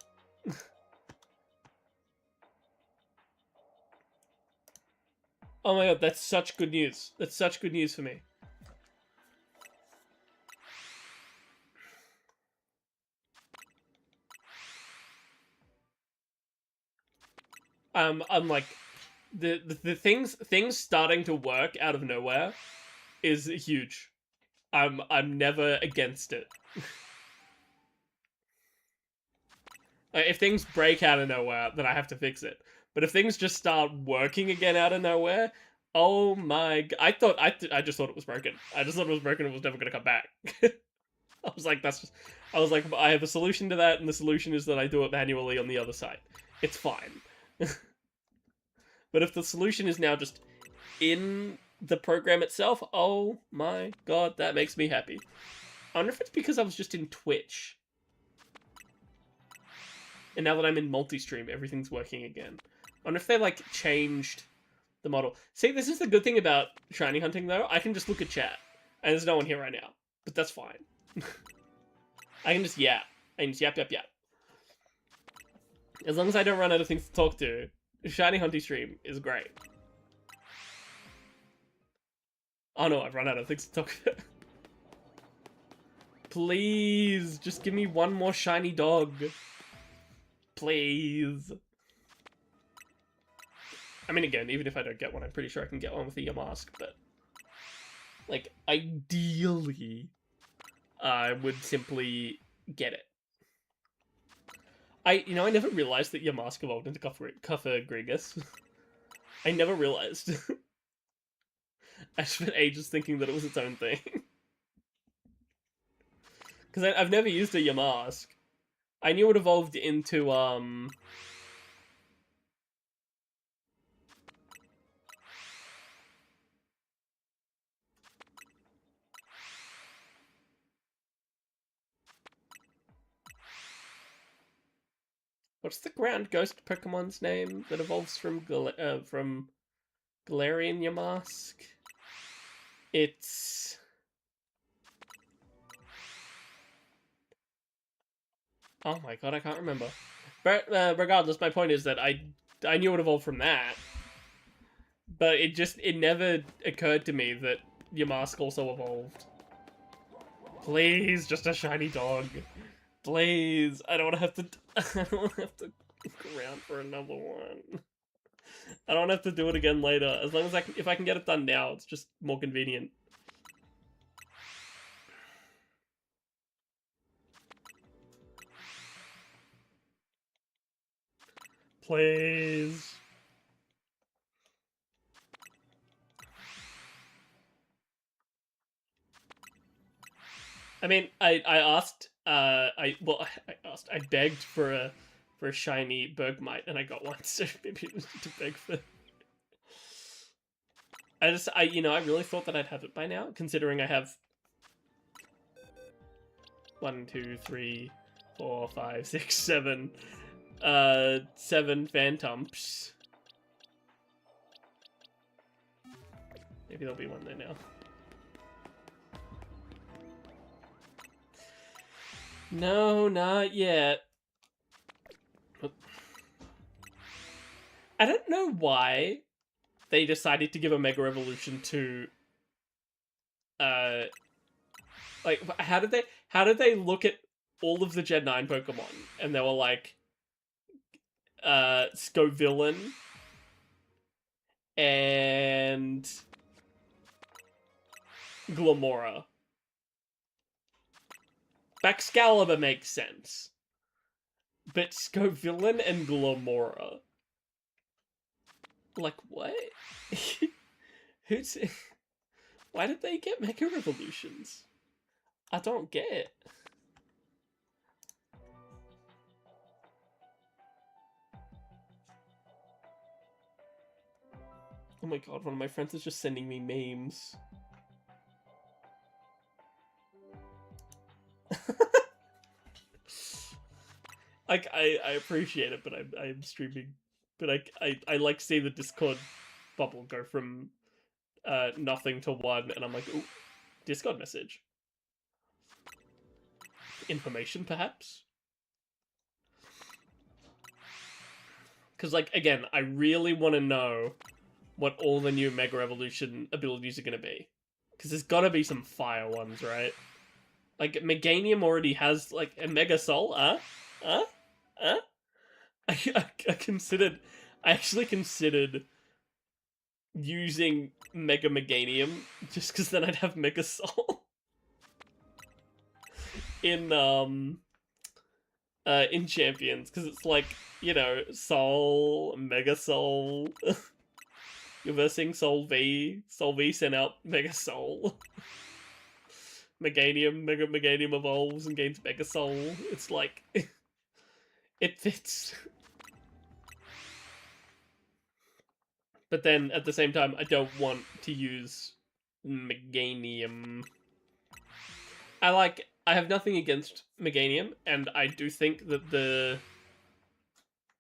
Oh my god, that's such good news. That's such good news for me. I'm like, the things starting to work out of nowhere is huge. I'm never against it. If things break out of nowhere, then I have to fix it. But if things just start working again out of nowhere, oh my god! I just thought it was broken. I just thought it was broken. It was never gonna come back. I was like, I have a solution to that, and the solution is that I do it manually on the other side. It's fine. But if the solution is now just in the program itself, oh my god, that makes me happy. I wonder if it's because I was just in Twitch. And now that I'm in multi-stream, everything's working again. I wonder if they, like, changed the model. See, this is the good thing about shiny hunting, though. I can just look at chat. And there's no one here right now. But that's fine. I can just yap. I can just yap. As long as I don't run out of things to talk to, shiny hunting stream is great. Oh no, I've run out of things to talk about. Please, just give me one more shiny dog. Please. I mean, again, even if I don't get one, I'm pretty sure I can get one with a Yamask, but... like, ideally, I would simply get it. I never realized that Yamask evolved into Cofagrigus. I never realized. I spent ages thinking that it was its own thing. Because I've never used a Yamask. I knew it evolved into, What's the ground ghost Pokemon's name that evolves from Galarian Yamask? It's... Oh my god, I can't remember. But regardless, my point is that I knew it evolved from that. But it never occurred to me that Yamask also evolved. Please, just a shiny dog. Please, I don't want to have to. I don't want to have to look around for another one. I don't have to do it again later. As long as if I can get it done now, it's just more convenient. Please. I mean, I asked, I begged for a shiny Bergmite, and I got one, so maybe it was to beg for. I really thought that I'd have it by now, considering I have 1, 2, 3, 4, 5, 6, 7, 7 Phantoms. Maybe there'll be one there now. No, not yet. I don't know why they decided to give a Mega Evolution to... like, how did they look at all of the Gen 9 Pokemon and they were like... Scovillain and... Glamora. Baxcalibur makes sense. But Scovillain and Glamora... Like, what? Why did they get Mega Evolutions? I don't get it. Oh my god, one of my friends is just sending me memes. Like, I appreciate it, but I'm streaming. But I like seeing the Discord bubble go from nothing to 1, and I'm like, ooh, Discord message. Information, perhaps? Because, like, again, I really want to know what all the new Mega Evolution abilities are going to be. Because there's got to be some fire ones, right? Like, Meganium already has, like, a Mega Soul, I actually considered using Mega Meganium just because then I'd have Mega Soul in Champions, because it's like, you know, Soul, Mega Soul. You're versing Soul V sent out Mega Soul. Mega Meganium evolves and gains Mega Soul. It's like it fits. But then, at the same time, I don't want to use Meganium. I have nothing against Meganium, and I do think that the...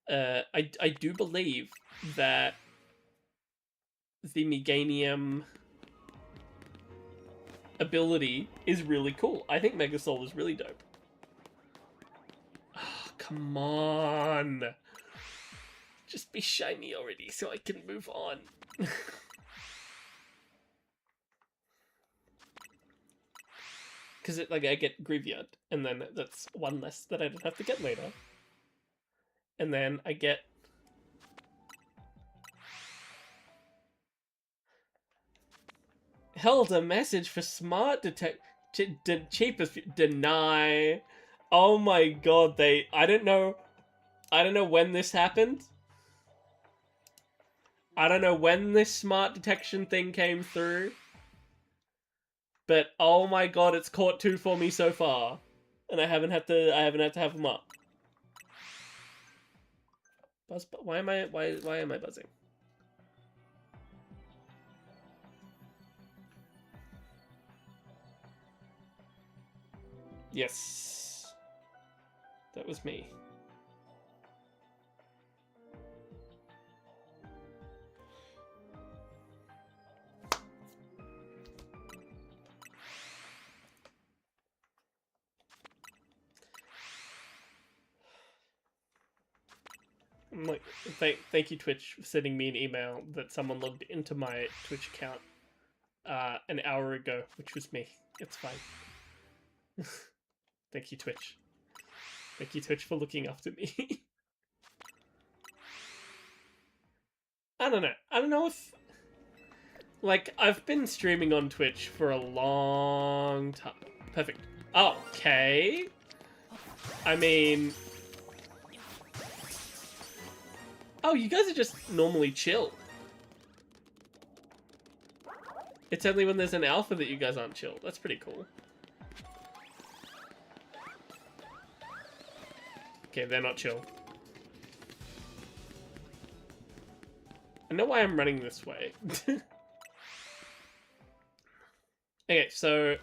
I do believe that the Meganium ability is really cool. I think Mega Soul is really dope. Oh, come on! Just be shiny already so I can move on. Because I get Grieveyard, and then that's one less that I don't have to get later. And then I get... Held a message for smart detect... cheapest... Deny. Oh my god, I don't know when this happened. I don't know when this smart detection thing came through. But oh my god, it's caught 2 for me so far. And I haven't had to have them up. Buzz, why am I buzzing? Yes. That was me. Like, thank you, Twitch, for sending me an email that someone logged into my Twitch account an hour ago, which was me. It's fine. Thank you, Twitch. Thank you, Twitch, for looking after me. I don't know. I don't know if... Like, I've been streaming on Twitch for a long time. Perfect. Okay. I mean... Oh, you guys are just normally chill. It's only when there's an alpha that you guys aren't chill. That's pretty cool. Okay, they're not chill. I know why I'm running this way. Okay, so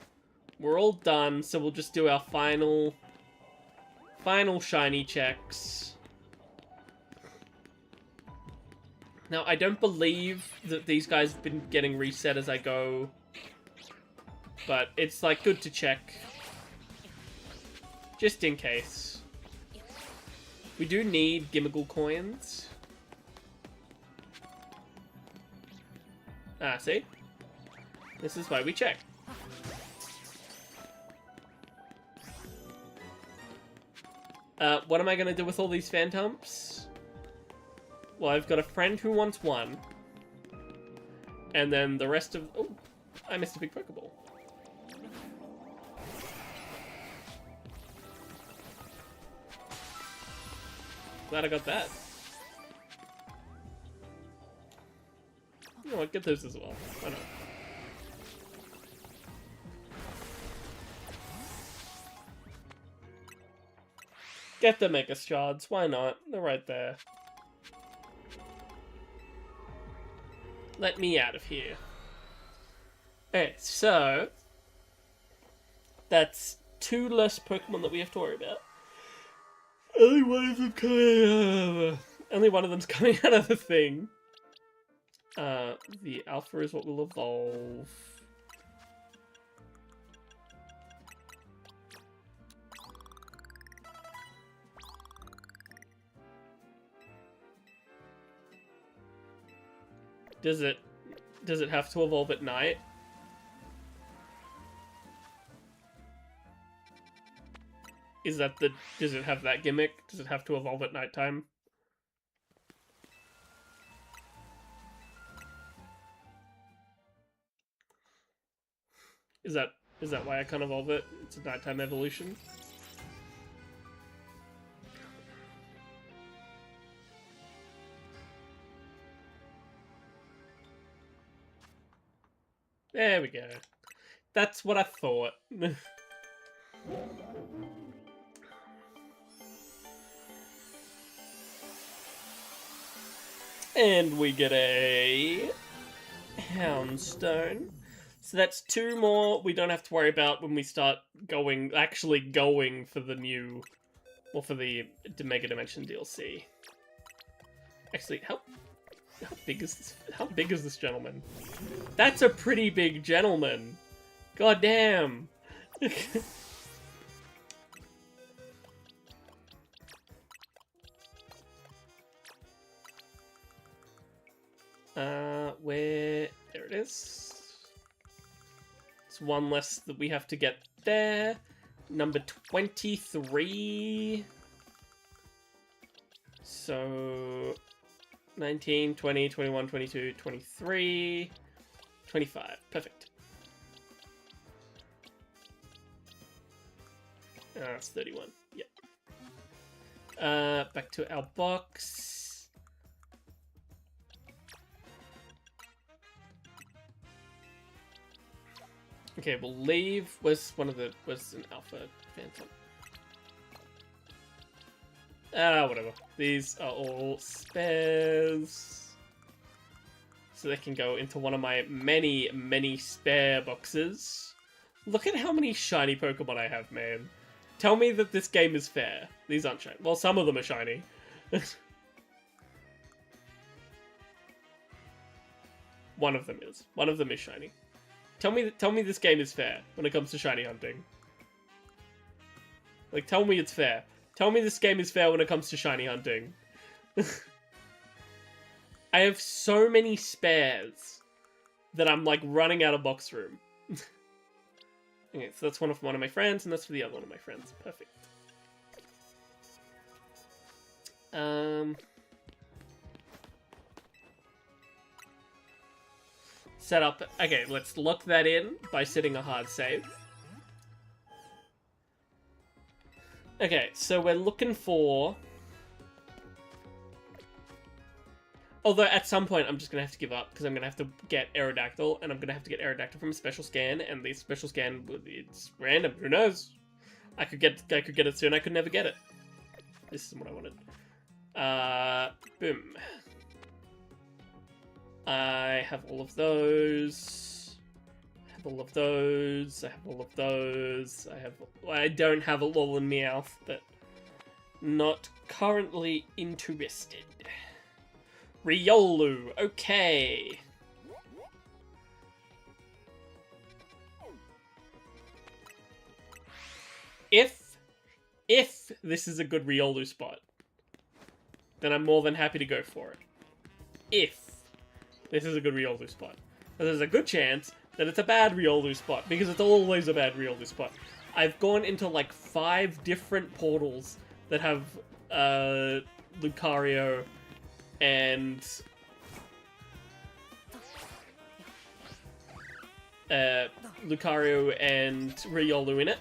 we're all done, so we'll just do our final shiny checks. Now, I don't believe that these guys have been getting reset as I go, but it's, like, good to check. Just in case. We do need Gimmigle coins. Ah, see? This is why we check. What am I going to do with all these phantoms? Well, I've got a friend who wants one. And then the rest of... Oh, I missed a big Pokeball. Glad I got that. You know what, get those as well. Why not? Get the Mega Shards, why not? They're right there. Let me out of here. Okay, so... That's 2 less Pokemon that we have to worry about. Only one of them's coming out of the thing. The Alpha is what will evolve. Does it have to evolve at night? Is that the... Does it have that gimmick? Does it have to evolve at nighttime? Is that why I can't evolve it? It's a nighttime evolution? There we go. That's what I thought. And we get a Houndstone. So that's 2 more we don't have to worry about when we start actually going for the new, or for the Mega Dimension DLC. Actually, how big is this gentleman? That's a pretty big gentleman. God damn. Where... There it is. It's 1 less that we have to get there. Number 23. So... 19, 20, 21, 22, 23, 25. Perfect. That's 31. Yep. Back to our box. Okay, we'll leave. Where's an Alpha Phantom? Whatever. These are all spares. So they can go into one of my many, many spare boxes. Look at how many shiny Pokemon I have, man. Tell me that this game is fair. These aren't shiny. Well, some of them are shiny. One of them is. One of them is shiny. Tell me this game is fair when it comes to shiny hunting. Like, tell me it's fair. Tell me this game is fair when it comes to shiny hunting. I have so many spares that I'm like running out of box room. Okay, so that's one of my friends, and that's for the other one of my friends. Perfect. Set up. Okay, let's lock that in by setting a hard save. Okay, so we're looking for... Although at some point I'm just going to have to give up because I'm going to have to get Aerodactyl, and I'm going to have to get Aerodactyl from a special scan, and the special scan, it's random, who knows? I could get it soon, I could never get it. This is what I wanted. Boom. I have all of those. I have all of those. I have all of those. I don't have a Lol and Meowth, but not currently interested. Riolu, okay. If this is a good Riolu spot, then I'm more than happy to go for it. If this is a good Riolu spot. But there's a good chance that it's a bad Riolu spot, because it's always a bad Riolu spot. I've gone into like 5 different portals that have Lucario and Riolu in it,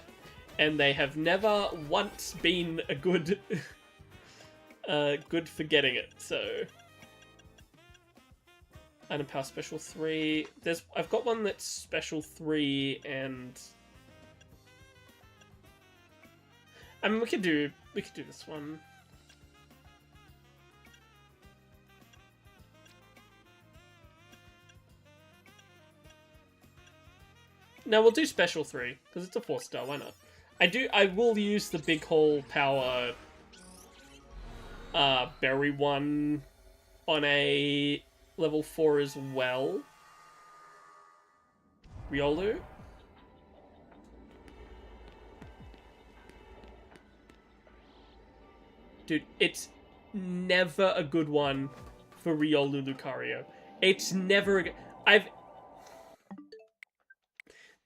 and they have never once been a good good for getting it, so... Item power special 3. I've got one that's special 3 and... I mean, we could do this one. No, we'll do special 3, because it's a 4-star, why not? I will use the big hole power berry one on a level 4 as well. Riolu. Dude, it's never a good one for Riolu Lucario. It's never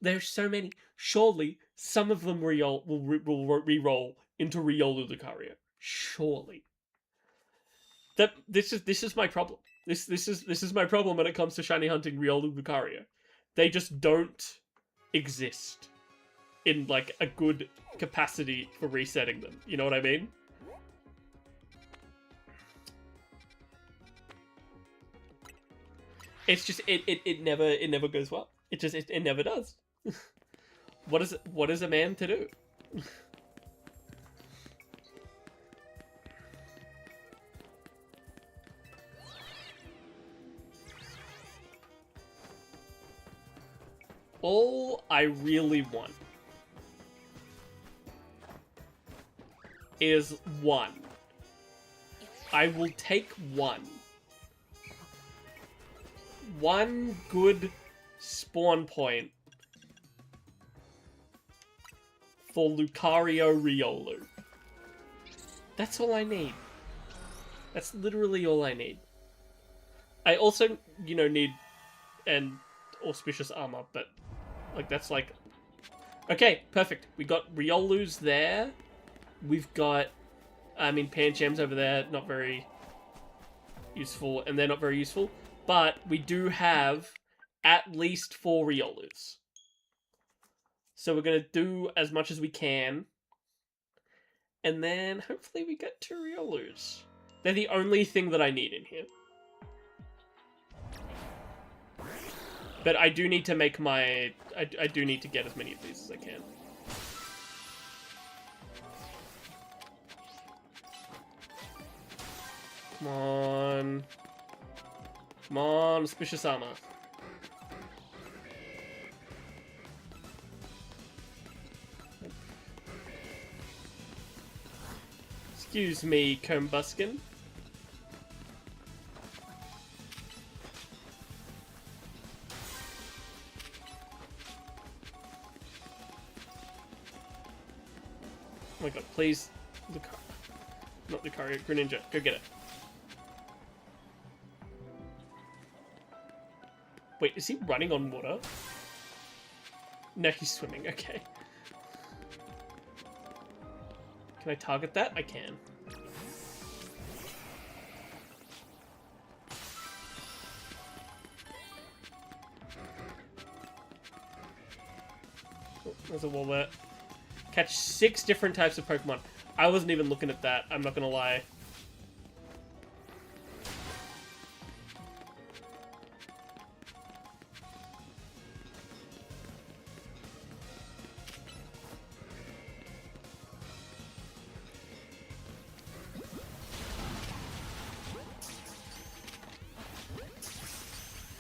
There's so many. Surely some of them will re-roll into Riolu Lucario. Surely. This is my problem. This is my problem when it comes to shiny hunting Riolu Lucario. They just don't exist in like a good capacity for resetting them. You know what I mean? It's just it never goes well. It never does. What is a man to do? All I really want is 1. I will take 1. 1 good spawn point for Lucario Riolu. That's all I need. That's literally all I need. I also, need an auspicious armor, but like that's like... Okay, perfect. We got Riolu's there. We've got, Pancham's over there, not very useful, and they're not very useful. But we do have at least 4 Riolus. So we're going to do as much as we can. And then hopefully we get 2 Riolus. They're the only thing that I need in here. But I do need to make my... I do need to get as many of these as I can. Come on. Come on, auspicious armor. Excuse me, Combuskin. Oh my god, please. Not Lucario, Greninja. Go get it. Wait, is he running on water? No, he's swimming. Okay. Can I target that? I can. Oh, there's a Wobbuffet. Catch 6 different types of Pokemon. I wasn't even looking at that, I'm not gonna lie.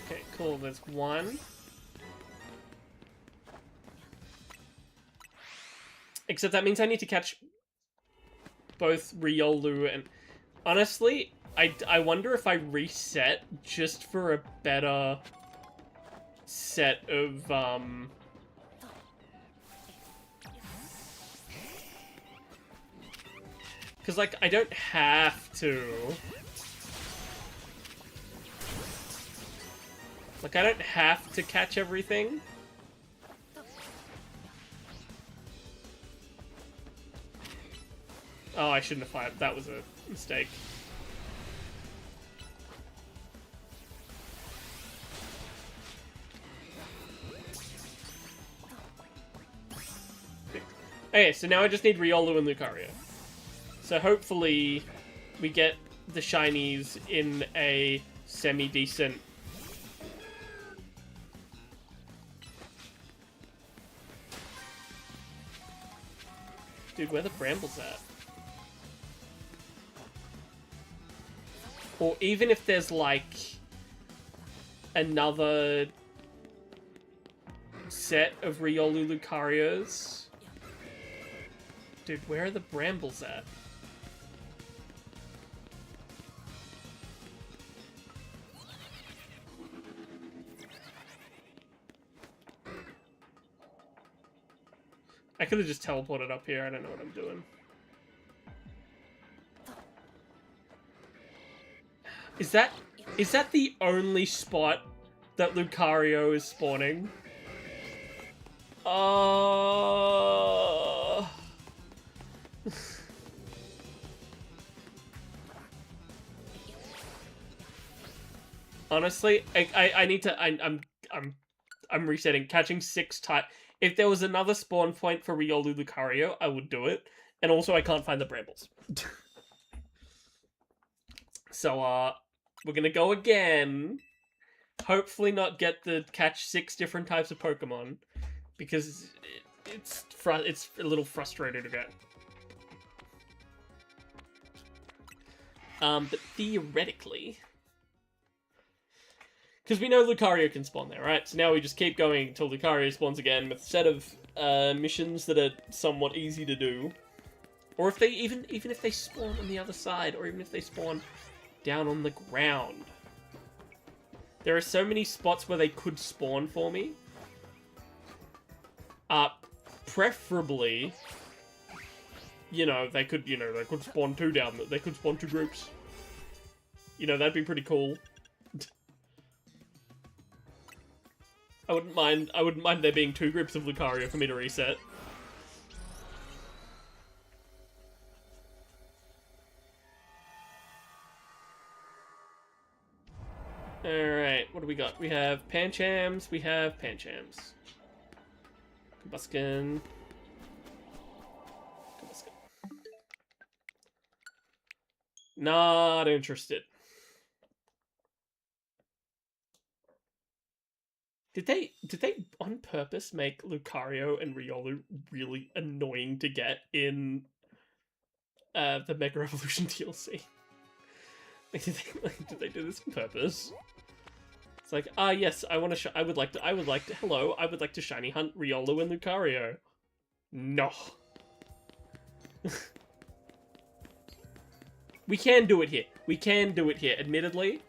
Okay, cool, there's 1. Except that means I need to catch both Riolu and... Honestly, I wonder if I reset just for a better set of, Because, like, I don't have to. Like, I don't have to catch everything. Oh, I shouldn't have fired. That was a mistake. Okay, so now I just need Riolu and Lucario. So hopefully we get the shinies in a semi-decent... Dude, where the brambles at? Or even if there's, like, another set of Riolu Lucarios. Dude, where are the brambles at? I could have just teleported up here. I don't know what I'm doing. Is that the only spot that Lucario is spawning? Honestly, I need to... I'm resetting. Catching 6 type... If there was another spawn point for Riolu Lucario, I would do it. And also, I can't find the brambles. So, we're gonna go again. Hopefully not get the catch 6 different types of Pokemon. Because it's a little frustrating to get. But theoretically... Because we know Lucario can spawn there, right? So now we just keep going until Lucario spawns again with a set of missions that are somewhat easy to do. Or if they even if they spawn on the other side, or even if they spawn down on the ground. There are so many spots where they could spawn for me. Preferably, they could spawn 2 down. They could spawn 2 groups. That'd be pretty cool. I wouldn't mind there being 2 groups of Lucario for me to reset. Alright, what do we got? We have Panchams, Combusken. Not interested. Did they on purpose make Lucario and Riolu really annoying to get in the Mega Evolution DLC? Did they do this on purpose? It's like, yes, I would like to shiny hunt Riolu and Lucario. No. We can do it here. Admittedly,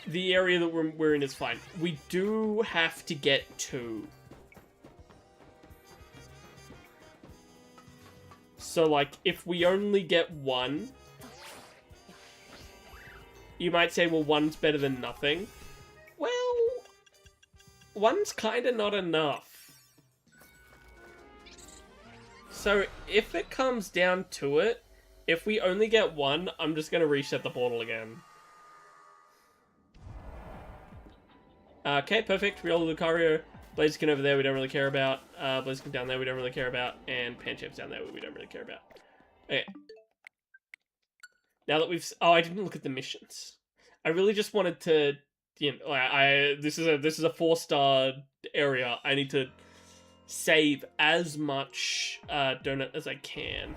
the area that we're in is fine. We do have to get 2. So, like, if we only get 1, you might say, well, 1's better than nothing. one's kind of not enough. So if it comes down to it, if we only get one, I'm just going to reset the portal again. Okay, perfect. Riolu, Lucario. Blaziken over there we don't really care about. Blaziken down there we don't really care about. And Panchamp's down there we don't really care about. Okay. Now that we've... Oh, I didn't look at the missions. I really just wanted to... You know, this is a 4-star area. I need to save as much donut as I can.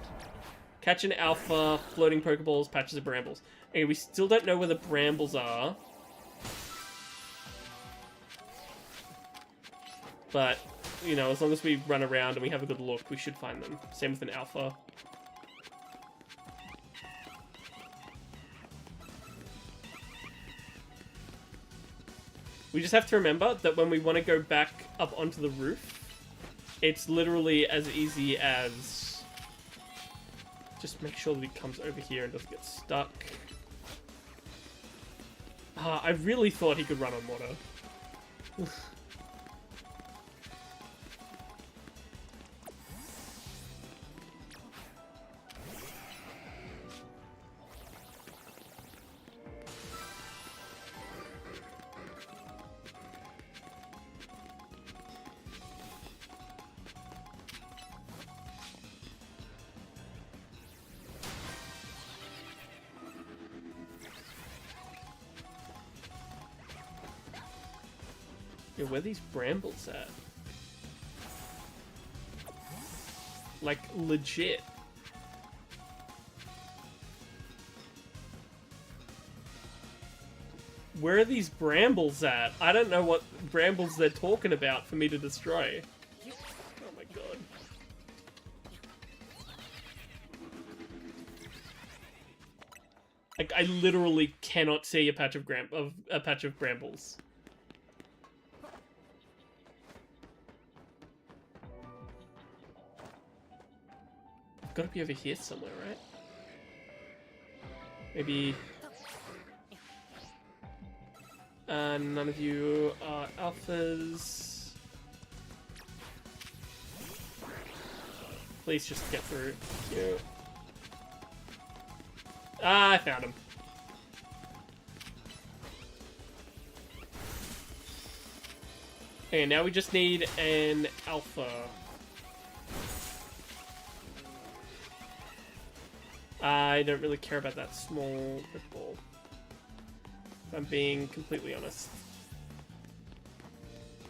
Catch an alpha, floating Pokeballs, patches of brambles. Okay, we still don't know where the brambles are. But, you know, as long as we run around and we have a good look, we should find them. Same with an alpha. We just have to remember that when we want to go back up onto the roof, it's literally as easy as... Just make sure that he comes over here and doesn't get stuck. I really thought he could run on water. Yeah, where are these brambles at? Like, legit. Where are these brambles at? I don't know what brambles they're talking about for me to destroy. Oh my god. Like, I literally cannot see a patch of brambles. Gotta be over here somewhere, right? Maybe... none of you are alphas. Please just get through. Thank you. Ah, I found him. Okay, now we just need an alpha. I don't really care about that small ball. If I'm being completely honest.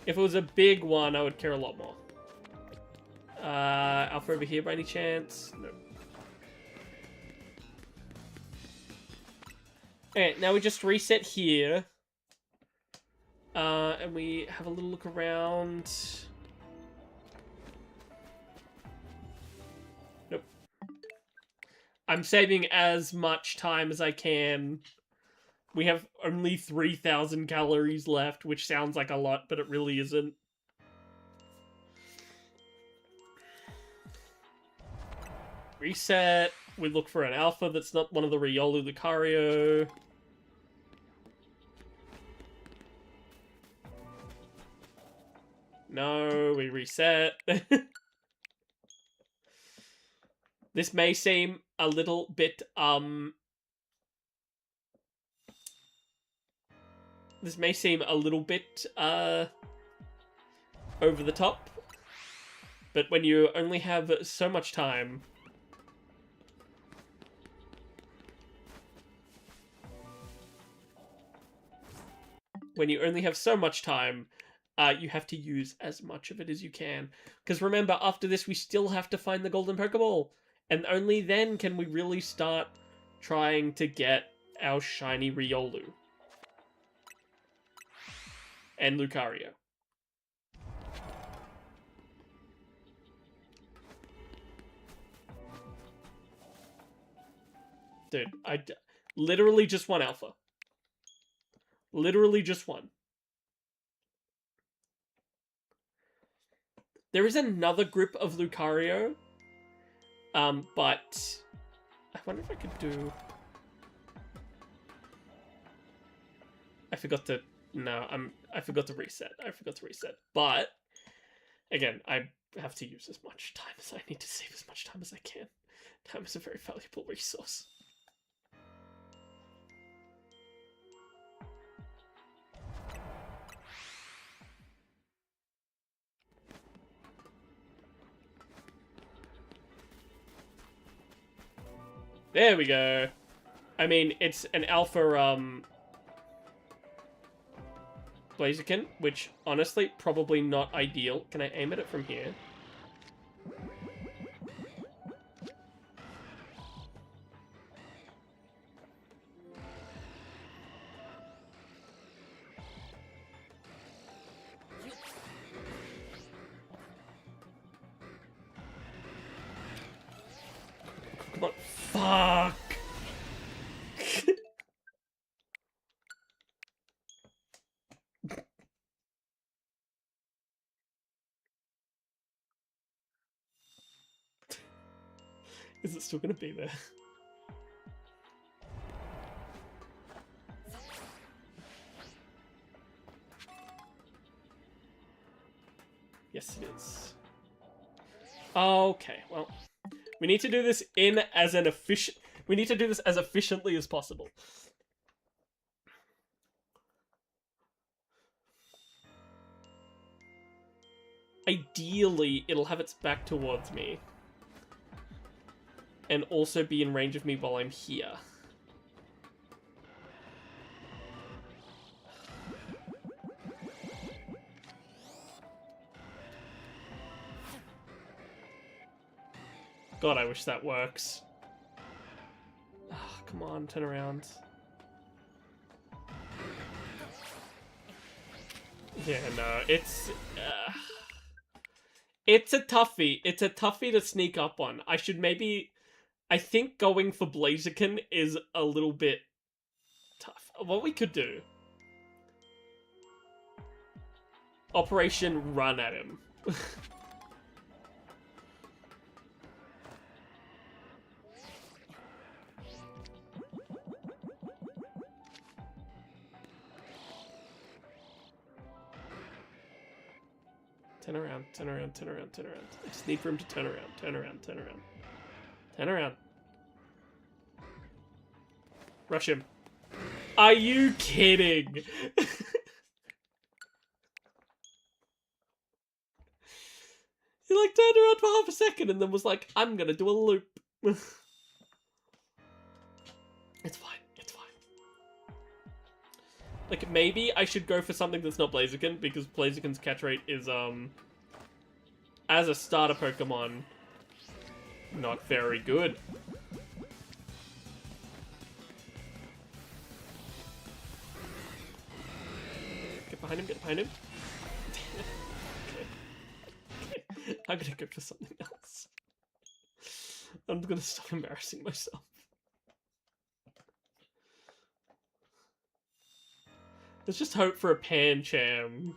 If it was a big one, I would care a lot more. Alpha over here by any chance? No. Okay, now we just reset here. And we have a little look around. Nope. I'm saving as much time as I can. We have only 3,000 calories left, which sounds like a lot, but it really isn't. Reset. We look for an alpha that's not one of the Riolu Lucario. No, we reset. This may seem a little bit, This may seem a little bit, over the top. But when you only have so much time... When you only have so much time, you have to use as much of it as you can. Because remember, after this, we still have to find the Golden Pokeball. And only then can we really start trying to get our shiny Riolu. And Lucario. Dude, literally just one alpha. Literally just one. There is another group of Lucario. But I wonder if I could do... I forgot to... No, I forgot to reset. But again, I have to use as much time as I need to save as much time as I can. Time is a very valuable resource. There we go. I mean, it's an alpha, Blaziken, which, honestly, probably not ideal. Can I aim at it from here? Come on. Fuck! Is it still gonna be there? Yes, it is. Okay, well, we need to do this we need to do this as efficiently as possible. Ideally, it'll have its back towards me. And also be in range of me while I'm here. God, I wish that works. Oh, come on, turn around. Yeah, no, it's a toughie. It's a toughie to sneak up on. I think going for Blaziken is a little bit tough. What we could do... Operation Run at him. Turn around, turn around, turn around, turn around. I just need for him to turn around, turn around, turn around. Turn around. Rush him. Are you kidding? He like turned around for half a second and then was like, I'm gonna do a loop. It's fine, it's fine. Like, maybe I should go for something that's not Blaziken, because Blaziken's catch rate is, as a starter Pokemon, not very good. Get behind him, get behind him. Okay. I'm gonna go for something else. I'm gonna stop embarrassing myself. Let's just hope for a Pancham.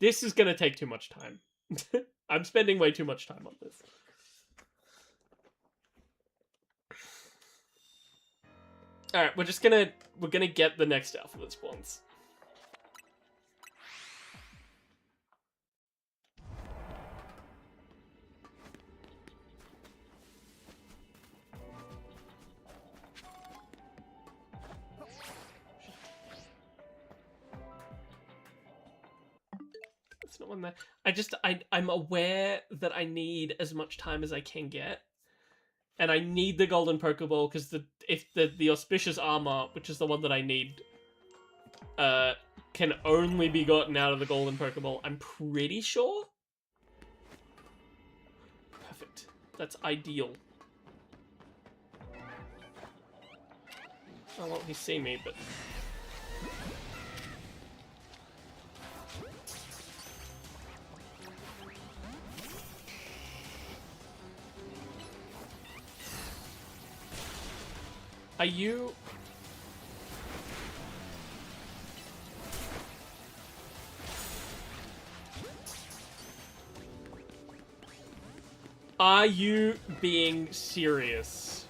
This is gonna take too much time. I'm spending way too much time on this. Alright, we're gonna get the next alpha that spawns. It's not one there. I'm aware that I need as much time as I can get. And I need the golden Pokeball because the auspicious armor, which is the one that I need, can only be gotten out of the golden Pokeball. I'm pretty sure. Perfect. That's ideal. Oh, well, he's seen me, but... Are you... Are you being serious?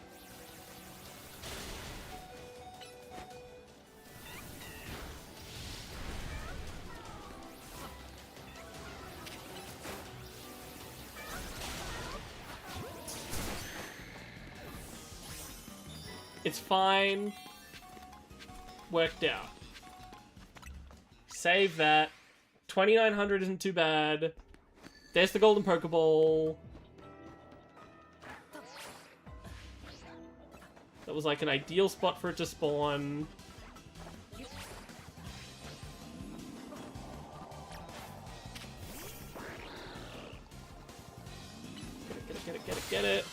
It's fine. Worked out. Save that. 2,900 isn't too bad. There's the golden Pokeball. That was like an ideal spot for it to spawn. Get it.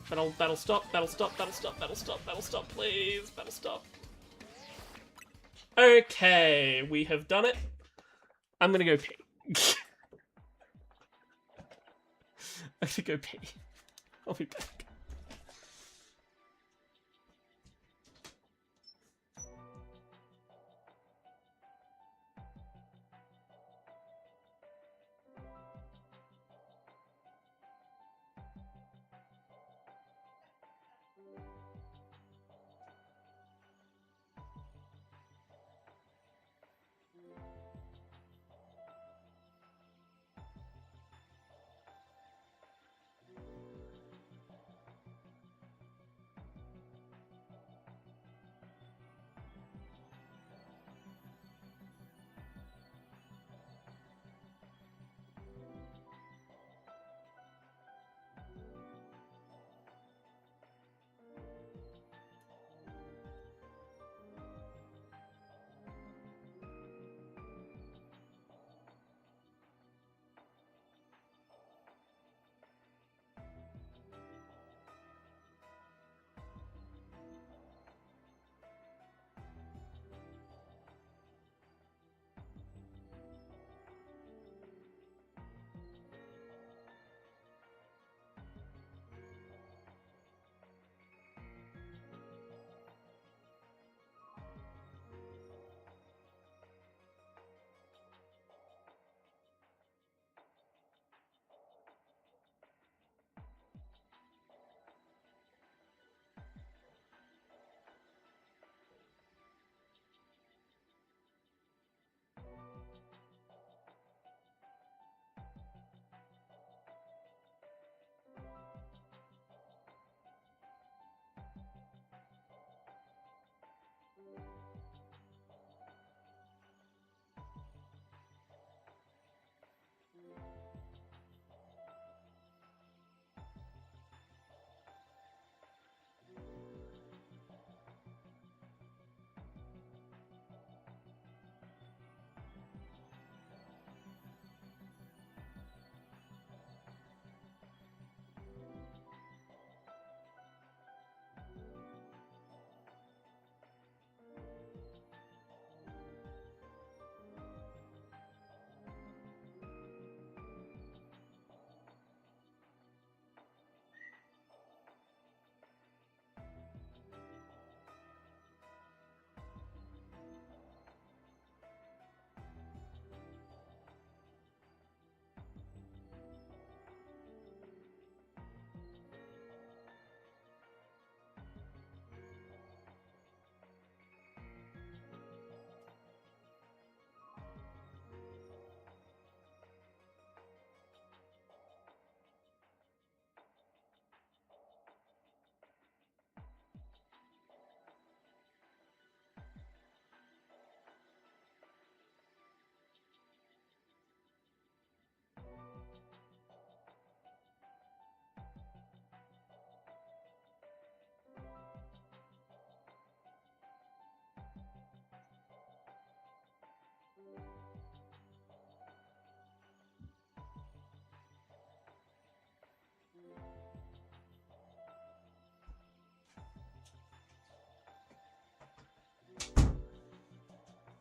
Battle stop, please. Battle stop. Okay, we have done it. I'm gonna go pee. I'm gonna go pee. I'll be back.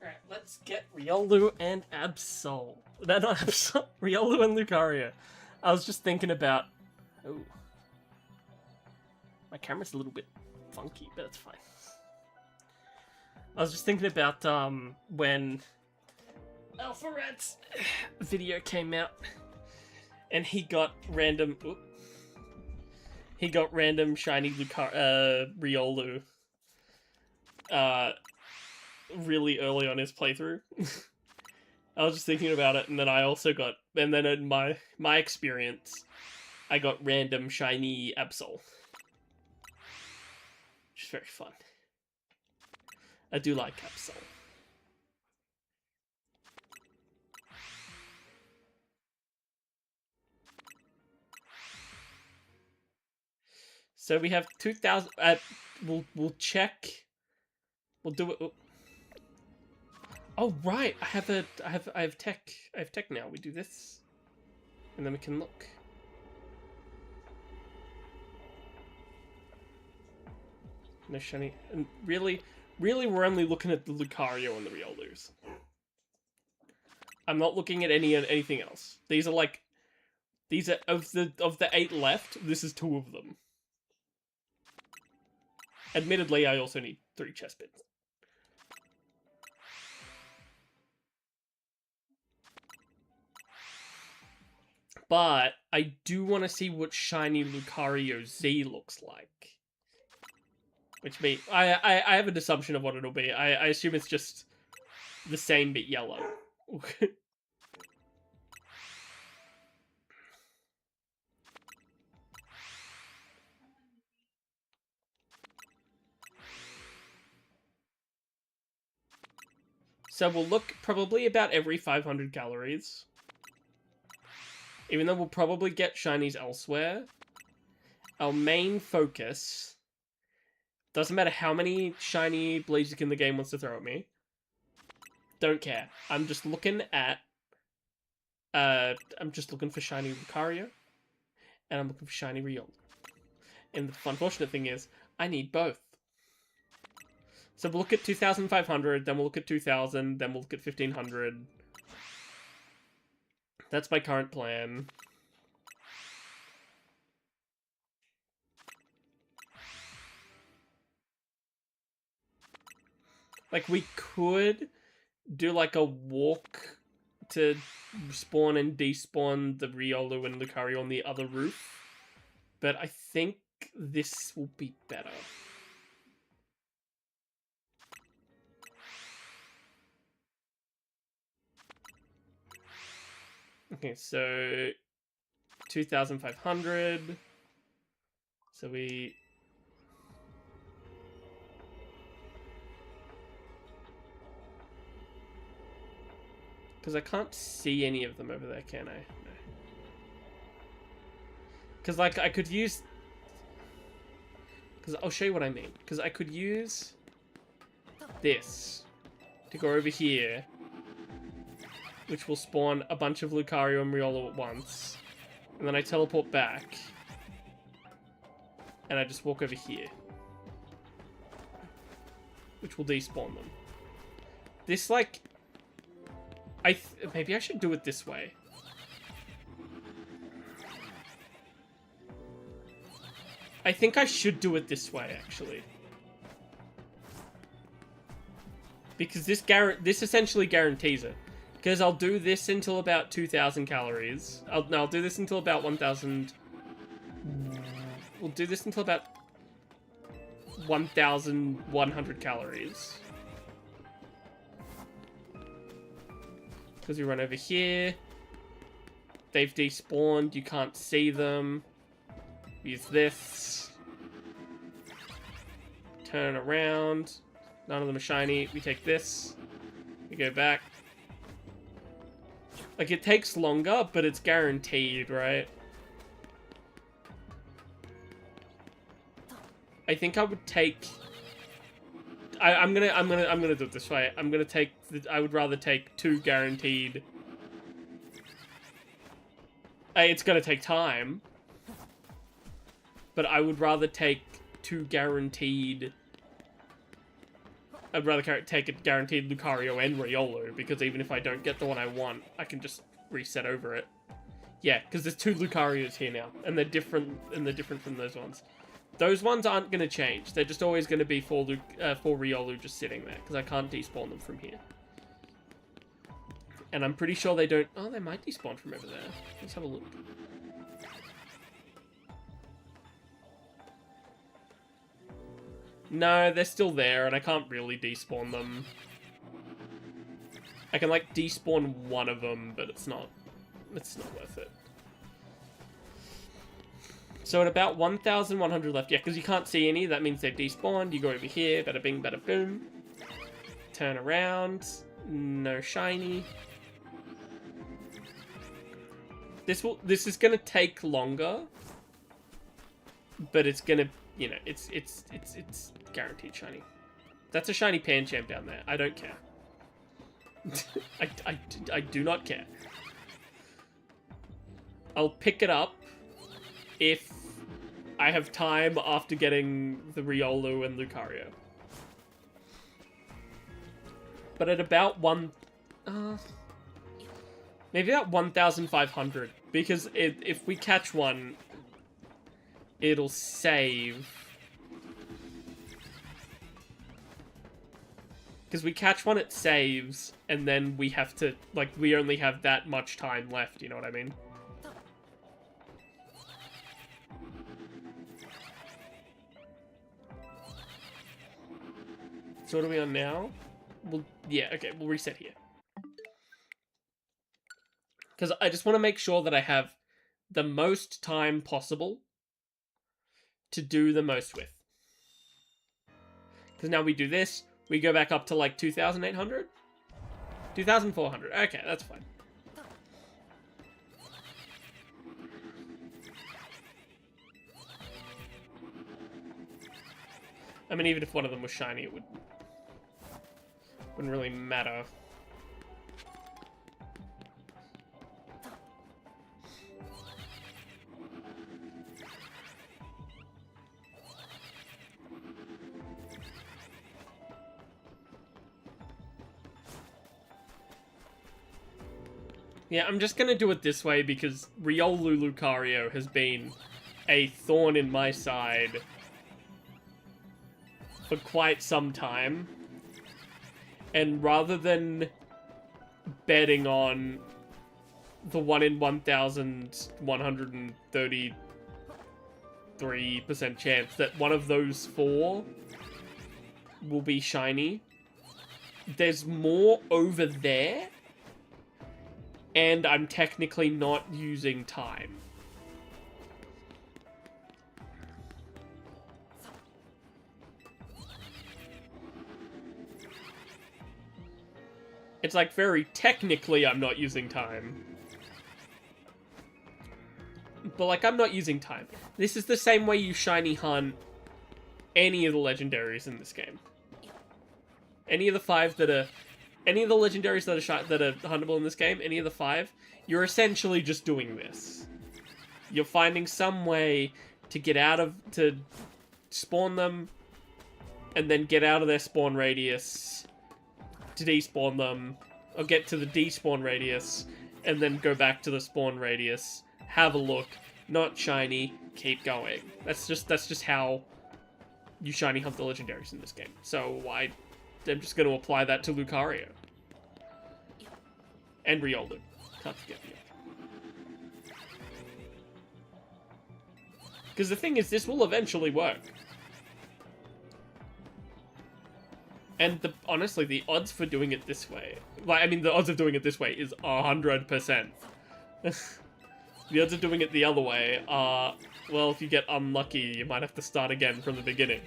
Alright, let's get Riolu and Absol. They're not Absol. Riolu and Lucario. I was just thinking about... Oh. My camera's a little bit funky, but it's fine. I was just thinking about when Alpha Rats video came out, and he got random. He got random shiny Riolu. Really early on his playthrough. I was just thinking about it, and then I also got, and then in my experience, I got random shiny Absol, which is very fun. I do like Absol. So we have 2,000. We'll check. We'll do it. Oh right, I have tech. I have tech now. We do this, and then we can look. No shiny. And really, we're only looking at the Lucario and the Riolus. I'm not looking at anything else. These are like, these are of the 8 left. This is 2 of them. Admittedly, I also need 3 chest bits. But I do want to see what shiny Lucario Z looks like. Which means I have an assumption of what it'll be. I assume it's just the same but yellow. So we'll look probably about every 500 calories. Even though we'll probably get shinies elsewhere. Our main focus... Doesn't matter how many shiny Blaziken the game wants to throw at me. Don't care. I'm just looking at... I'm just looking for shiny Lucario. And I'm looking for shiny Riolu. And the unfortunate thing is, I need both. So we'll look at 2,500, then we'll look at 2,000, then we'll look at 1,500. That's my current plan. Like, we could do, like, a walk to spawn and despawn the Riolu and Lucario on the other roof. But I think this will be better. Okay, so 2,500. So we... Because I can't see any of them over there, can I? No. Because, like, I could use... Because I'll show you what I mean. Because I could use this to go over here, which will spawn a bunch of Lucario and Riolu at once. And then I teleport back. And I just walk over here, which will despawn them. This, like... maybe I should do it this way. I think I should do it this way, actually. Because this essentially guarantees it. Because I'll do this until about 2,000 calories. I'll do this until about 1,000... We'll do this until about 1,100 calories. Because we run over here. They've despawned. You can't see them. Use this. Turn around. None of them are shiny. We take this. We go back. Like, it takes longer, but it's guaranteed, right? I think I would take... I'm gonna do it this way. I'm gonna take... I would rather take 2 guaranteed... It's gonna take time. But I would rather take 2 guaranteed... I'd rather take a guaranteed Lucario and Riolu, because even if I don't get the one I want, I can just reset over it. Yeah, because there's 2 Lucarios here now, and they're different from those ones. Those ones aren't going to change. They're just always going to be 4 Riolu just sitting there, because I can't despawn them from here. And I'm pretty sure they don't... Oh, they might despawn from over there. Let's have a look. No, they're still there, and I can't really despawn them. I can, like, despawn one of them, but it's not worth it. So at about 1,100 left, yeah, because you can't see any, that means they've despawned. You go over here, bada bing, bada boom. Turn around. No shiny. This is gonna take longer, but it's gonna, you know, it's guaranteed shiny. That's a shiny Pancham down there. I don't care. I do not care. I'll pick it up if I have time after getting the Riolu and Lucario. But at about maybe about 1,500, because if we catch one, it'll save. Because we catch one, it saves, and then we have to, like, we only have that much time left, you know what I mean? So what are we on now? Well, yeah, okay, we'll reset here. Because I just want to make sure that I have the most time possible to do the most with. Because now we do this, we go back up to like 2,800? 2,400, okay, that's fine. I mean, even if one of them was shiny, it wouldn't really matter. Yeah, I'm just gonna do it this way because Riolu Lucario has been a thorn in my side for quite some time. And rather than betting on the 1 in 1,133% chance that one of those four will be shiny, there's more over there, and I'm technically not using time. It's like, very technically I'm not using time. But, like, I'm not using time. This is the same way you shiny hunt any of the legendaries in this game. Any of the five that are... Any of the legendaries that are huntable in this game, any of the five, you're essentially just doing this. You're finding some way to get out of... to spawn them, and then get out of their spawn radius... to despawn them, or get to the despawn radius, and then go back to the spawn radius, have a look, not shiny, keep going. That's just how you shiny hunt the legendaries in this game. So I'm just going to apply that to Lucario. And Riolu. Can't forget Riolu. Because the thing is, this will eventually work. And honestly, the odds for doing it this way... Like, I mean, the odds of doing it this way is 100%. The odds of doing it the other way are... Well, if you get unlucky, you might have to start again from the beginning.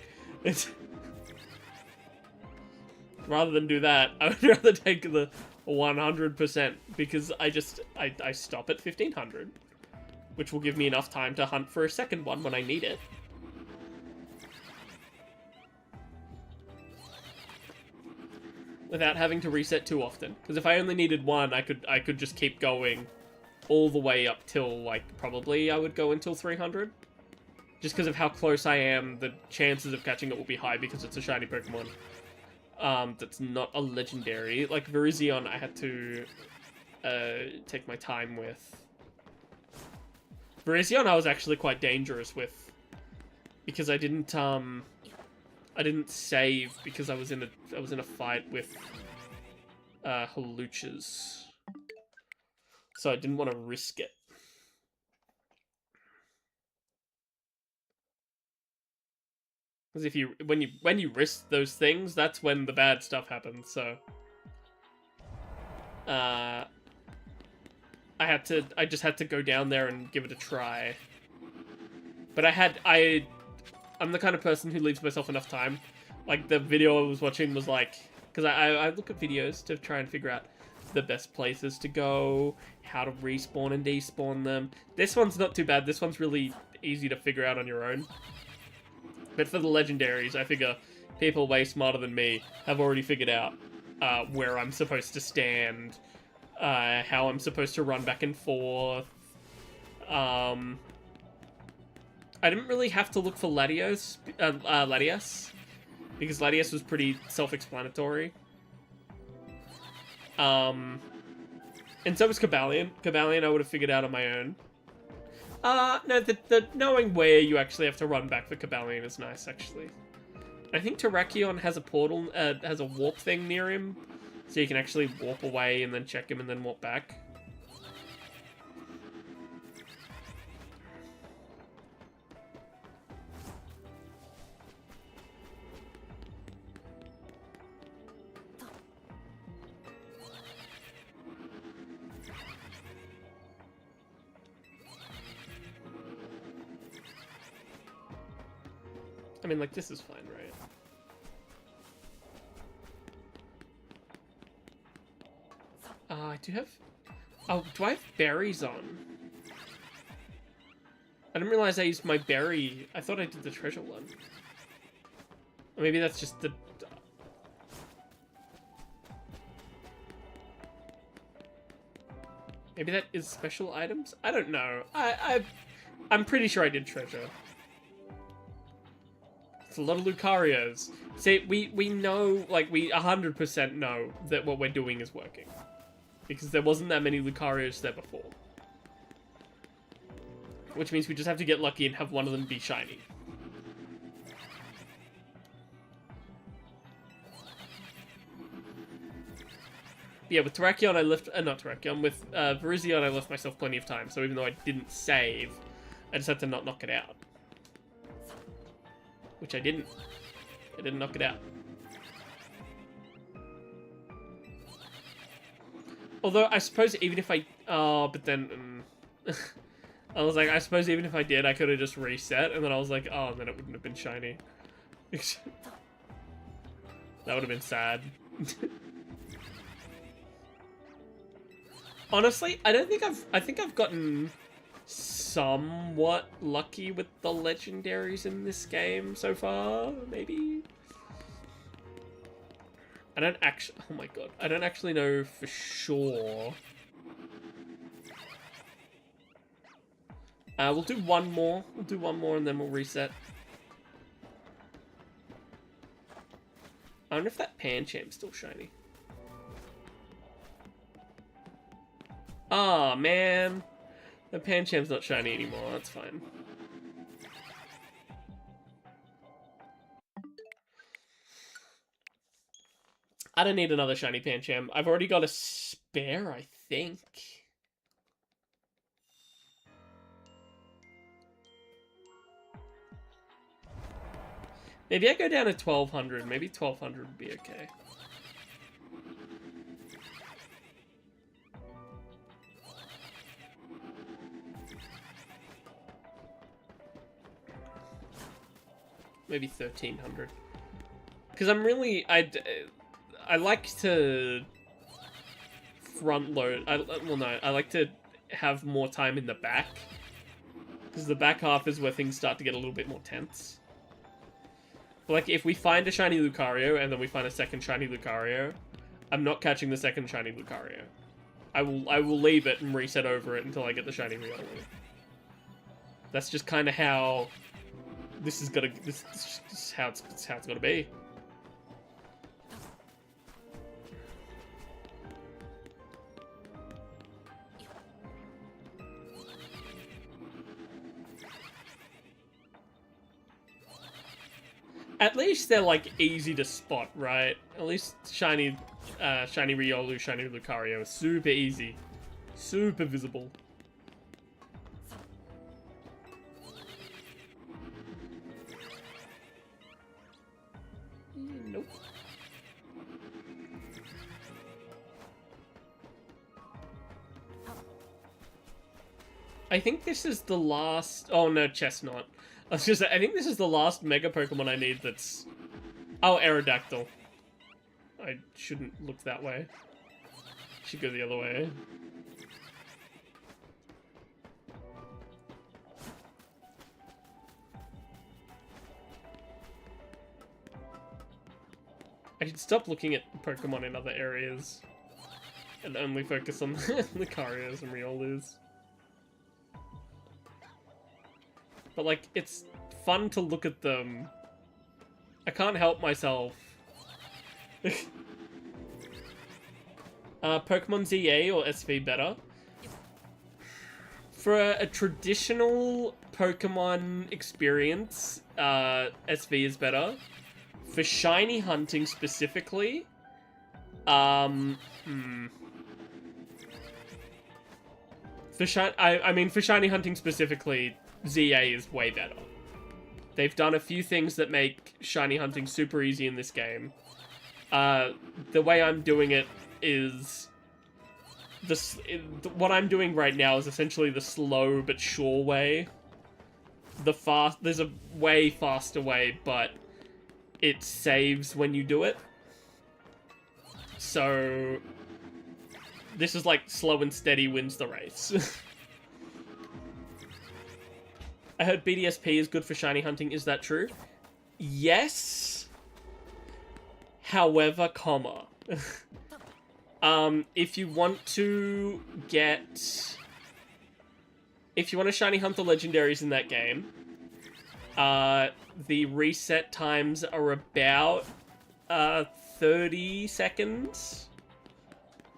Rather than do that, I would rather take the 100%, because I stop at 1,500. Which will give me enough time to hunt for a second one when I need it. Without having to reset too often. Because if I only needed one, I could just keep going all the way up till, like, probably I would go until 300. Just because of how close I am, the chances of catching it will be high because it's a shiny Pokemon. That's not a legendary. Like, Virizion, I had to take my time with. Virizion I was actually quite dangerous with. Because I didn't save because I was in a fight with Hawluchas. so I didn't want to risk it. Because if you when you risk those things, that's when the bad stuff happens. So, I just had to go down there and give it a try. But I'm the kind of person who leaves myself enough time. Like, the video I was watching was like, because I look at videos to try and figure out the best places to go, how to respawn and despawn them. This one's not too bad. This one's really easy to figure out on your own. But for the legendaries, I figure people way smarter than me have already figured out where I'm supposed to stand, how I'm supposed to run back and forth. I didn't really have to look for Latios, because Latios was pretty self-explanatory. And so was Cobalion. Cobalion I would have figured out on my own. No, the knowing where you actually have to run back for Cobalion is nice, actually. I think Terrakion has a portal, has a warp thing near him, so you can actually warp away and then check him and then warp back. I mean, like, this is fine, right? I do have... Oh, do I have berries on? I didn't realize I used my berry... I thought I did the treasure one. Or maybe that's just the... Maybe that is special items? I don't know. I'm pretty sure I did treasure. It's a lot of Lucarios. See, we know, like, we 100% know that what we're doing is working. Because there wasn't that many Lucarios there before. Which means we just have to get lucky and have one of them be shiny. Yeah, with Terrakion I left... not Terrakion, with Virizion I left myself plenty of time. So even though I didn't save, I just had to not knock it out. Which I didn't. I didn't knock it out. Although, I suppose even if I... Oh, but then... I was like, I suppose even if I did, I could have just reset. And then I was like, oh, and then it wouldn't have been shiny. That would have been sad. Honestly, I think I've gotten somewhat lucky with the legendaries in this game so far, maybe? I don't actually... Oh my god. I don't actually know for sure. We'll do one more. We'll do one more and then we'll reset. I wonder if that Panchamp's still shiny. Ah, man. The Panchamp's not shiny anymore. That's fine. I don't need another shiny Pancham. I've already got a spare, I think. Maybe I go down to 1200. Maybe 1200 would be okay. Maybe 1300. Because I'm really... I like to front load. Well, no, I like to have more time in the back. Because the back half is where things start to get a little bit more tense. But like, if we find a shiny Lucario and then we find a second shiny Lucario, I'm not catching the second shiny Lucario. I will leave it and reset over it until I get the shiny Riolu. That's just kind of how this is gonna. This is how it's gonna be. At least they're, like, easy to spot, right? At least shiny Riolu, shiny Lucario is super easy. Super visible. Nope. I think this is the last... Oh no, Chestnut. I was just I think this is the last Mega Pokemon I need that's... Oh, Aerodactyl. I shouldn't look that way. Should go the other way. I should stop looking at Pokemon in other areas and only focus on the Lucarios and Riolos. But, like, it's fun to look at them. I can't help myself. Pokemon ZA or SV better? For a traditional Pokemon experience, SV is better. For shiny hunting specifically, For shiny hunting specifically, ZA is way better. They've done a few things that make shiny hunting super easy in this game. The way I'm doing it is... what I'm doing right now is essentially the slow but sure way. There's a way faster way, but it saves when you do it. So... this is like slow and steady wins the race. I heard BDSP is good for shiny hunting. Is that true? Yes. However, comma. If you want to shiny hunt the legendaries in that game, the reset times are about 30 seconds,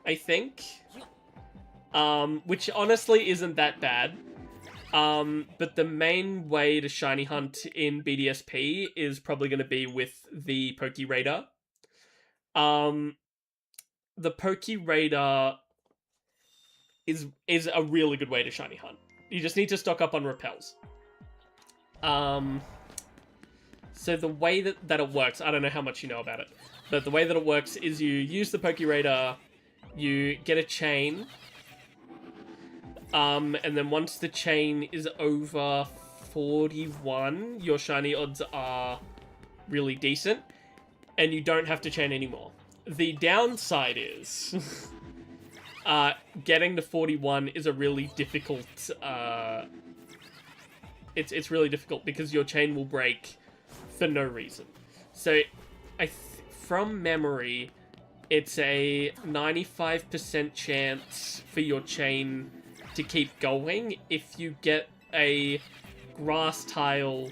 I think. Which honestly isn't that bad. But the main way to shiny hunt in BDSP is probably going to be with the Pokeraider. The Pokeraider is a really good way to shiny hunt. You just need to stock up on repels. So the way that it works, I don't know how much you know about it, but the way that it works is you use the Pokeraider, you get a chain, and then once the chain is over 41, your shiny odds are really decent, and you don't have to chain anymore. The downside is, getting to 41 is a really difficult, it's really difficult because your chain will break for no reason. So, from memory, it's a 95% chance for your chain to keep going if you get a grass tile.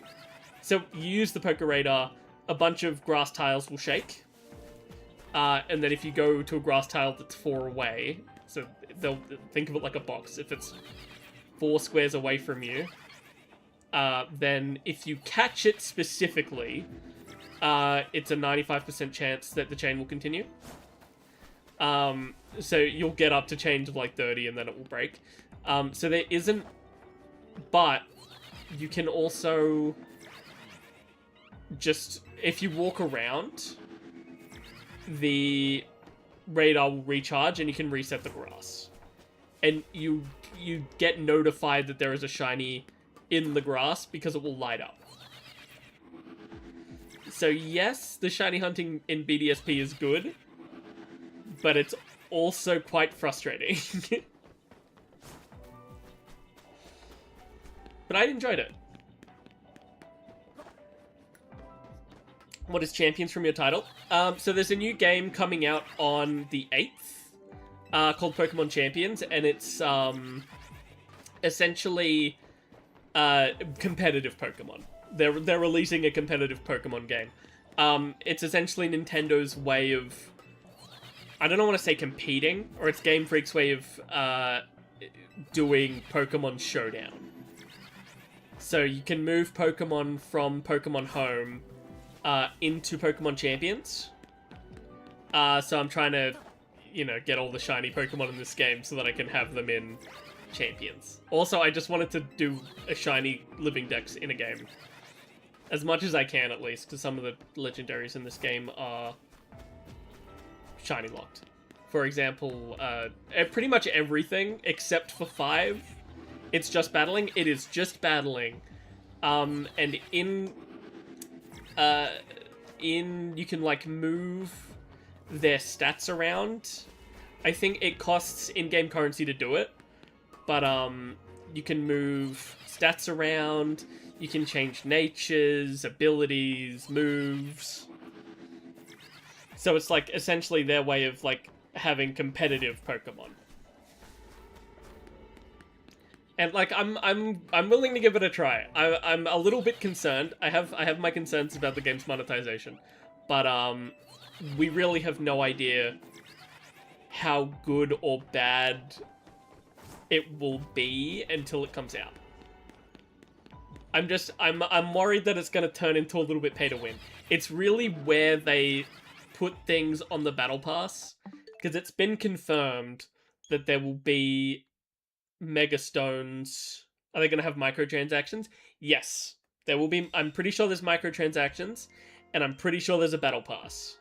So you use the Pokeraider, a bunch of grass tiles will shake. And then if you go to a grass tile that's 4 away, so they'll think of it like a box. If it's 4 squares away from you, then if you catch it specifically, it's a 95% chance that the chain will continue. So you'll get up to chain to like 30 and then it will break. So there isn't, but you can also just, if you walk around, the radar will recharge and you can reset the grass. And you get notified that there is a shiny in the grass because it will light up. So yes, the shiny hunting in BDSP is good, but it's also quite frustrating. But I enjoyed it. What is Champions from your title? So there's a new game coming out on the 8th, called Pokemon Champions, and it's essentially competitive Pokemon. They're releasing a competitive Pokemon game. It's essentially Nintendo's way of, I don't want to say competing, or it's Game Freak's way of doing Pokemon Showdown. So you can move Pokemon from Pokemon Home into Pokemon Champions. So I'm trying to you know, get all the shiny Pokemon in this game so that I can have them in Champions. Also, I just wanted to do a shiny Living Dex in a game. As much as I can, at least, because some of the legendaries in this game are shiny locked. For example, pretty much everything except for 5, it's just battling. It is just battling. And in you can, like, move their stats around. I think it costs in-game currency to do it, but you can move stats around, you can change natures, abilities, moves. So it's like essentially their way of like having competitive Pokemon. And like I'm willing to give it a try. I'm a little bit concerned. I have my concerns about the game's monetization, but we really have no idea how good or bad it will be until it comes out. I'm worried that it's going to turn into a little bit pay to win. It's really where they put things on the battle pass, because it's been confirmed that there will be Mega Stones. Are they going to have microtransactions? Yes, there will be. I'm pretty sure there's microtransactions, and I'm pretty sure there's a battle pass.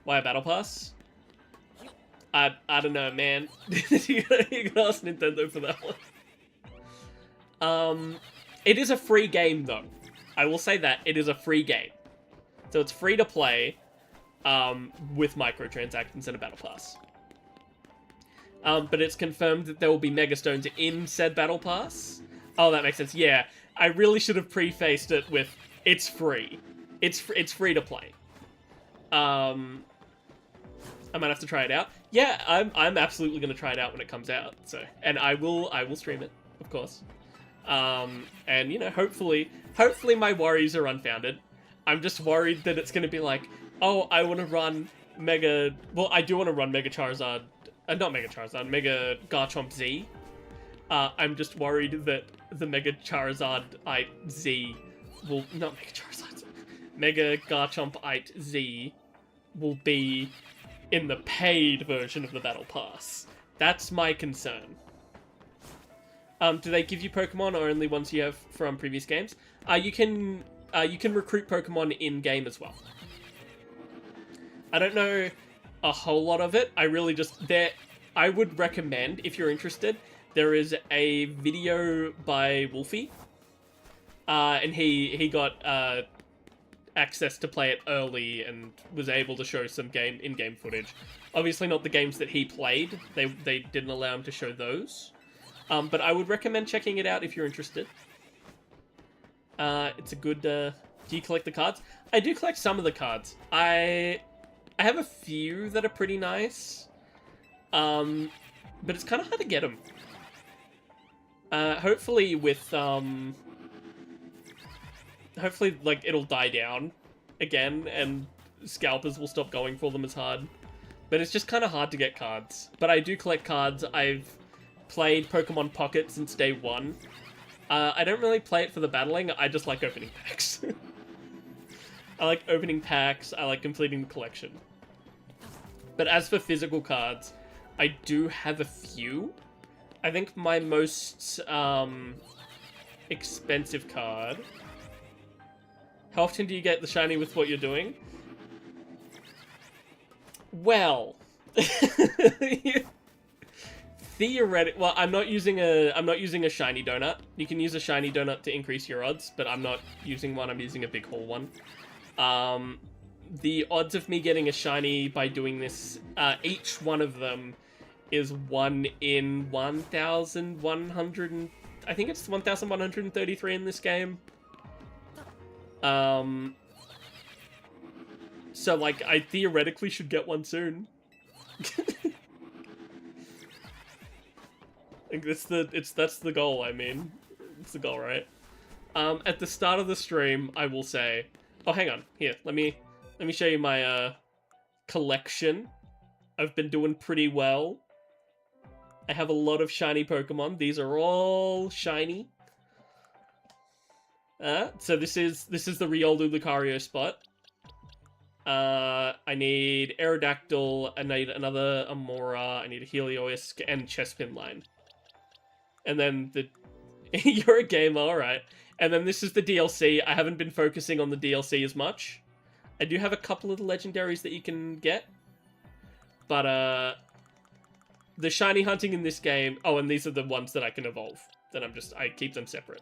Why a battle pass? I don't know, man. You can ask Nintendo for that one. It is a free game, though. I will say that. It is a free game. So it's free to play, with microtransactions and a battle pass. But it's confirmed that there will be Mega Stones in said battle pass. Oh, that makes sense. Yeah, I really should have prefaced it with, it's free. It's free to play. I might have to try it out. Yeah, I'm absolutely gonna try it out when it comes out. So, and I will stream it, of course. And you know, hopefully my worries are unfounded. I'm just worried that it's gonna be like, oh, I want to run Mega. Well, I do want to run Mega Charizard. Not Mega Charizard, Mega Garchomp Z. I'm just worried that the Mega Charizard-ite Z will not Mega Charizard. Mega Garchomp-ite Z will be in the paid version of the Battle Pass. That's my concern. Do they give you Pokemon or only ones you have from previous games? You can recruit Pokemon in-game as well. I don't know a whole lot of it. I really just... I would recommend, if you're interested, there is a video by Wolfie. And he got access to play it early and was able to show some in-game footage. Obviously not the games that he played. They didn't allow him to show those. But I would recommend checking it out if you're interested. It's a good... do you collect the cards? I do collect some of the cards. I have a few that are pretty nice. But it's kind of hard to get them. Hopefully with... hopefully, like, it'll die down again, and scalpers will stop going for them as hard. But it's just kind of hard to get cards. But I do collect cards. I've played Pokemon Pocket since day one. I don't really play it for the battling, I just like opening packs. I like opening packs, I like completing the collection. But as for physical cards, I do have a few. I think my most expensive card... How often do you get the shiny with what you're doing? Well... Theoretically, well, I'm not using a shiny donut. You can use a shiny donut to increase your odds, but I'm not using one. I'm using a big haul one. The odds of me getting a shiny by doing this, each one of them is 1 in 1,100. I think it's 1,133 in this game. So like, I theoretically should get one soon. That's the goal, I mean. It's the goal, right? At the start of the stream, I will say... Oh, hang on. Here, let me show you my, collection. I've been doing pretty well. I have a lot of shiny Pokemon. These are all shiny. So this is the Riolu Lucario spot. I need Aerodactyl, I need another Amora, I need a Helioisk, and Chespin line. And then the... You're a gamer, alright. And then this is the DLC. I haven't been focusing on the DLC as much. I do have a couple of the legendaries that you can get. But, the shiny hunting in this game... Oh, and these are the ones that I can evolve. Then I keep them separate.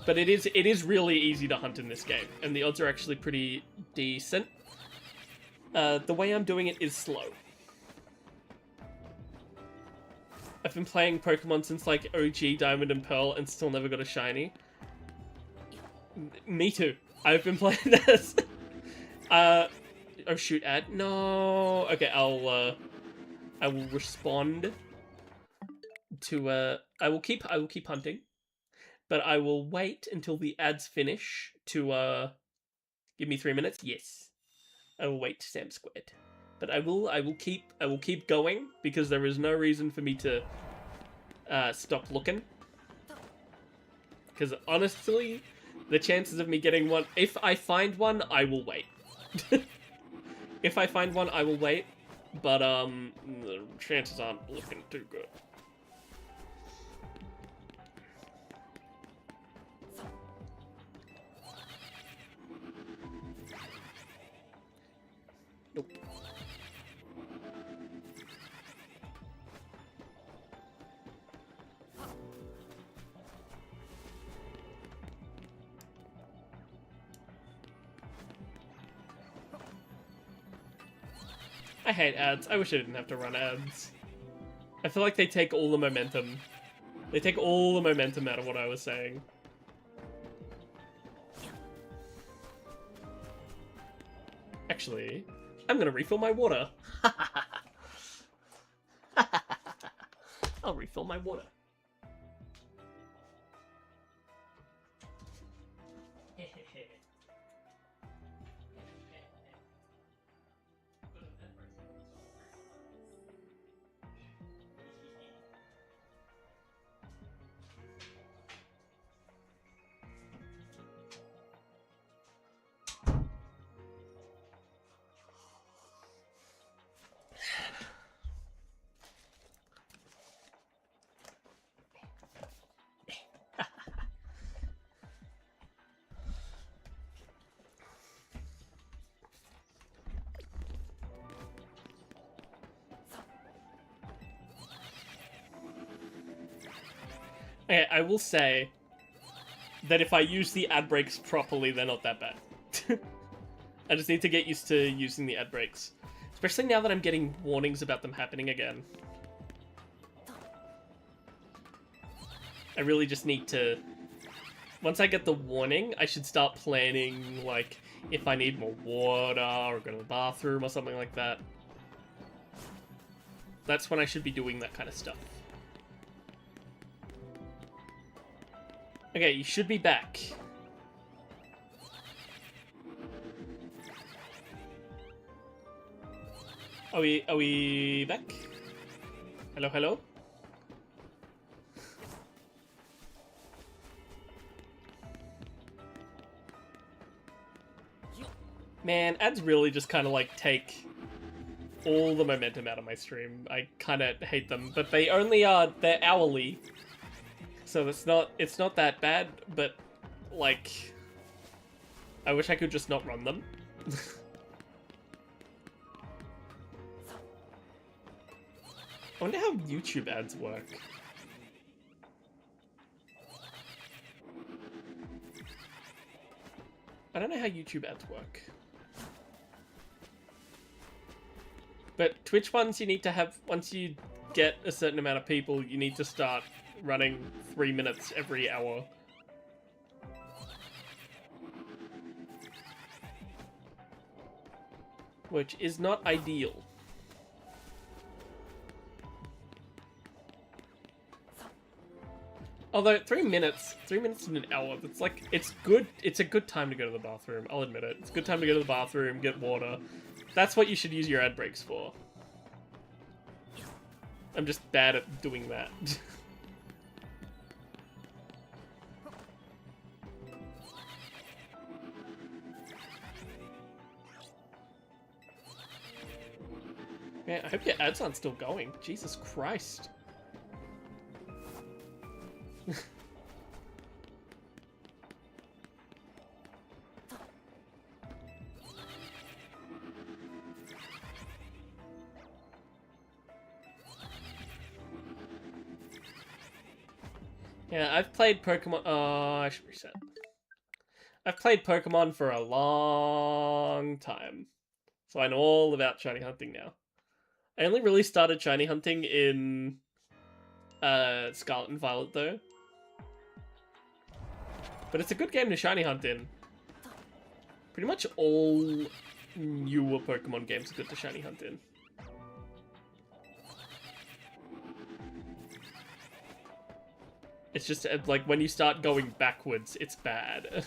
But it is really easy to hunt in this game, and the odds are actually pretty decent. The way I'm doing it is slow. I've been playing Pokemon since like OG Diamond and Pearl and still never got a shiny. Me too. I've been playing this. Oh shoot, ad. No. Okay, I will respond to I will keep hunting. But I will wait until the ads finish to give me 3 minutes. Yes. I will wait, Sam Squared. But I will keep going because there is no reason for me to stop looking. Because honestly, the chances of me getting one, if I find one, I will wait. If I find one, I will wait. But the chances aren't looking too good. Nope. I hate ads. I wish I didn't have to run ads. I feel like they take all the momentum. They take all the momentum out of what I was saying. Actually, I'm gonna refill my water. I'll refill my water. Okay, I will say that if I use the ad breaks properly, they're not that bad. I just need to get used to using the ad breaks. Especially now that I'm getting warnings about them happening again. I really just need to... Once I get the warning, I should start planning, like, if I need more water or go to the bathroom or something like that. That's when I should be doing that kind of stuff. Okay, you should be back. Are we back? Hello, hello? Man, ads really just kind of like take all the momentum out of my stream. I kind of hate them, but they only are, they're hourly. So it's not that bad, but like I wish I could just not run them. I wonder how YouTube ads work. I don't know how YouTube ads work. But Twitch ones you need to have, once you get a certain amount of people, you need to start running 3 minutes every hour. Which is not ideal. Although 3 minutes in an hour, it's like, it's good, it's a good time to go to the bathroom, I'll admit it. It's a good time to go to the bathroom, get water. That's what you should use your ad breaks for. I'm just bad at doing that. hope your ads aren't still going. Jesus Christ. Yeah, I've played Pokemon... Oh, I should reset. I've played Pokemon for a long time. So I know all about shiny hunting now. I only really started shiny hunting in Scarlet and Violet, though. But it's a good game to shiny hunt in. Pretty much all newer Pokemon games are good to shiny hunt in. It's just, like, when you start going backwards, it's bad.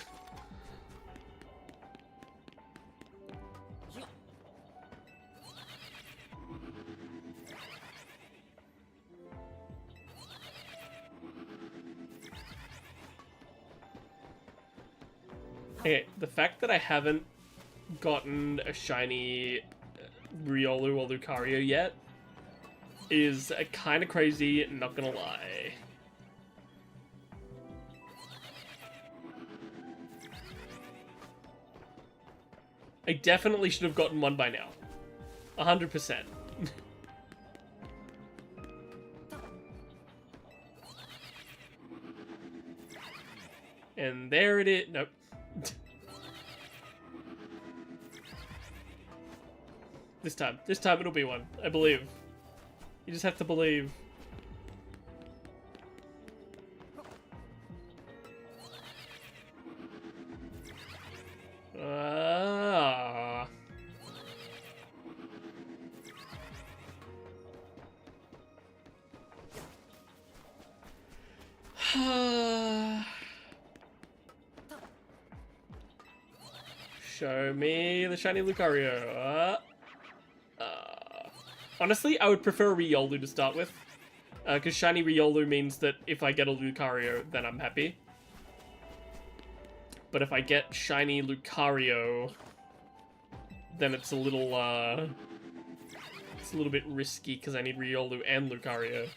Okay, the fact that I haven't gotten a shiny Riolu or Lucario yet is kind of crazy, not gonna lie. I definitely should have gotten one by now. 100%. And there it is. Nope. This time it'll be one. I believe. You just have to believe. Show me the shiny Lucario. Honestly, I would prefer Riolu to start with. Because shiny Riolu means that if I get a Lucario, then I'm happy. But if I get shiny Lucario, then it's a little bit risky because I need Riolu and Lucario.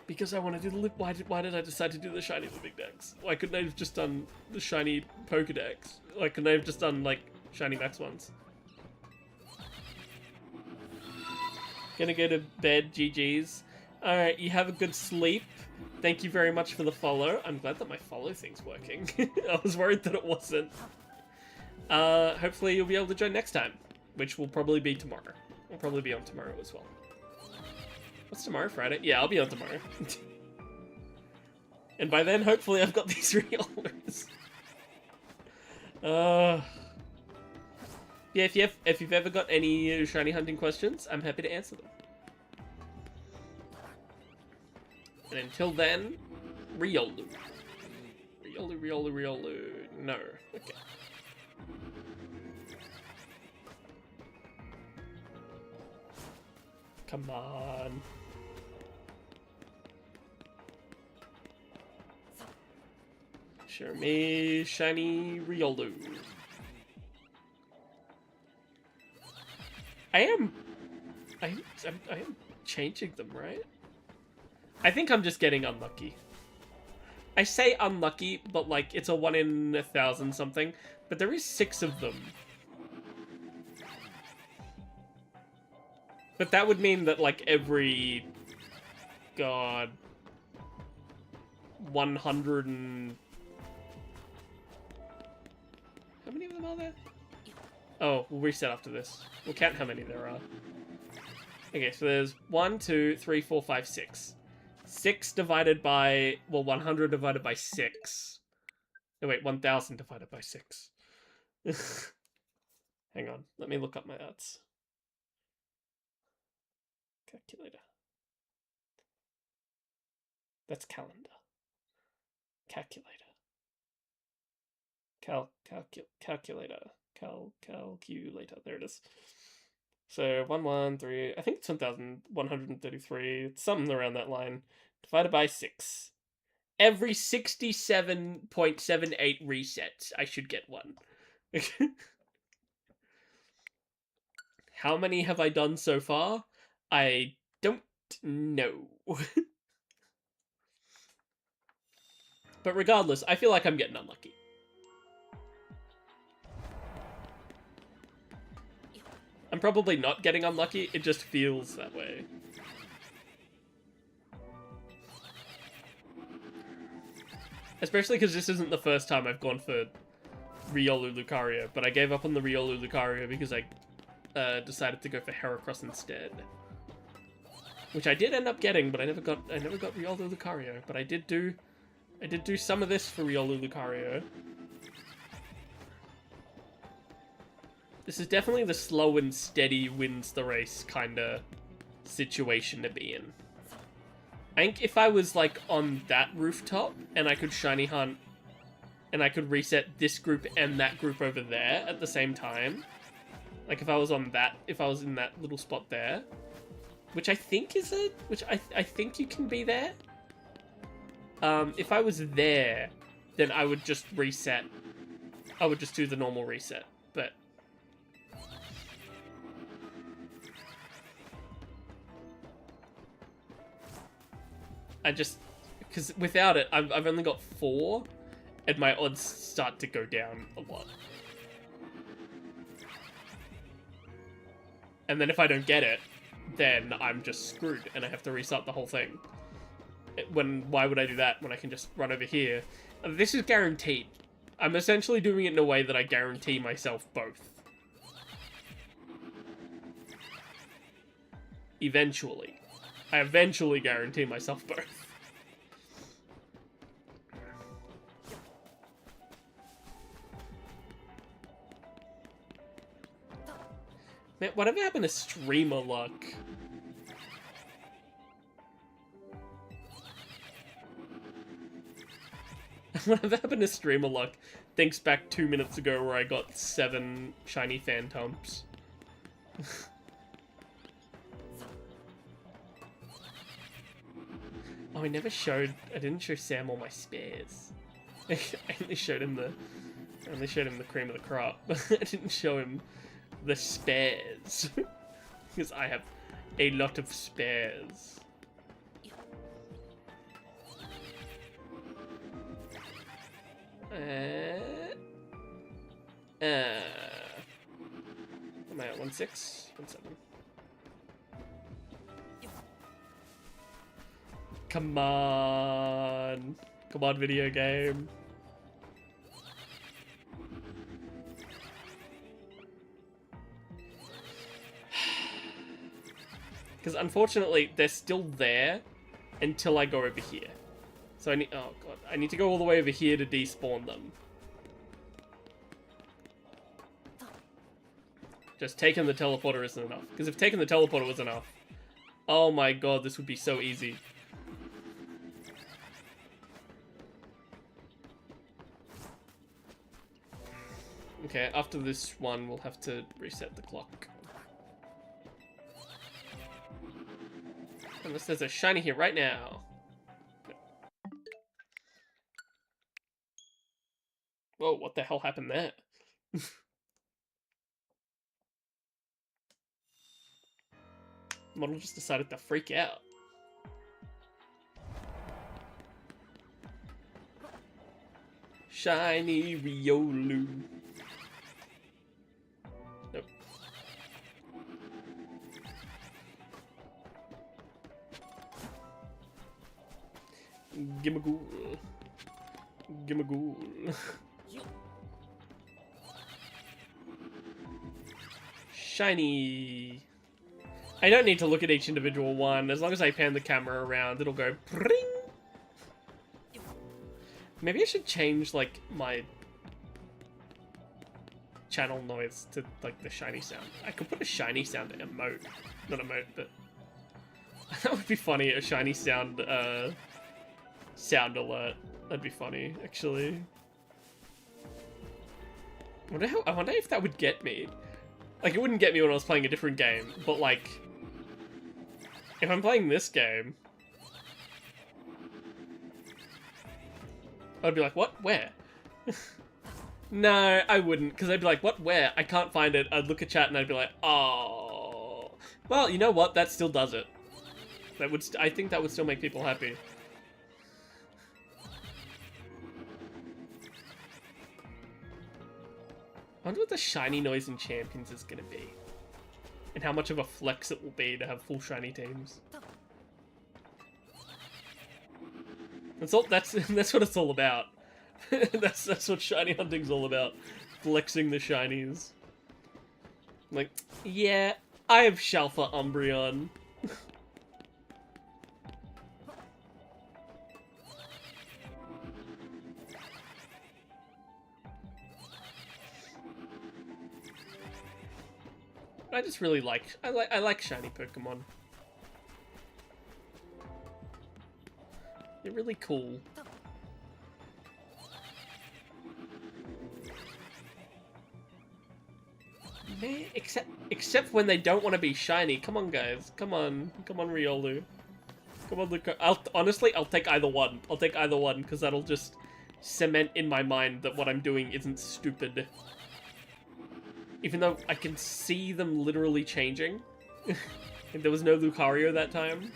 Because I want to do the why did I decide to do the shiny living dex? Why couldn't I have just done the shiny Pokedex? Like, couldn't I have just done like shiny Max ones? Gonna go to bed, GG's. Alright, you have a good sleep. Thank you very much for the follow. I'm glad that my follow thing's working. I was worried that it wasn't. Hopefully you'll be able to join next time, which will probably be tomorrow. I'll probably be on tomorrow as well. What's tomorrow? Friday? Yeah, I'll be on tomorrow. And by then, hopefully I've got these Riolus. Yeah, if you've ever got any shiny hunting questions, I'm happy to answer them. And until then, Riolu. Riolu. No. Okay. Come on. Show me shiny Riolu. I am changing them, right? I think I'm just getting unlucky. I say unlucky, but like it's a 1 in 1,000 something. But there is 6 of them. But that would mean that like every... God... 100 and... How many of them are there? Oh, we'll reset after this. We'll count how many there are. Okay, so there's 1, 2, 3, 4, 5, 6. 6 divided by... Well, 100 divided by 6. No, wait, 1,000 divided by 6. Hang on, let me look up my odds. Calculator. That's calendar. Calculator. Calculator. Calculator. There it is. So 113. I think it's 1,133. It's something around that line. Divided by 6. Every 67.78 resets, I should get one. How many have I done so far? I don't know. But regardless, I feel like I'm getting unlucky. I'm probably not getting unlucky, it just feels that way. Especially because this isn't the first time I've gone for Riolu Lucario, but I gave up on the Riolu Lucario because I decided to go for Heracross instead. Which I did end up getting, but I never got Riolu Lucario. But I did do some of this for Riolu Lucario. This is definitely the slow and steady wins the race kind of situation to be in. I think if I was like on that rooftop and I could shiny hunt and I could reset this group and that group over there at the same time, like if I was in that little spot there, which I think is I think you can be there. If I was there, then I would just reset. I would just do the normal reset, but because without it, I've only got 4, and my odds start to go down a lot. And then if I don't get it, then I'm just screwed, and I have to restart the whole thing. Why would I do that when I can just run over here? This is guaranteed. I'm essentially doing it in a way that I guarantee myself both. Eventually. I eventually guarantee myself both. Man, whatever happened to streamer luck? Whatever happened to streamer luck? Thinks back 2 minutes ago where I got 7 shiny Phantoms. Oh, I didn't show Sam all my spares. I only showed him the cream of the crop. I didn't show him the spares. Because I have a lot of spares. Am I at 1.6? 1.7. Come on. Come on, video game. Because unfortunately, they're still there until I go over here. So I need, oh god, I need to go all the way over here to despawn them. Just taking the teleporter isn't enough. Because if taking the teleporter was enough, oh my god, this would be so easy. Okay, after this one, we'll have to reset the clock. Unless there's a shiny here right now. Whoa, what the hell happened there? Model just decided to freak out. Shiny Riolu. Nope. Gimmaghoul. Gimmaghoul. Shiny. I don't need to look at each individual one. As long as I pan the camera around, it'll go pring. Maybe I should change, like, my channel noise to, like, the shiny sound. I could put a shiny sound emote. Not emote, but... that would be funny, a shiny sound, sound alert. That'd be funny, actually. I wonder if that would get me. Like, it wouldn't get me when I was playing a different game, but, like... if I'm playing this game... I'd be like, what? Where? No, I wouldn't, because I'd be like, what? Where? I can't find it. I'd look at chat and I'd be like, oh... Well, you know what? That still does it. That would. I think that would still make people happy. I wonder what the shiny noise in Champions is gonna be, and how much of a flex it will be to have full shiny teams. That's all. That's what it's all about. that's what shiny hunting's all about. Flexing the shinies. Like, yeah, I have Shalfa Umbreon. I just really like I like shiny Pokemon. They're really cool. Man, except when they don't want to be shiny. Come on, guys. Come on, Riolu. Come on, Luca. Honestly, I'll take either one. I'll take either one because that'll just cement in my mind that what I'm doing isn't stupid. Even though I can see them literally changing. And there was no Lucario that time.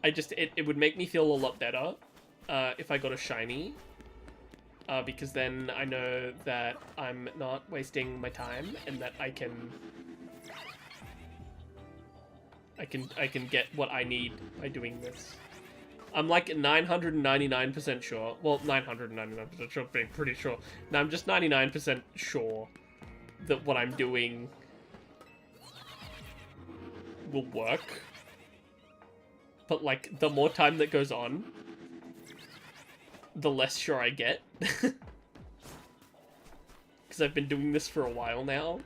It would make me feel a lot better if I got a shiny. Because then I know that I'm not wasting my time and that I can get what I need by doing this. I'm like 999% sure. Well, 999% sure, being pretty sure. No, I'm just 99% sure that what I'm doing will work. But like, the more time that goes on, the less sure I get. Because I've been doing this for a while now.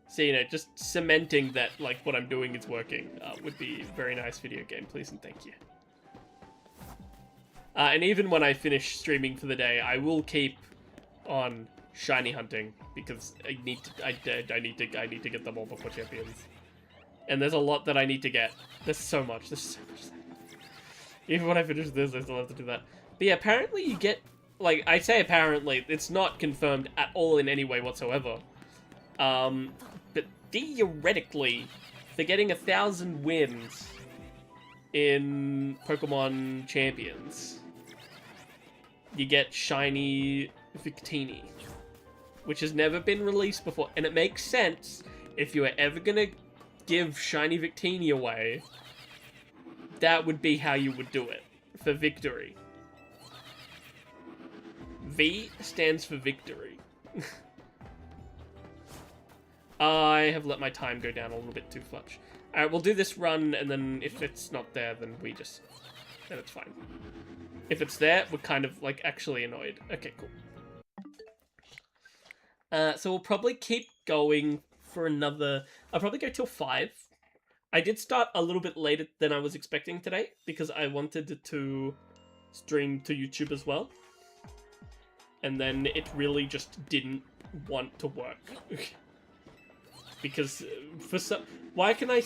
So, you know, just cementing that, like, what I'm doing is working would be a very nice video game, please and thank you. And even when I finish streaming for the day, I will keep on shiny hunting because I need to get them all before Champions. And there's a lot that I need to get. There's so much. Even when I finish this, I still have to do that. But yeah, apparently you get, like, I say apparently, it's not confirmed at all in any way whatsoever. But theoretically, for getting 1,000 wins in Pokemon Champions, you get shiny Victini, which has never been released before. And it makes sense if you were ever gonna give shiny Victini away, that would be how you would do it for victory. V stands for victory. I have let my time go down a little bit too much. Alright, we'll do this run, and then if it's not there, then then it's fine. If it's there, we're kind of, like, actually annoyed. Okay, cool. So we'll probably keep going for another... I'll probably go till 5. I did start a little bit later than I was expecting today, because I wanted to stream to YouTube as well. And then it really just didn't want to work. Because for some... Why can I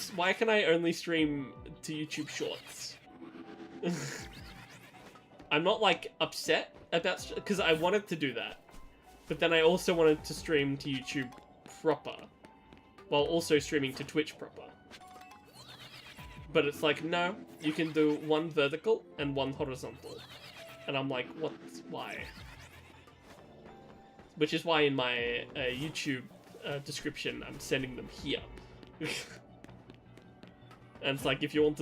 only stream to YouTube Shorts? I'm not, like, upset about... Because I wanted to do that. But then I also wanted to stream to YouTube proper. While also streaming to Twitch proper. But it's like, no, you can do one vertical and one horizontal. And I'm like, what? Why? Which is why in my YouTube description, I'm sending them here. And it's like, if you want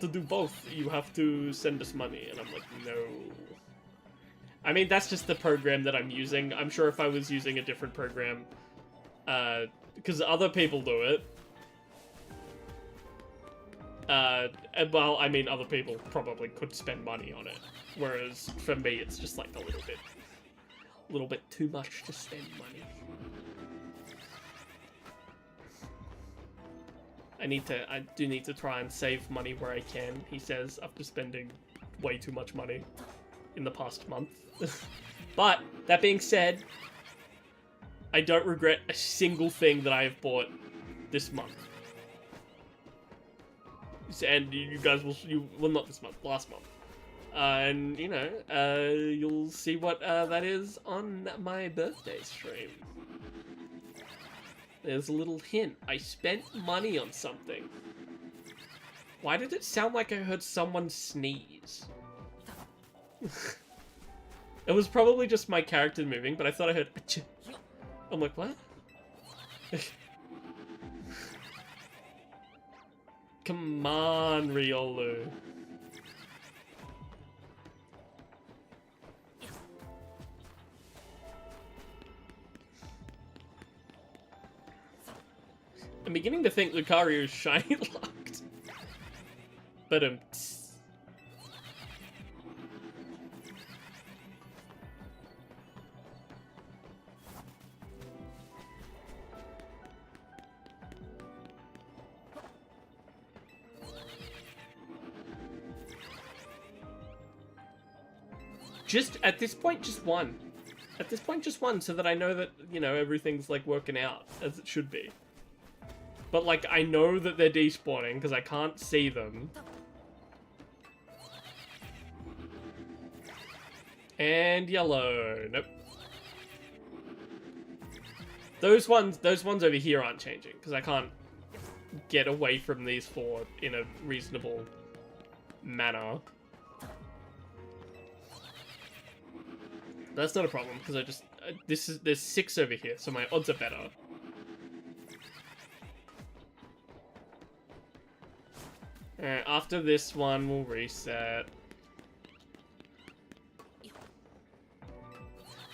to do both, you have to send us money. And I'm like, no. I mean, that's just the program that I'm using. I'm sure if I was using a different program, because other people do it. Well, I mean, other people probably could spend money on it. Whereas for me, it's just like a little bit too much to spend money. I do need to try and save money where I can, he says, after spending way too much money in the past month. But, that being said, I don't regret a single thing that I have bought this month. And you guys will, well, not this month, last month. And, you know, you'll see what that is on my birthday stream. There's a little hint. I spent money on something. Why did it sound like I heard someone sneeze? It was probably just my character moving, but I thought I heard achoo. I'm like, what? Come on, Riolu. I'm beginning to think Lucario is shiny locked. But just at this point, just one. At this point, just one, so that I know that, you know, everything's like working out as it should be. But like, I know that they're despawning because I can't see them. And yellow. Nope. Those ones over here aren't changing because I can't get away from these four in a reasonable manner. That's not a problem because I just there's 6 over here, so my odds are better. Alright, after this one, we'll reset.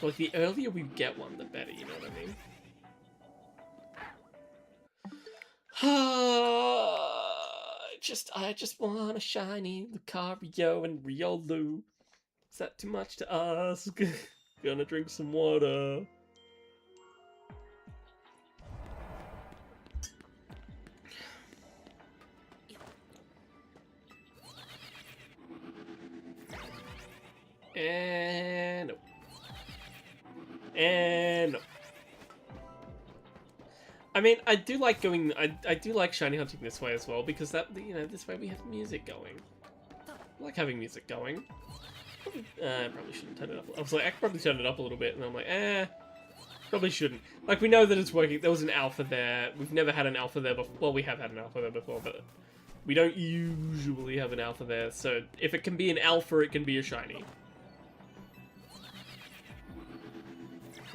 Like, the earlier we get one, the better, you know what I mean? I just want a shiny Lucario and Riolu. Is that too much to ask? Gonna drink some water. And no. And no. I mean, I do like going. I do like shiny hunting this way as well because that, you know, this way we have music going. I like having music going. I probably shouldn't turn it up. I was like, I could probably turn it up a little bit, and I'm like, probably shouldn't. Like, we know that it's working. There was an alpha there. We've never had an alpha there before. Well, we have had an alpha there before, but we don't usually have an alpha there. So if it can be an alpha, it can be a shiny.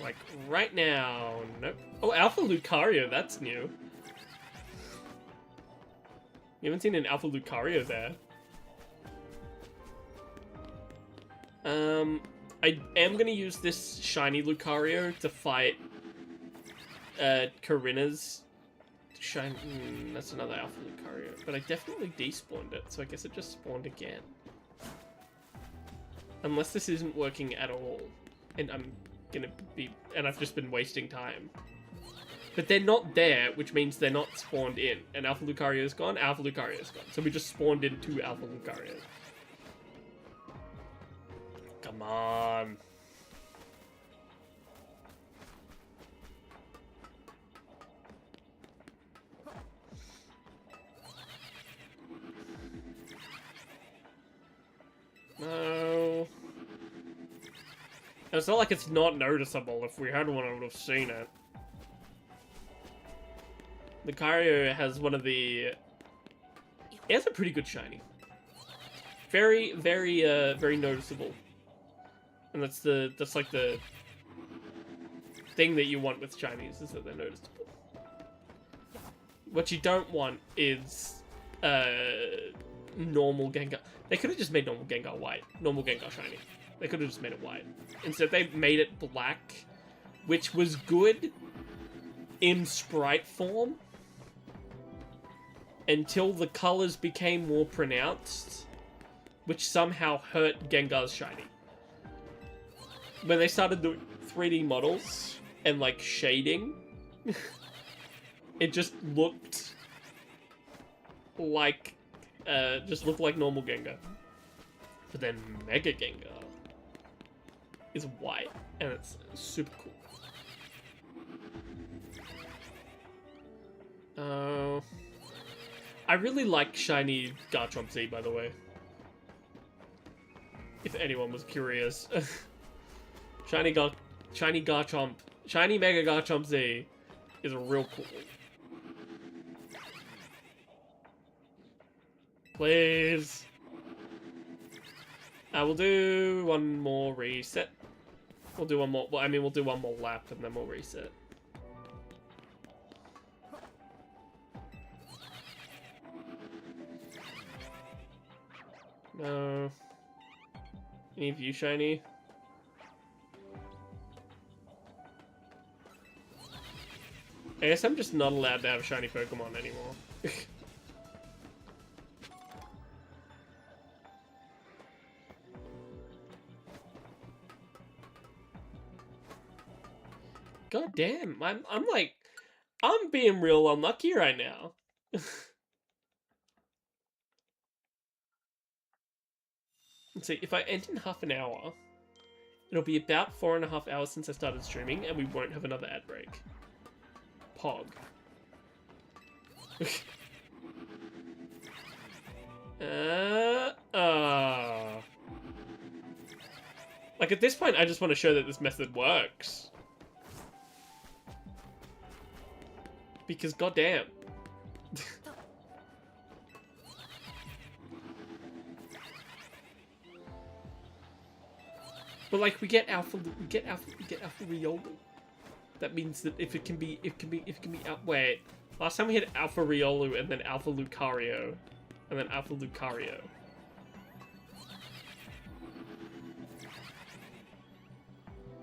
Like, right now, nope. Oh, Alpha Lucario, that's new. You haven't seen an Alpha Lucario there. I am gonna use this shiny Lucario to fight, Karina's shiny. That's another Alpha Lucario. But I definitely despawned it, so I guess it just spawned again. Unless this isn't working at all. And I've just been wasting time. But they're not there, which means they're not spawned in. And Alpha Lucario's gone, Alpha Lucario's gone. So we just spawned in 2 Alpha Lucarios. Come on. No. It's not like it's not noticeable. If we had one, I would have seen it. Lucario has one of the... It has a pretty good shiny. Very, very noticeable. And that's like the thing that you want with shinies, is that they're noticeable. What you don't want is normal Gengar. They could have just made normal Gengar white. Normal Gengar shiny. They could have just made it white. Instead, they made it black, which was good in sprite form until the colors became more pronounced, which somehow hurt Gengar's shiny. When they started doing 3D models and, like, shading, it just looked like, normal Gengar. But then Mega Gengar is white, and it's super cool. I really like shiny Garchomp Z, by the way. if anyone was curious. Shiny Garchomp, Shiny Mega Garchomp Z is real cool. Please. I will do one more reset. We'll do one more, well, I mean, we'll do one more lap and then we'll reset. No. Any of you shiny? I guess I'm just not allowed to have a shiny Pokemon anymore. God damn, I'm like, I'm being real unlucky right now. Let's see, if I end in half an hour, it'll be about 4.5 hours since I started streaming, and we won't have another ad break. Pog. Like, at this point, I just want to show that this method works. Because, goddamn. But like, we get alpha Riolu. That means that if it can be out. Wait, last time we had alpha Riolu and then alpha Lucario, and then alpha Lucario.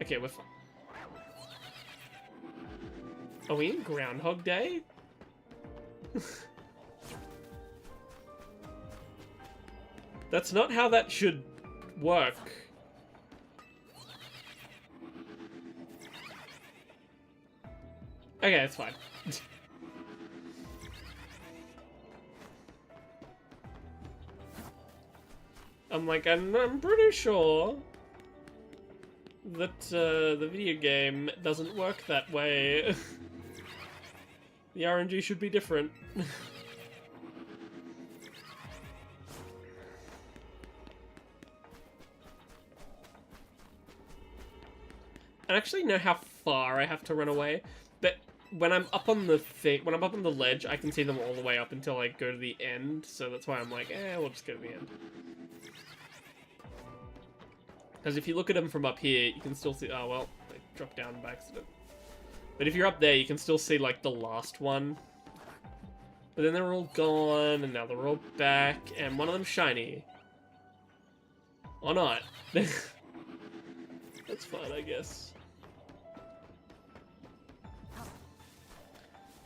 Okay, we're fine. Are we in Groundhog Day? That's not how that should work. Okay, it's fine. I'm like, I'm pretty sure that the video game doesn't work that way. The RNG should be different. I actually know how far I have to run away, but when I'm up on the ledge, I can see them all the way up until I go to the end, so that's why I'm like, we'll just go to the end. Because if you look at them from up here, you can still see, oh well, they dropped down by accident. But if you're up there, you can still see, like, the last one. But then they're all gone, and now they're all back, and one of them's shiny. Or not. That's fine, I guess.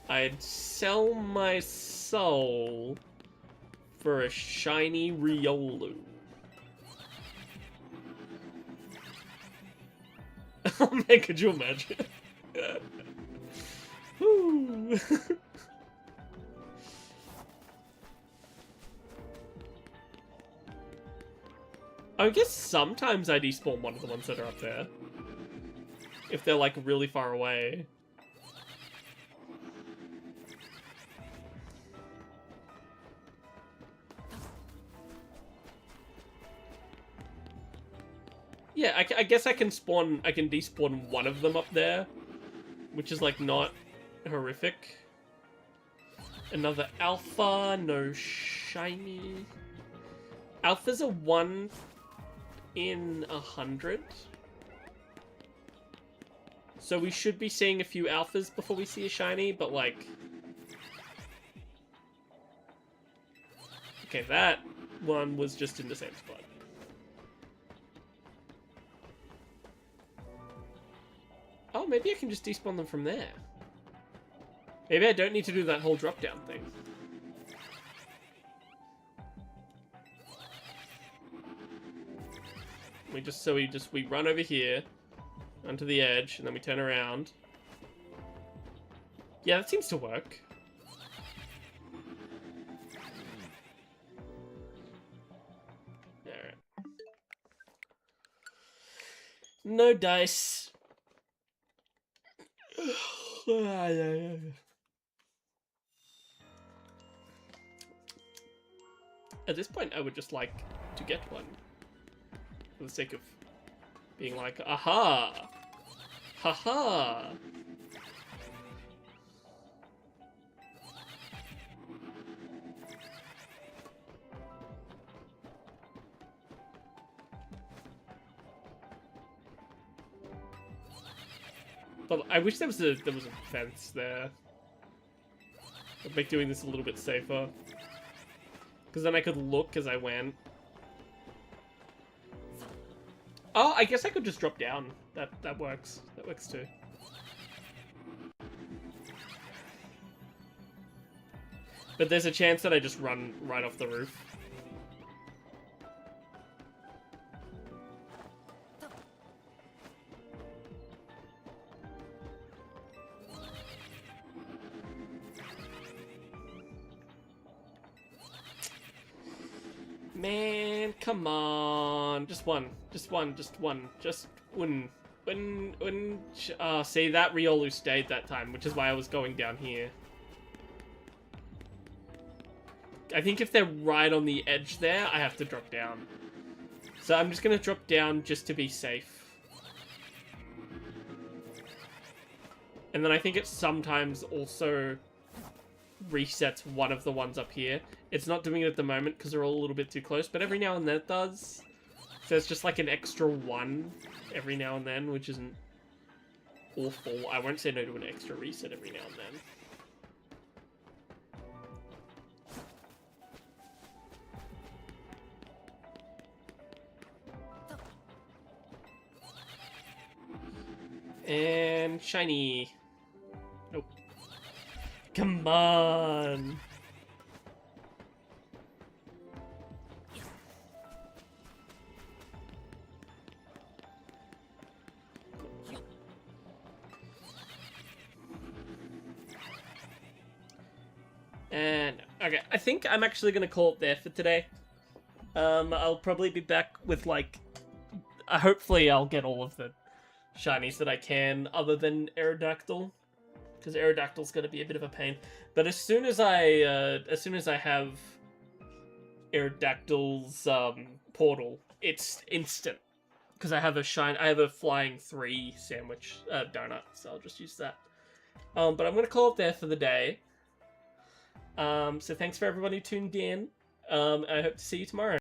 I'd sell my soul for a shiny Riolu. Oh man, could you imagine? I guess sometimes I despawn one of the ones that are up there. If they're like really far away. Yeah, I guess I can despawn one of them up there, which is like not horrific. Another alpha, no shiny. Alpha's a 1 in 100. So we should be seeing a few alphas before we see a shiny, but like... Okay, that one was just in the same spot. Oh, maybe I can just despawn them from there. Maybe I don't need to do that whole drop-down thing. We run over here onto the edge, and then we turn around. Yeah, that seems to work. Alright. No dice. At this point, I would just like to get one. for the sake of being like, aha! Haha! But I wish there was a fence there. It'd make doing this a little bit safer. Because then I could look as I went. Oh, I guess I could just drop down. That works. That works too. But there's a chance that I just run right off the roof. Man, come on. Just one. Just one. Just one. Just one. See, that Riolu stayed that time, which is why I was going down here. I think if they're right on the edge there, I have to drop down. So I'm just going to drop down just to be safe. And then I think it sometimes also resets one of the ones up here. It's not doing it at the moment because they're all a little bit too close, but every now and then it does. So it's just like an extra one every now and then, which isn't awful. I won't say no to an extra reset every now and then. And shiny. Nope. Come on. And okay, I think I'm actually gonna call it there for today. I'll probably be back with like, hopefully I'll get all of the shinies that I can, other than Aerodactyl, because Aerodactyl's gonna be a bit of a pain. But as soon as I have Aerodactyl's portal, it's instant, because I have a flying 3 sandwich donut, so I'll just use that. But I'm gonna call it there for the day. So thanks for everybody who tuned in. I hope to see you tomorrow.